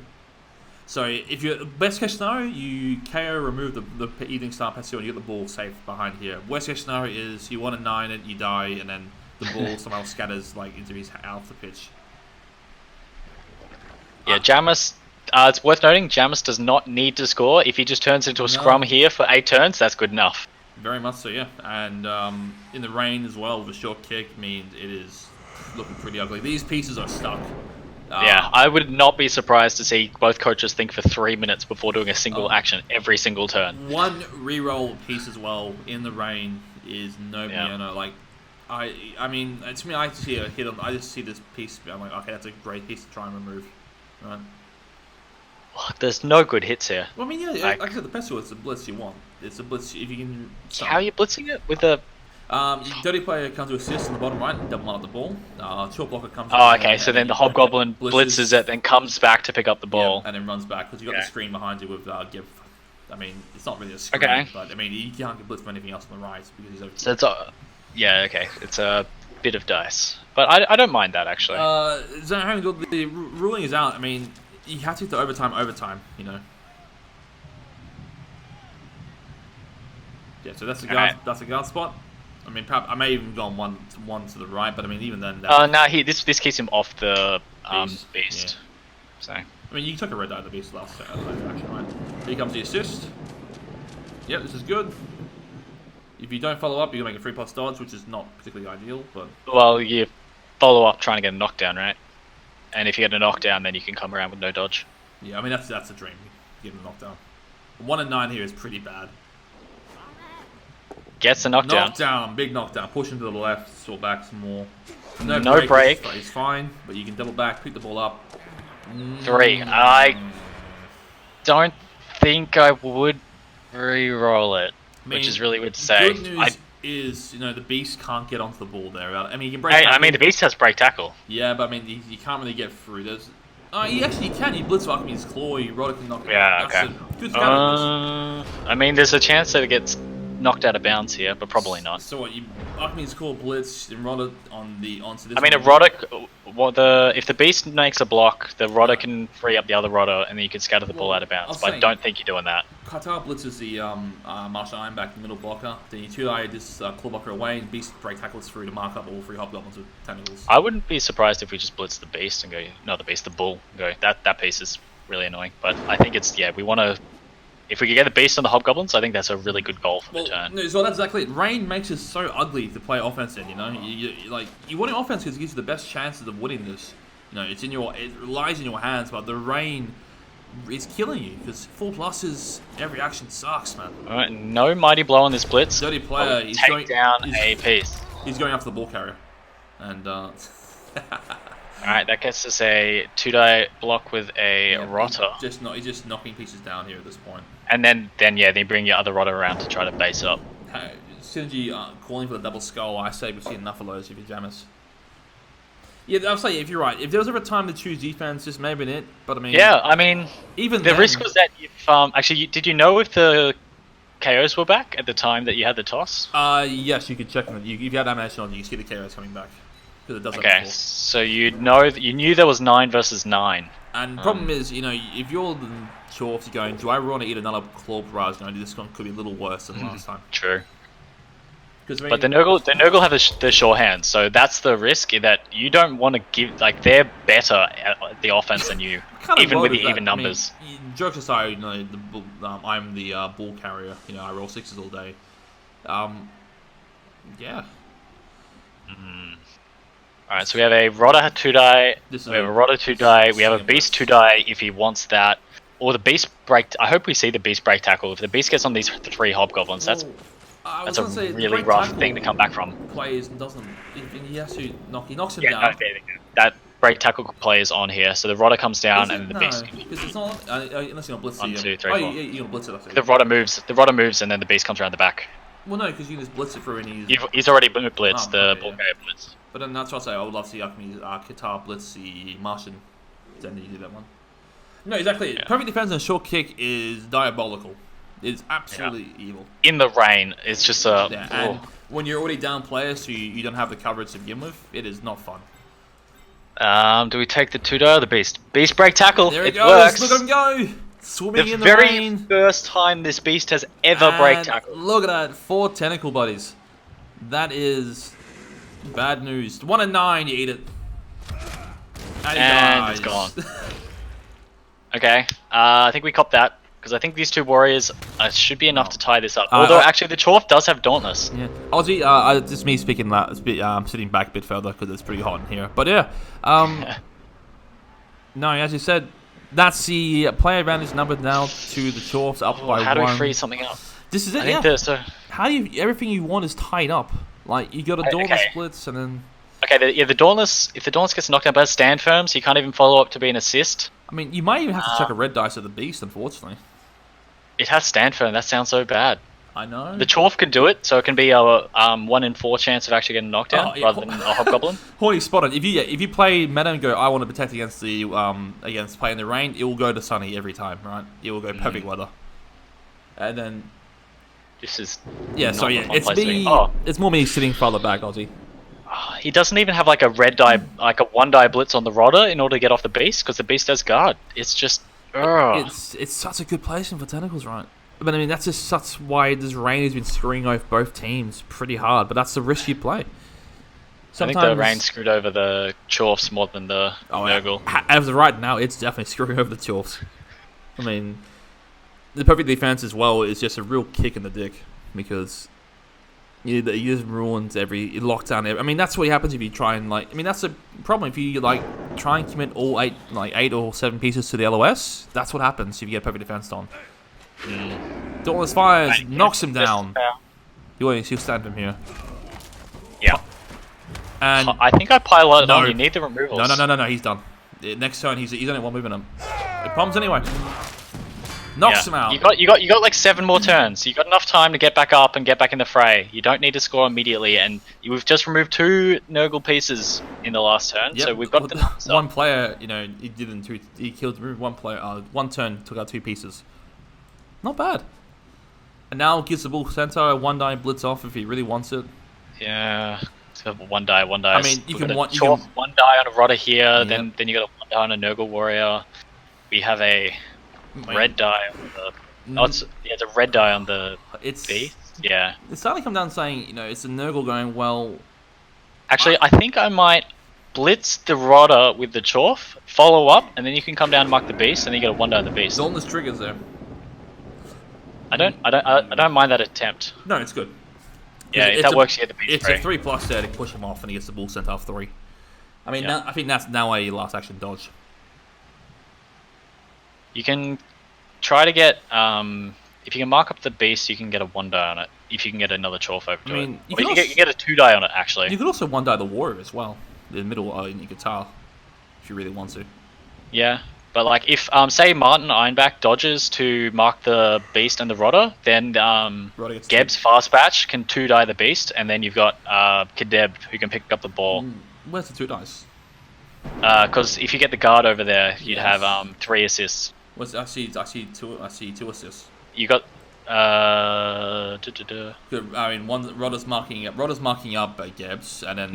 So if you're best case scenario, you KO, remove the Evening Star Pestilence, and you get the ball safe behind here. Worst case scenario is you 1-9 it, you die, and then the ball somehow scatters like into his out of the pitch. Yeah, Jamis. It's worth noting, Jamis does not need to score. If he just turns into a scrum here for 8 turns, that's good enough. Very much so, yeah. And in the rain as well, the short kick means it is looking pretty ugly. These pieces are stuck. Yeah, I would not be surprised to see both coaches think for 3 minutes before doing a single action every single turn. One reroll piece as well in the rain is no bueno. Like, I mean, to me, I just see a hit on. I just see this piece. I'm like, okay, that's a great piece to try and remove. Right. There's no good hits here. Well, I mean, yeah, like I said, the best it's a blitz you want. It's a blitz if you can. How are you blitzing it with a? Dirty player comes to assist on the bottom right, double up the ball. Short blocker comes. Oh, okay. So then the hobgoblin blitzes it, then comes back to pick up the ball, and then runs back because you got the screen behind you with give. I mean, it's not really a screen, but I mean, you can't get blitzed for anything else on the right because he's over. So it's yeah, okay. It's a bit of dice, but I don't mind that actually. So the ruling is out. I mean, you have to get the overtime. You know. Yeah, so that's the guard. That's the guard spot. I mean, perhaps I may even gone one to the right, but I mean, even then. This keeps him off the beast. Yeah. So. I mean, you took a red die of the beast last action, right? Here comes the assist. Yep, this is good. If you don't follow up, you can make a 3+ dodge, which is not particularly ideal, but. Well, you follow up trying to get a knockdown, right? And if you get a knockdown, then you can come around with no dodge. Yeah, I mean that's a dream. Get a knockdown. 1 and 9 here is pretty bad. Gets a knockdown. Knockdown, big knockdown. Push him to the left, sort back some more. No break. It's fine, but you can double back, pick the ball up. 3. I don't think I would re-roll it, which is really weird to say. Good news is, the beast can't get onto the ball there. I mean, he can break. I mean, the beast has break tackle. Yeah, but I mean, you can't really get through. He actually can. He blitz Alchemy's claw. He Roddick can knock it. Yeah, okay. Good I mean, there's a chance that it gets knocked out of bounds here, but probably not. So what? Alchemy's claw blitz and Roddick onto this. I mean, a Roddick. If the beast makes a block, the Rodder can free up the other Rodder, and then you can scatter the ball out of bounds. But I don't think you're doing that. Qatar blitzes the Martial Ironback, the middle blocker. Then you 2-eye this claw blocker away, and Beast break tackles through to mark up all 3 hobgoblins with tentacles. I wouldn't be surprised if we just blitz the beast and go, the bull. And go, that piece is really annoying. But I think we want to. If we could get the beast on the hobgoblins, I think that's a really good goal for the turn. No, so that's exactly it. Rain makes it so ugly to play offense in. You want an offense because it gives you the best chances of winning this. It lies in your hands, but the rain is killing you because 4+ every action sucks, man. All right, no mighty blow on this blitz. Dirty player, he's going down a piece. He's going after the ball carrier, and. Alright, that gets us a 2-die block with a rotter. He's just knocking pieces down here at this point. And then they bring your other rotter around to try to base up. Synergy calling for the double skull. I say we've seen enough of those if you're jammers. Yeah, I'll say if you're right. If there was ever a time to choose defense, this may have been it. But I mean, yeah, I mean, even the risk was that if actually, did you know if the KOs were back at the time that you had the toss? Yes, you could check them. If you had ammunition on, you see the KOs coming back. It does so you knew there was 9 versus 9. And the problem is, if you're the Chorf, you're going, do I want to eat another claw barrage? This one could be a little worse than last time. True. But the Nurgle have the sure hand, so that's the risk that you don't want to give. They're better at the offense than you, even with the even numbers. I mean, jokes aside, I'm the ball carrier. I roll 6s all day. Yeah. Alright, so we have a Rodder 2-die, we have a Rodder 2-die, we have a Beast 2-die if he wants that, or the Beast break. I hope we see the Beast break tackle. If the Beast gets on these 3 hobgoblins, that's a really rough thing to come back from. Plays doesn't. He has to he knocks him down. No, that break tackle play is on here, so the Rodder comes down and the Beast. Because it's not unless you're gonna blitz. 1, 2, 3, 4. You're gonna blitz it. I think. The Rodder moves, and then the Beast comes around the back. Well, no, because you can just blitz it through and he's already blitzed the ball carrier blitz. But then that's what I say. I would love to see Qatar blitz the Martian. Then you do that one. No, exactly. Yeah. Perfect defense and short kick is diabolical. It's absolutely evil. In the rain, it's just a. Yeah, and when you're already down players, so you don't have the coverage to begin with, it is not fun. Do we take the 2-die or the Beast? Beast break tackle. There it goes. Works. Look at him go. Swimming in the rain. The very first time this Beast has ever break tackled. Look at that. 4 tentacle buddies. That is bad news. 1 and 9, you eat it. And it's gone. Okay, I think we copped that, because I think these 2 warriors should be enough to tie this up. Although, actually, the Chorf does have Dauntless. Yeah, Aussie, just me speaking that, sitting back a bit further, because it's pretty hot in here. But yeah, No, as you said, that's the player advantage number now to the Chorfs up by How do one. we free something up? This is it, I think How do you... Everything you want is tied up. Like, you got a Dauntless Blitz and then... Okay, the Dauntless... If the Dauntless gets knocked down, but it's stand firm, so you can't even follow up to be an assist. I mean, you might even have to chuck a red dice at the Beast, unfortunately. It has stand firm. That sounds so bad. I know. The Chorf can do it, so it can be a 1 in 4 chance of actually getting knocked down rather than a Hobgoblin. Horny spotted. If you play meta and go, I want to protect against the against playing the rain, it will go to Sunny every time, right? It will go perfect weather. And then this is it's more me sitting farther back, Ozzy. He doesn't even have like a red die, like a 1-die blitz on the Rodder in order to get off the Beast, because the Beast does guard. It's just it's such a good placement for Tentacles, right? But I mean, that's why this rain has been screwing over both teams pretty hard. But that's the risk you play. Sometimes, I think the rain screwed over the Chorfs more than the Nurgle. As of right now, it's definitely screwing over the Chorfs. I mean, the perfect defense as well is just a real kick in the dick, because you just ruins you lock down. I mean, that's what happens if you try and that's the problem if you try and commit all 8 or 7 pieces to the LOS. That's what happens if you get perfect defense on. Dauntless fires, knocks him down. He'll stand him here. Yeah. And I think I piloted on. You need the removals. No. He's done. Next turn, he's only one moving him. It bombs anyway. Knocks him out. You got like 7 more turns. You got enough time to get back up and get back in the fray. You don't need to score immediately, and we've just removed 2 Nurgle pieces in the last turn. Yep. So we've got one player. He didn't. He removed one player. One turn took out 2 pieces. Not bad. And now gives the Bull Centaur a 1-die blitz off if he really wants it. Yeah. So 1 die. I mean, you can 1 die on a Rodder here, then you got a 1 die on a Nurgle Warrior. We have a red die on the... it's a red die on the Beast. Yeah. It's starting to come down saying, it's a Nurgle going, well... Actually, I think I might blitz the Rodder with the Chorf, follow up, and then you can come down and mark the Beast, and then you get a 1 die on the Beast. Dauntless triggers there. I don't mind that attempt. No, it's good. Yeah, if that works, you get the Beast. It's a 3+ there to push him off, and he gets the Bull Centaur 3. I mean, I think that's now a last action dodge. You can try to get if you can mark up the Beast, you can get a 1 die on it. If you can get another Chorf over to it, you can get a 2 die on it. Actually, you could also 1 die the Warrior as well, in the middle in your guitar, if you really want to. Yeah. But like if say Martin Ironback dodges to mark the Beast and the Rodder, then Geb's Fast Batch can 2 die the Beast, and then you've got Kadeb who can pick up the ball. Where's the 2 dice? Because if you get the guard over there, you'd have 3 assists. I see 2 assists. You got Good. I mean, Rodder's marking up Geb's, and then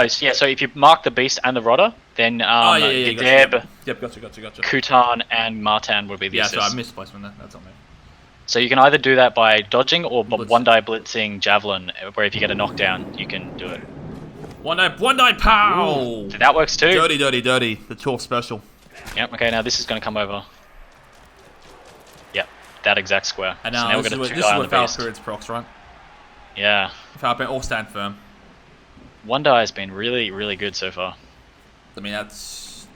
So if you mark the Beast and the Rodder, then Deb, gotcha. Kutan, and Martan would be the assists. So I missed placement there. That's on me. So you can either do that by dodging or 1-die blitzing Javelin, where if you get a knockdown, you can do it. 1-die pow! Ooh, so that works too. Dirty. The Chorf special. Yep. Okay. Now this is going to come over. That exact square. And now, so this is where Foul Spirit's procs, right? Yeah. Foul Spirit all stand firm. 1 die has been really, really good so far. I mean, that's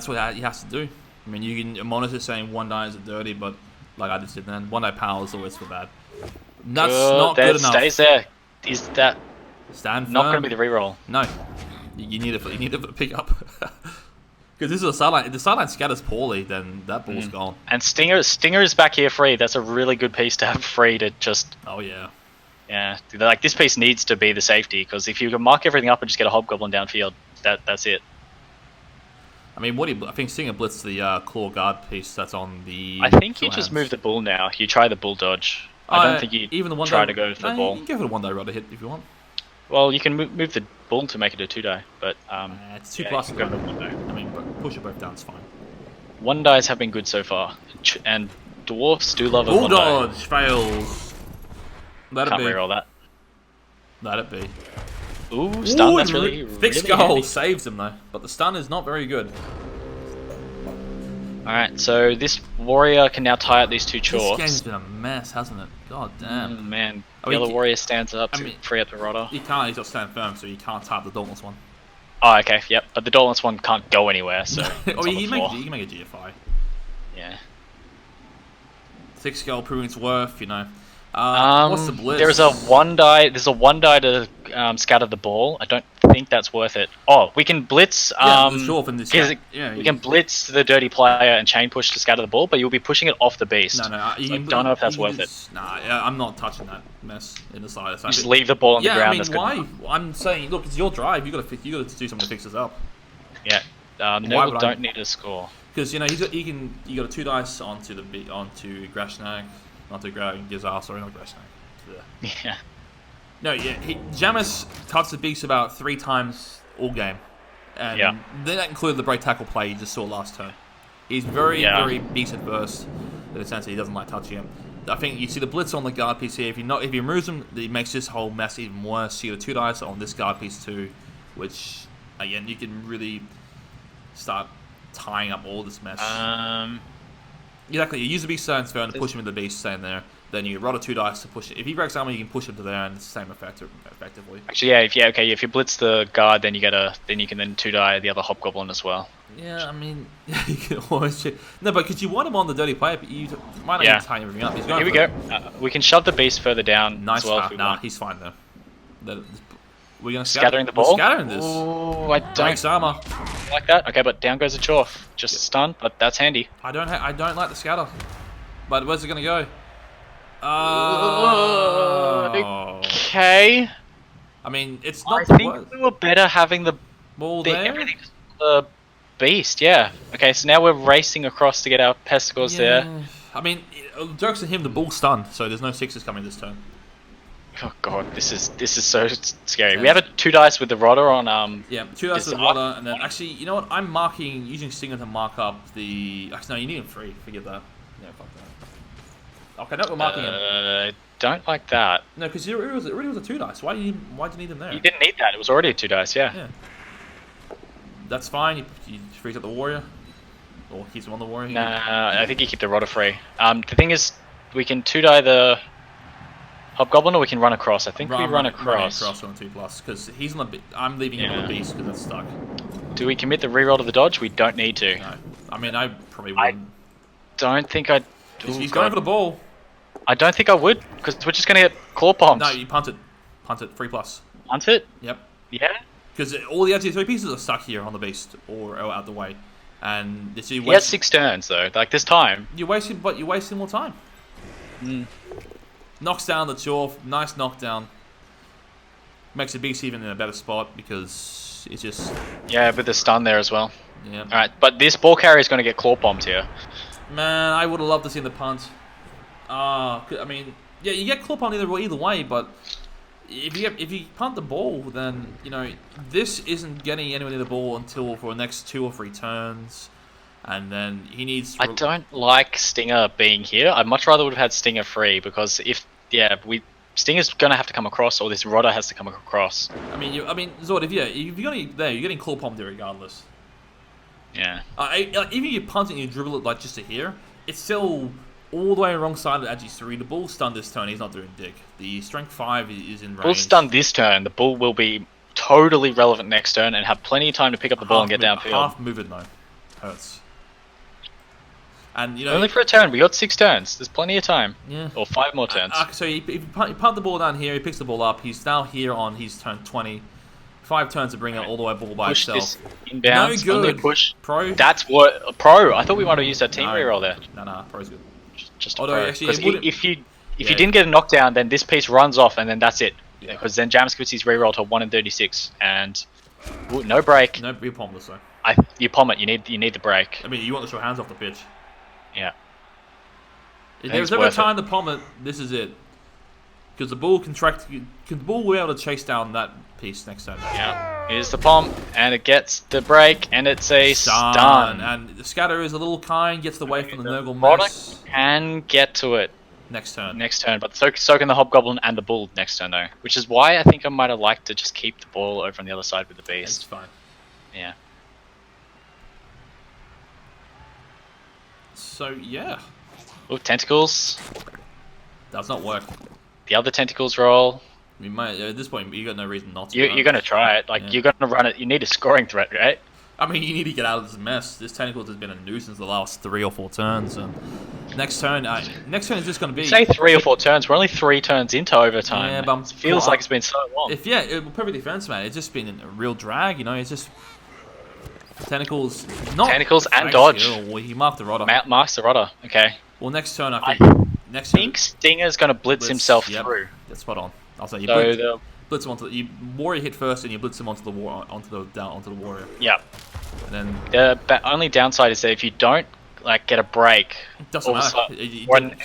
what he has to do. I mean, you can monitor saying 1 die is dirty, but like I just did then, 1 die power is always for bad. That's not good enough. Stays there. Is that stand firm? Not going to be the reroll? No. You need it for pick up. Because this is a sideline. If the sideline scatters poorly, then that ball's gone. And Stinger is back here free. That's a really good piece to have free to just... Oh, yeah. Yeah. Like, this piece needs to be the safety, because if you can mark everything up and just get a Hobgoblin downfield, that's it. I mean, I think Stinger blitzed the claw guard piece that's on the... I think you just move the bull now. You try the bull dodge. I don't think you try to go for the ball. You can go for the 1-die Rodder hit if you want. Well, you can move the bull to make it a 2-die, but it's 2+. Go for 1-die. I mean, push it both down is fine. 1-dies have been good so far, and dwarfs do love a 1-die. Dodge fails. Can't reroll that. Let it be. Ooh, stun. That's really thick skull saves him though, but the stun is not very good. All right, so this warrior can now tie up these 2 Chorfs. This game's been a mess, hasn't it? God damn. Man, the other warrior stands up to free up the Rodder. He can't. He's got stand firm, so he can't tie up the Dauntless one. Oh, okay, yep. But the Dolans one can't go anywhere, so. It's Oh, on you the floor. can make a GFI. Yeah. 6 skull proving its worth, you know. What's the blitz? There's a one die. There's a one die to scatter the ball. I don't think that's worth it. Oh, we can blitz. We can blitz the dirty player and chain push to scatter the ball, but you'll be pushing it off the beast. No, I don't know if that's worth it. Nah, I'm not touching that mess in the side. You just leave the ball on the ground. Yeah, I mean, why? I'm saying, look, it's your drive. You got to do something to fix this up. Yeah. Noble don't need a score. Because you know you got a 2 dice onto Grashnak, not to Gizar, sorry, not Grashnak. Yeah. No, yeah, Jamis touched the beast about 3 times all game, and then that included the break tackle play you just saw last turn. He's very beast adverse in the sense that he doesn't like touching him. I think you see the blitz on the guard piece here. If he removes him, it makes this whole mess even worse. You get a 2 dice on this guard piece too, which again you can really start tying up all this mess. Exactly, you use the beast turn to push him into the beast, staying there. Then you roll a 2 dice to push it. If he breaks armor, you can push him to there, and it's the same effectively. Actually, if you blitz the guard, then you can 2 die the other hobgoblin as well. Yeah, I mean, you can always check. No, but because you want him on the dirty player, but you might not need to tie everything up. Here we go. We can shove the beast further down. Nice as well. Nah, he's fine though. We're gonna scattering the ball. We're scattering this. Oh, I don't breaks armor. Like that. Okay, but down goes a Chorf. Just stun, but that's handy. I don't like the scatter. But where's it gonna go? Okay. I mean, it's not. I think we were better having the ball there. Everything the beast. Yeah. Okay, so now we're racing across to get our pesticles there. I mean, jokes on him. The ball's stunned, so there's no 6s coming this turn. Oh god, this is so scary. Yeah. We have a 2 dice with the rodder on. Yeah, 2 dice with the rodder, and then actually, you know what? I'm using Stinger to mark up the. Actually, no, you need him 3. Forget that. Yeah, fuck that. Okay, no, we're marking him. Don't like that. No, because it already was a 2 dice. Why do you need him there? You didn't need that. It was already a 2 dice. Yeah. That's fine. You freeze up the warrior, or keeps him on the warrior. Nah, I think you keep the rodder free. The thing is, we can 2 die the hobgoblin, or we can run across. I think we run across. Run across on 2+, because he's on the. I'm leaving him on the beast because that's stuck. Do we commit the reroll to the dodge? We don't need to. No, I mean I probably wouldn't. Don't think I'd. He's going for the ball. I don't think I would, because we're just gonna get claw bombed. No, you punt it. 3+. Punt it? Yep. Yeah. Because all the edge 3 pieces are stuck here on the beast or out the way, and he has 6 turns though. Like this time. You're wasting more time. Knocks down the Chorf. Nice knockdown. Makes the beast even in a better spot because it's just. Yeah, with the stun there as well. Yeah. All right, but this ball carrier is going to get claw bombed here. Man, I would have loved to see the punt. I mean, yeah, you get claw bombed either way, but if you punt the ball, then you know this isn't getting anywhere near the ball until for the next 2 or 3 turns, and then he needs. I don't like Stinger being here. I'd much rather would have had Stinger free because Stinger's gonna have to come across, or this rodder has to come across. I mean, Zord, if you're getting claw bombed there regardless. Yeah. Even if you punt it and you dribble it like just to here, it's still all the way wrong side of the Agi 3. The bull's stunned this turn. He's not doing dick. The strength 5 is in range. Bull's stunned this turn. The bull will be totally relevant next turn and have plenty of time to pick up the ball and get downfield. Half move it though. Hurts. And you know, only for a turn. We got 6 turns. There's plenty of time. Yeah. Or 5 more turns. So if you punt the ball down here, he picks the ball up. He's now here on his turn 20. 5 turns to bring out all the way ball by push itself. This inbounds. No good. Push. Pro. That's what pro. I thought we might have used that team reroll there. No, pro's good. Just Although pro. actually, if you didn't get a knockdown, then this piece runs off, and then that's it. Because then James gets his reroll to 1 in 36, and no break. No, you palm this though. You palm it. You need the break. I mean, you want to show hands off the pitch. Yeah. If there's ever time to palm it, this is it. Because the bull the bull will be able to chase down that piece next turn. Yeah. Here's the pomp, and it gets the break, and it's a stun. And the scatter is a little kind, gets away from the Nurgle mess. Can get to it next turn. But soaking the hobgoblin and the bull next turn though, which is why I think I might have liked to just keep the ball over on the other side with the beast. It's fine. Yeah. So yeah. Oh, tentacles. Does not work. The other tentacles roll. You might, at this point, you got no reason not to. You're going to try it. Like, you're going to run it. You need a scoring threat, right? I mean, you need to get out of this mess. This Tentacles has been a nuisance the last 3 or 4 turns. And next turn is just going to be... Say 3 or 4 turns. We're only 3 turns into overtime. Yeah, but it feels like it's been so long. It will perfect defense, man. It's just been a real drag, you know. It's just... Tentacles... Not Tentacles and dodge. Well, he marked the rodder. Marks the rodder. Okay. Well, next turn, I think Stinger's going to blitz himself through. That's spot on. I'll say you blitz him onto the... Warrior hit first, and you blitz him onto the warrior. Yeah. And then the only downside is that if you don't get a break, doesn't matter.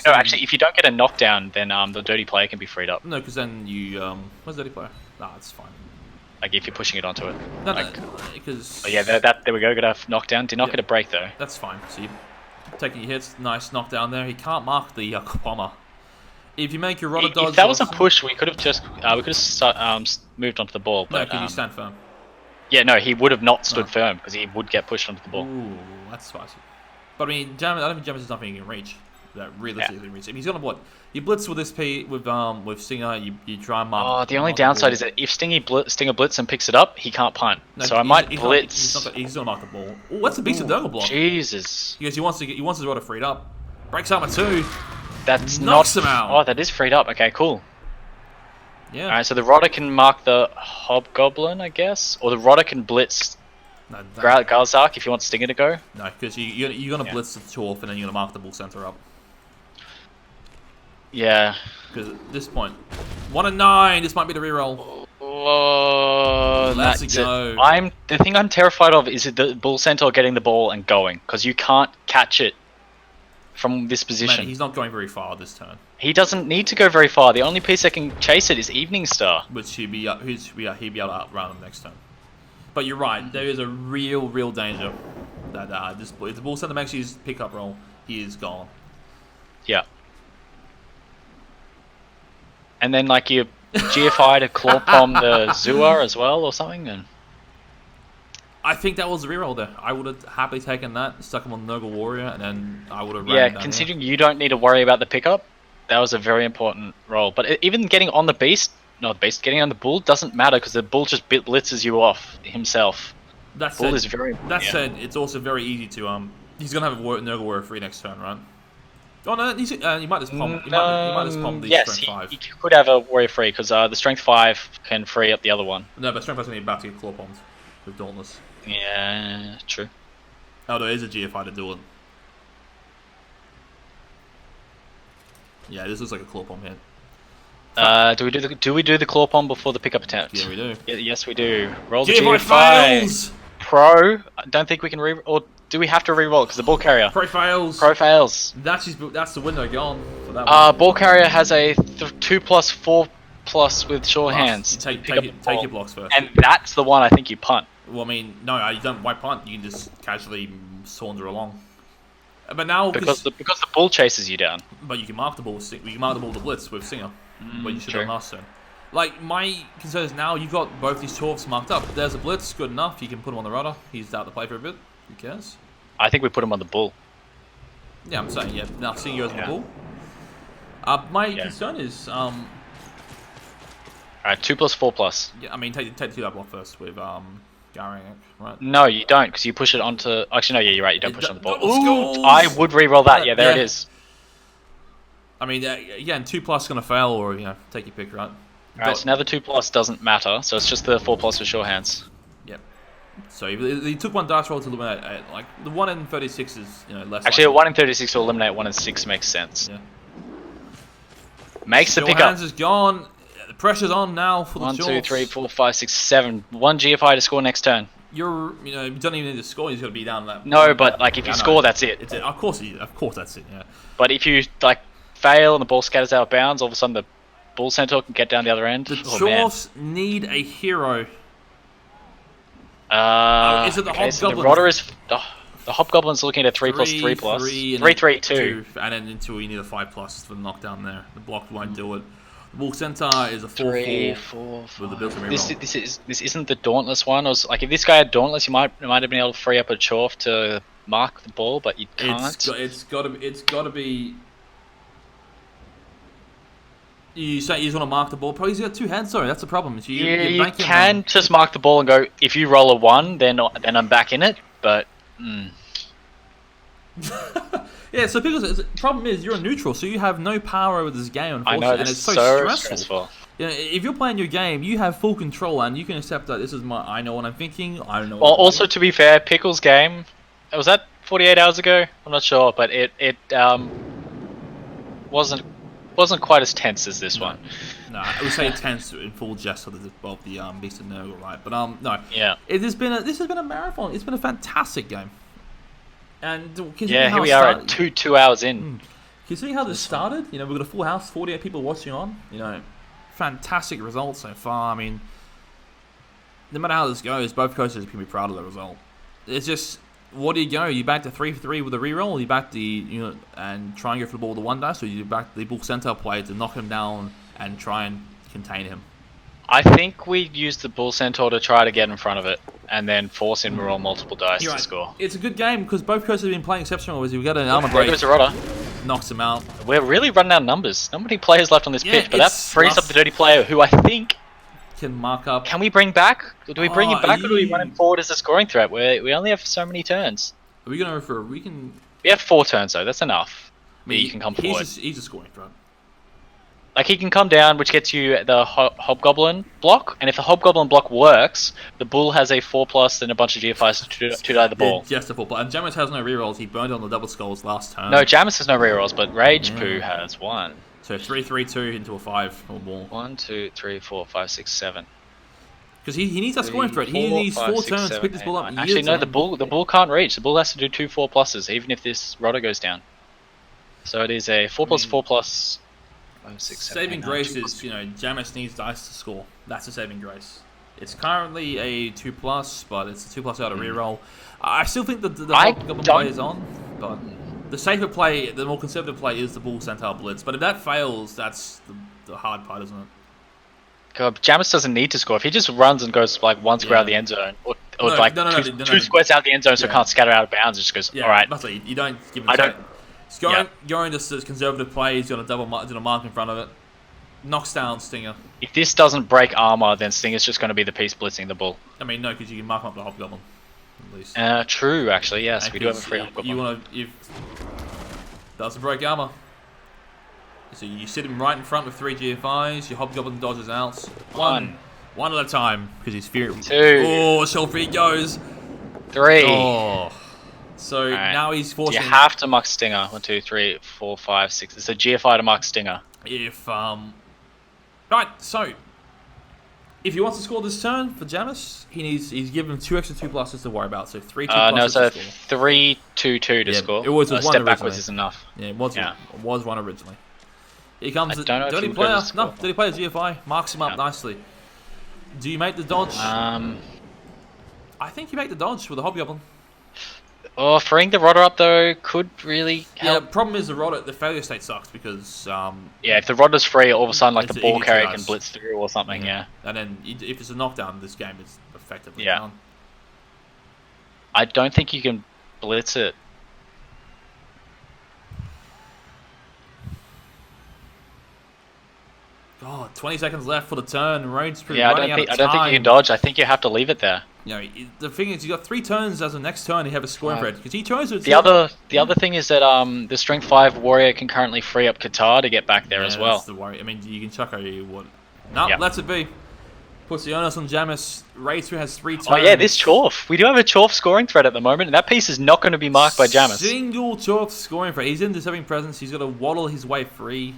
Actually, if you don't get a knockdown, then the dirty player can be freed up. No, because then you where's the dirty player? Nah, it's fine. Like if you're pushing it onto it. No, because there we go. Got a knockdown. Did not get a break though. That's fine. So you're taking your hits. Nice knockdown there. He can't mark the bomber. If you make your rodder dodge, if that was a push, we could have just moved onto the ball. No, but because you stand firm. Yeah, no, he would have not stood firm because he would get pushed onto the ball. Ooh, that's spicy. But I mean, I don't think Jammers is nothing he can reach. That realistically reach. I mean, he's gonna what? You blitz with this with Stinger. You try and mark. Oh, the only downside is that if Stinger blitz and picks it up, he can't punt. No, so I might blitz. He's gonna mark the ball. Oh, that's a beast of Durgle block. Jesus. Because he wants his rodder freed up. Breaks armor 2. That's knocks him out. Oh, that is freed up. Okay, cool. Yeah. Alright, so the rodder can mark the Hobgoblin, I guess? Or the rodder can blitz Galzark if you want Stinger to go? No, because you're going to blitz the Chorf and then you're going to mark the bull center up. Yeah. Because at this point, 1 and 9, this might be the reroll. Oh, let's go. The thing I'm terrified of is the bull centaur getting the ball and going, because you can't catch it from this position. Man, he's not going very far this turn. He doesn't need to go very far. The only piece that can chase it is Evening Star. Which he'd be able to outrun him next turn. But you're right, there is a real danger that if the bull center makes his pickup roll, he is gone. Yeah. And then you GFI to claw palm the Zua as well or something. And I think that was the reroll there. I would have happily taken that, stuck him on Nurgle Warrior, and then I would have ran down considering you don't need to worry about the pickup, that was a very important roll. But even getting on the beast, getting on the bull doesn't matter because the bull just blitzes you off himself. That bull is very. That said, it's also very easy to He's gonna have a Nurgle Warrior free next turn, right? Oh no, you might just palm. You might just palm the Strength 5. He could have a Warrior free because the Strength 5 can free up the other one. No, but Strength 5's gonna be about to get claw palmed with Dauntless. Yeah, true. Oh, there is a GFI to do it. Yeah, this looks like a claw palm hit. Do we do the claw palm before the pickup attempt? Yeah, we do. Yes, we do. Roll the GFI fails. Pro. I don't think we can or do we have to re-roll because the ball carrier? Pro fails. Pro fails. That's the window gone for that one. Ball carrier has a 2+4+ with sure hands. Take your blocks first. And that's the one I think you punt. Well, I mean, no, you don't. Why punt? You can just casually saunter along. But now because the bull chases you down. But you can mark the ball. You can mark the ball to blitz with Singer. But you should have last turn. Like my concern is now you've got both these Chorfs marked up. There's a blitz, good enough. You can put him on the rudder. He's out to play for a bit. Who cares? I think we put him on the bull. Yeah, I'm saying Now Singer goes on the bull. My concern is Alright, 2+4+. Yeah, I mean take that block first with Garang, right? No, you don't, because you push it onto. Actually, no, yeah, you're right. You don't push it on the ball. Ooh, I would re-roll that. Yeah, there it is. I mean, again, 2+ gonna fail, or take your pick, right? Alright, so now the 2+ doesn't matter, so it's just the 4+ with sure hands. Yep. So he took one dice roll to eliminate 8. Like the 1 in 36 is less. Actually, a 1 in 36 to eliminate 1 in 6 makes sense. Yeah. Makes the Sure pickup. hands is gone. The pressure's on now for the 1, Chorfs. 2, 3, 4, 5, 6, 7. 1 GFI to score next turn. You don't even need to score. He's got to be down that. No, but if you score, that's it. Of course, that's it. Yeah. But if you fail and the ball scatters out of bounds, all of a sudden the bull centaur can get down the other end. The Chorfs need a hero. Is it the Hobgoblin? so the rodder is the Hobgoblin's looking at a 3+3+. 3, 2. And then until you need a 5+ for the knockdown there. The block won't do it. The Bull Centaur is a 4/4 with the built-in reroll. This isn't the Dauntless one. Or if this guy had Dauntless, you might have been able to free up a Chorf to mark the ball, but you can't. It's got to be. You say you just want to mark the ball. Probably he's got 2 hands. Sorry, that's the problem. So you can just mark the ball and go. If you roll a 1, then I'm back in it. But yeah. So because the problem is you're a neutral, so you have no power over this game. Unfortunately, I know and this it's is so stressful. Yeah, if you're playing your game, you have full control, and you can accept that this is my. I know what I'm thinking. I don't know. Well, also to be fair, Pickle's game was that 48 hours ago. I'm not sure, but it wasn't quite as tense as this one. No, I would say tense in full jest of the Beast of Nurgle, right? But no. Yeah. This has been a marathon. It's been a fantastic game. And yeah, here we are at 2 hours in. Considering how this started, we've got a full house, 48 people watching on. Fantastic results so far. I mean, no matter how this goes, both coaches can be proud of the result. It's just, what do you go? You back to 3 for 3 with a reroll, you back the and try and go for the ball with the 1 dice, or you back the bull center play to knock him down and try and contain him. I think we used the bull centaur to try to get in front of it, and then force him to roll multiple dice to score. It's a good game because both coaches have been playing exceptional. We've got an armor break. There goes a Rodder. Knocks him out. We're really running out of numbers. Not many players left on this pitch, but that frees up the dirty player who I think can mark up. Can we bring back? Do we bring him back, or do we run him forward as a scoring threat? We only have so many turns. Are we gonna for? We can. We have 4 turns though. That's enough. I mean, you can come forward. He's a scoring threat. Like he can come down, which gets you the Hobgoblin block, and if the Hobgoblin block works, the Bull has a 4+ and a bunch of GFIs to die the ball. Yeah, just a 4+. And Jamis has no rerolls. He burned on the double skulls last turn. No, Jamis has no rerolls, but Rage Poo has 1. So 3/3/2 into a 5 or more. 1, 2, 3, 4, 5, 6, 7. Because he needs that scoring threat. He needs 4 turns to pick this ball up. Actually, no, the bull can't reach. The bull has to do 2 4+, even if this Rodder goes down. So it is a 4+, 4+. 5, 6, 7, saving 8, grace 9, is, Jamis needs dice to score. That's a saving grace. It's currently a 2+, but it's a 2+ out of reroll. I still think that the Hobgoblin play is on, but the safer play, the more conservative play is the Bull Centaur Blitz. But if that fails, that's the hard part, isn't it? God, Jamis doesn't need to score. If he just runs and goes like 1 square out of the end zone, or two squares out of the end zone so it can't scatter out of bounds, it just goes, alright. You don't give him a He's going to conservative play. He's got a mark in front of it. Knocks down Stinger. If this doesn't break armor, then Stinger's just going to be the piece blitzing the bull. I mean, no, because you can mark up the Hobgoblin. At least. True, actually, yes. We do have a free Hobgoblin. If doesn't break armor. So you sit him right in front with 3 GFIs. Your Hobgoblin dodges out. One at a time, because he's fearing. 2. Oh, Shelfree goes. 3. Oh. So now he's forcing. You have to mark Stinger. 1, 2, 3, 4, 5, 6. It's a GFI to mark Stinger. Right, so if he wants to score this turn for Jamis, he's given 2 extra 2+s to worry about. So 3 2+s no, so to score. 3 2 2 to score. It was 1 step originally. backwards is enough. Yeah, it was 1 originally. Here comes the dirty player. No, dirty player GFI marks him up nicely. Do you make the dodge? I think you make the dodge with the Hobgoblin. Oh, freeing the Rodder up though could really help. Yeah, problem is the failure state sucks because if the Rodder's free, all of a sudden like the ball carrier can blitz through or something. Yeah. And then if it's a knockdown, this game is effectively done. I don't think you can blitz it. God, 20 seconds left for the turn. Road's pretty I don't think you can dodge. I think you have to leave it there. The thing is, you got 3 turns as the next turn. You have a scoring threat because he chose it. The other thing is that the Strength 5 warrior can currently free up Qatar to get back there as well. That's the worry. I mean, you can chuck over you would. No, lets it be. Puts the onus on Jamis. Raisu has 3 turns. Oh yeah, this Chorf. We do have a Chorf scoring threat at the moment, and that piece is not going to be marked by Jamis. Single Chorf scoring threat. He's in disturbing presence. He's got to waddle his way free.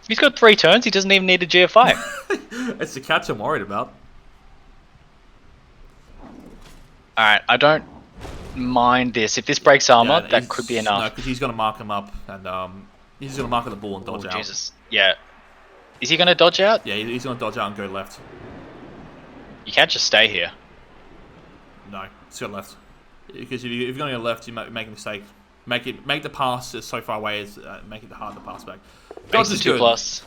He's got 3 turns. He doesn't even need a GFI. It's the catch I'm worried about. Alright, I don't mind this. If this breaks armor, that could be enough. No, because he's going to mark him up, and he's going to mark the ball and dodge out. Jesus. Yeah. Is he going to dodge out? Yeah, he's going to dodge out and go left. You can't just stay here. No, it's go left. Because if you're going to go left, you make a mistake. Make the pass so far away as make it hard to pass back. Dodge is 2+.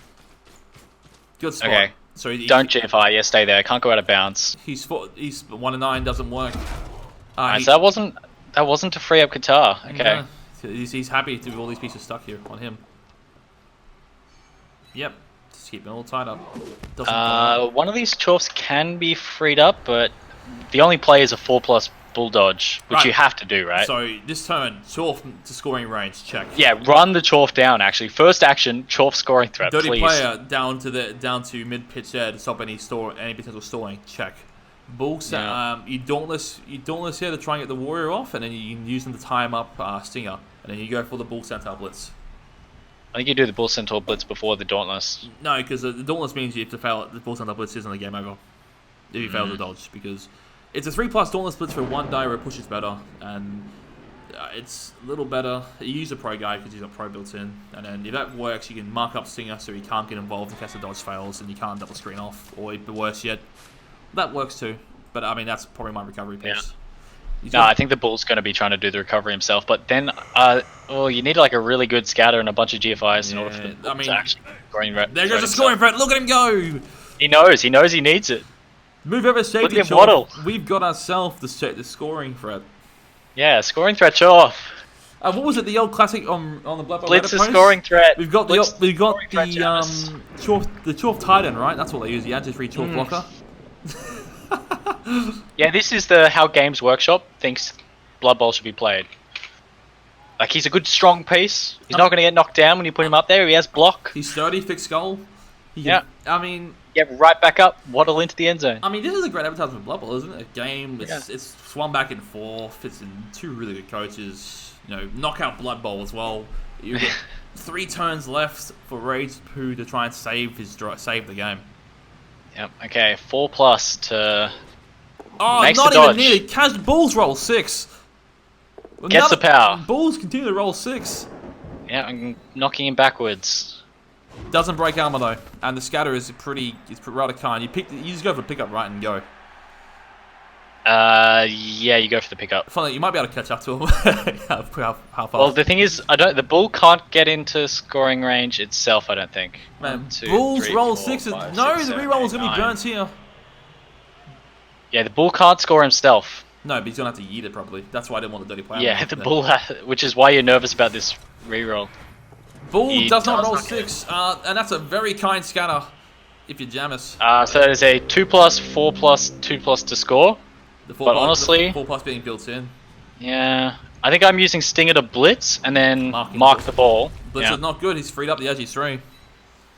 Good spot. Okay. So don't GFI. Yeah, stay there. Can't go out of bounds. He's 1-9. Doesn't work. So that wasn't to free up Qatar. Okay. No. He's happy to have all these pieces stuck here on him. Yep. Just keep it all tied up. Doesn't one of these Chorfs can be freed up, but the only play is a 4+ bull dodge, which you have to do, right? So this turn, Chorf to scoring range, check. Yeah, run the Chorf down. Actually, first action, Chorf scoring threat. Dirty please. player down to mid pitch there to stop any potential stalling. Check. Bull set. Yeah. You dauntless here to try and get the warrior off, and then you can use them to time up Stinger, and then you go for the bull centaur blitz. I think you do the bull centaur blitz before the dauntless. No, because the dauntless means you have to fail. The bull centaur blitz isn't the game over if you fail to dodge, because it's a 3+ dauntless blitz for 1 die where it pushes better, and it's a little better. You use a pro guy because he's got pro built in, and then if that works, you can mark up Stinger so he can't get involved in case the dodge fails, and you can't double screen off, or even worse yet. That works too, but I mean that's probably my recovery piece. Yeah. No, I think the bull's going to be trying to do the recovery himself, but then, you need like a really good scatter and a bunch of GFIs in order for the bull to actually scoring threat. There goes the scoring threat. Look at him go. He knows he needs it. Move over safety. Look at Waddle. We've got ourselves the scoring threat. Yeah, scoring threat Chorf. What was it? The old classic on the Blood Bowl Blitz is scoring threat. We've got the Chorf Chorf tight end, right? That's what they use. The anti-free Chorf blocker. Yeah, this is how Games Workshop thinks Blood Bowl should be played. Like, he's a good strong piece. He's not going to get knocked down when you put him up there. He has block. He's sturdy, thick skull. Yeah. I mean, yeah, right back up, waddle into the end zone. I mean, this is a great advertisement for Blood Bowl, isn't it? A game, it's swung back and forth. It's in 2 really good coaches. You know, knockout Blood Bowl as well. You've got 3 turns left for Rage Poo to try and save the game. Yep. Okay, 4+ to. Oh, makes not the even dodge. nearly. Bulls roll 6. Gets the power. Bulls continue to roll 6. Yeah, I'm knocking him backwards. Doesn't break armor though, and the scatter is rather kind. You just go for pickup right and go. Yeah, you go for the pickup. Funny, you might be able to catch up to him. How fast? Well, the thing is, the bull can't get into scoring range itself. I don't think. Man, 1, 2, Bulls 3, roll 4, 6. 5, No, 6, the 7, reroll is 8, gonna be 9. burnt here. Yeah, the bull can't score himself. No, but he's gonna have to yeet it probably. That's why I didn't want the dirty player. Yeah, the bull, which is why you're nervous about this reroll. Bull does not roll 6, and that's a very kind scatter. If you Jamis. So there's a 2+, 4+, 2+ to score. But honestly, the 4+ being built in. Yeah, I think I'm using Stinger to blitz and then mark the ball. Blitz is not good. He's freed up the edge. He's 3.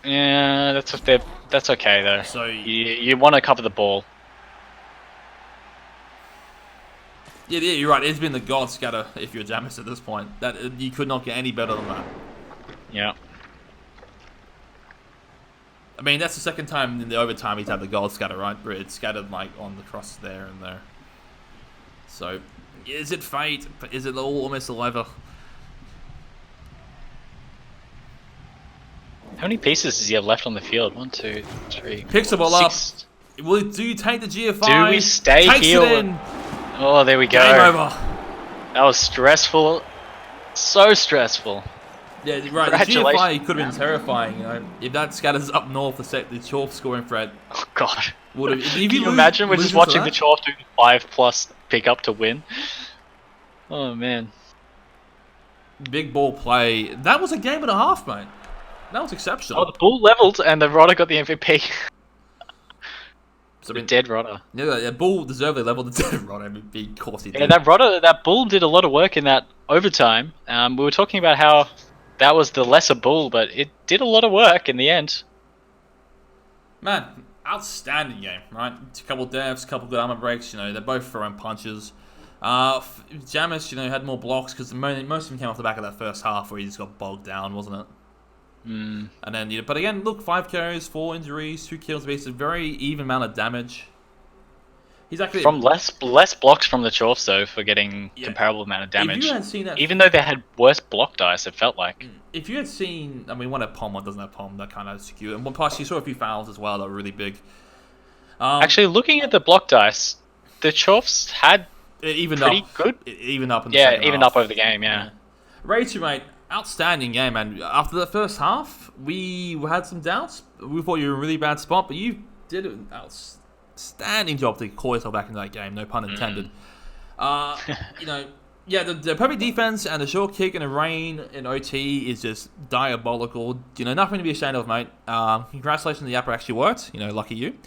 Yeah, that's okay though. So you want to cover the ball. Yeah, you're right. It's been the god scatter if you're Jamis at this point. That you could not get any better than that. Yeah. I mean, that's the second time in the overtime he's had the gold scatter, right? Where it's scattered like on the cross there and there. So, is it fate? Is it almost a lever? How many pieces does he have left on the field? 1, 2, 3. Picks the ball up. Do you take the GFI? Do we stay Takes here? It in. Oh, there we go. Game over. That was stressful. So stressful. Yeah, right. The GFI could have been terrifying. You know, if that scatters up north, the Chorf scoring threat. Oh God. Can you imagine we're just watching the Chorf do 5+ pickup to win? Oh man. Big ball play. That was a game and a half, mate. That was exceptional. Oh, the bull leveled and the Rodder got the MVP. So, the dead Rodder. Yeah, the bull deservedly leveled the dead Rodder MVP. Of course he did. Yeah, that bull did a lot of work in that overtime. We were talking about how that was the lesser bull, but it did a lot of work in the end. Man, outstanding game, right? A couple of deaths, a couple of good armor breaks. You know, they're both throwing punches. Jamis, you know, had more blocks because most of them came off the back of that first half where he just got bogged down, wasn't it? Mm. And then, but again, look, 5 carries, 4 injuries, 2 kills, basically a very even amount of damage. He's actually from less blocks from the Chorfs though for getting comparable amount of damage. If you had seen that, even though they had worse block dice, it felt like. If you had seen, I mean, one had Pom, one doesn't have Pom, that kind of skew. And plus, you saw a few fouls as well that were really big. Actually, looking at the block dice, the Chorfs had pretty good. Even up in the second even half. up over the game, yeah. Rachel, mate, outstanding game, man. After the first half, we had some doubts. We thought you were in a really bad spot, but you did an outstanding job to call yourself back into that game, no pun intended. You know, Yeah, the perfect defense and the short kick and the rain in OT is just diabolical. You know, nothing to be ashamed of, mate. Congratulations, the upper actually worked. You know, lucky you.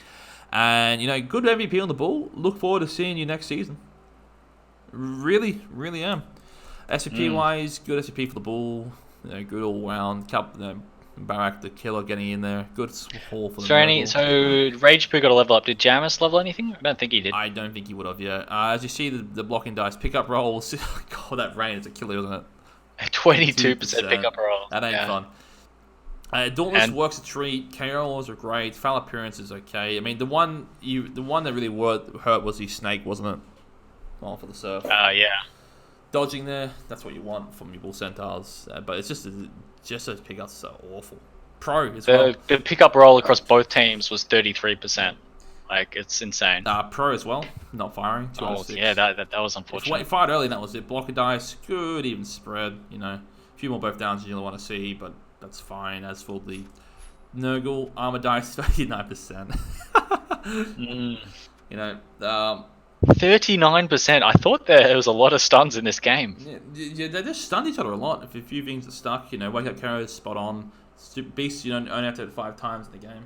And, you know, good MVP on the ball. Look forward to seeing you next season. Really, really am. SCP-wise, good SCP for the ball. You know, good all-round. Barak, the killer, getting in there. Good haul for the So Rage Poo got a level up. Did Jamis level anything? I don't think he did. I don't think he would have, yeah. As you see, the blocking dice, pick-up rolls. God, that rain is a killer, isn't it? 22% pick-up roll. That ain't fun. Dauntless works a treat. KOs are great. Foul appearance is okay. I mean, the one that really hurt was the snake, wasn't it? Oh, for the surf. Yeah. Dodging there, that's what you want from your bull centaurs. But it's just those pickups are awful. Pro as well. The pickup roll across both teams was 33%. Like, it's insane. Pro as well, not firing. Yeah, that was unfortunate. If fired early, that was it. Blocker dice, good, even spread. You know, a few more both downs than you want to see, but that's fine. As for the Nurgle armor dice, 39%. You know, 39%. I thought there was a lot of stuns in this game. Yeah, they just stunned each other a lot. If a few things are stuck, you know, wake up Karo is spot on. Beast, you don't only have to hit 5 times in the game.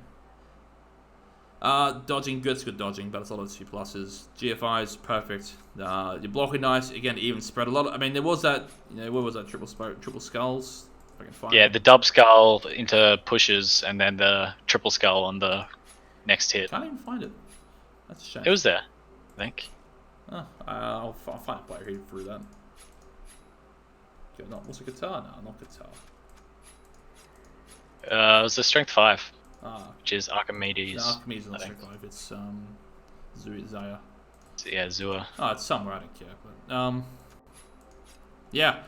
Dodging, good dodging, but it's a lot of 2+. GFI is perfect. Your blocking nice, again, even spread a lot. I mean, there was that, you know, what was that, triple skulls? If I can find it. The dub skull into pushes, and then the triple skull on the next hit. Can't even find it. That's a shame. It was there, I think. Oh, I'll find a player who threw that. What's a guitar? No, not guitar. It was the strength 5. Which is Archimedes. No, Archimedes is not strength 5. It's Zaya. Yeah, Zua. Oh, it's somewhere. I don't care. But yeah,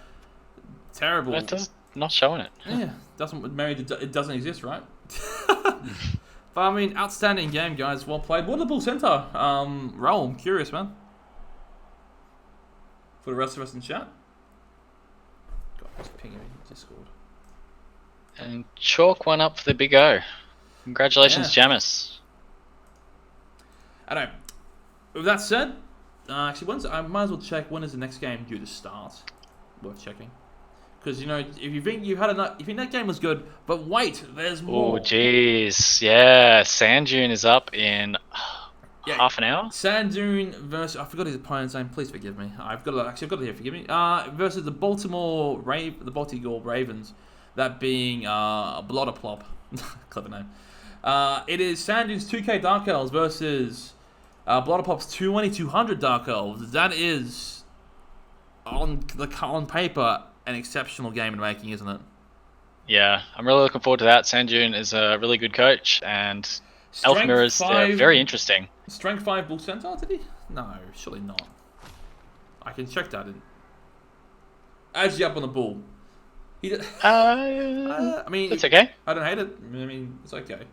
terrible. That's not showing it. Yeah, it doesn't exist, right? But I mean, outstanding game, guys. Well played. What did the Bull Center? Roll. I'm curious, man. For the rest of us in chat. God, what's pinging me? Discord. And Chalk one up for the Big O. Congratulations, Jamis. I don't know. With that said, actually, I might as well check when is the next game due to start. Worth checking. Because, you know, if you think you had enough, if you think that game was good, but wait, there's more. Oh, jeez. Yeah, Sand Dune is up in half an hour. Sand Dune versus, I forgot his opponent's name. Please forgive me. I've got it here. Forgive me. Versus the Baltimore Ravens. That being Blotterplop. Clever name. It is Sand Dune's 2K Dark Elves versus Blotterplop's 2200 Dark Elves. That is on paper an exceptional game in making, isn't it? Yeah, I'm really looking forward to that. Sand Dune is a really good coach, and Elfmir is very interesting. Strength 5 Bull Centaur, did he? No, surely not. I can check that. Edge up on the bull. I mean, it's okay. I don't hate it. I mean, it's okay.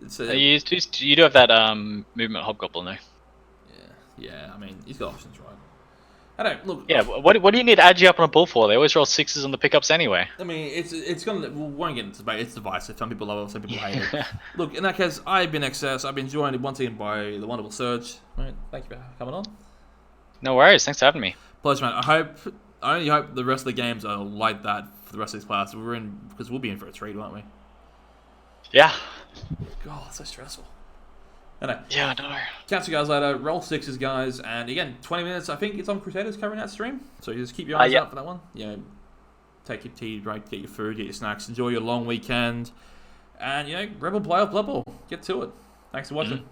You do have that movement hobgoblin though. Yeah. I mean, he's got options, right? I don't look. Yeah. What do you need Agi up on a bull for? They always roll 6s on the pickups anyway. I mean, it's gonna. We won't get into debate. It's divisive. Some people love it. Some people hate it. Look, in that case, I've been excess. I've been joined once again by the wonderful Surge. Right, thank you for coming on. No worries. Thanks for having me. Pleasure, man. I only hope the rest of the games are like that for the rest of this class. Because we'll be in for a treat, won't we? Yeah. God, it's so stressful. Anyway, yeah, I know. Catch you guys later. Roll 6s, guys. And again, 20 minutes. I think it's on Crusaders covering that stream. So you just keep your eyes out for that one. Yeah. Take your tea, right? Get your food, get your snacks. Enjoy your long weekend. And, you know, ReBBL playoff Blood Bowl. Get to it. Thanks for watching.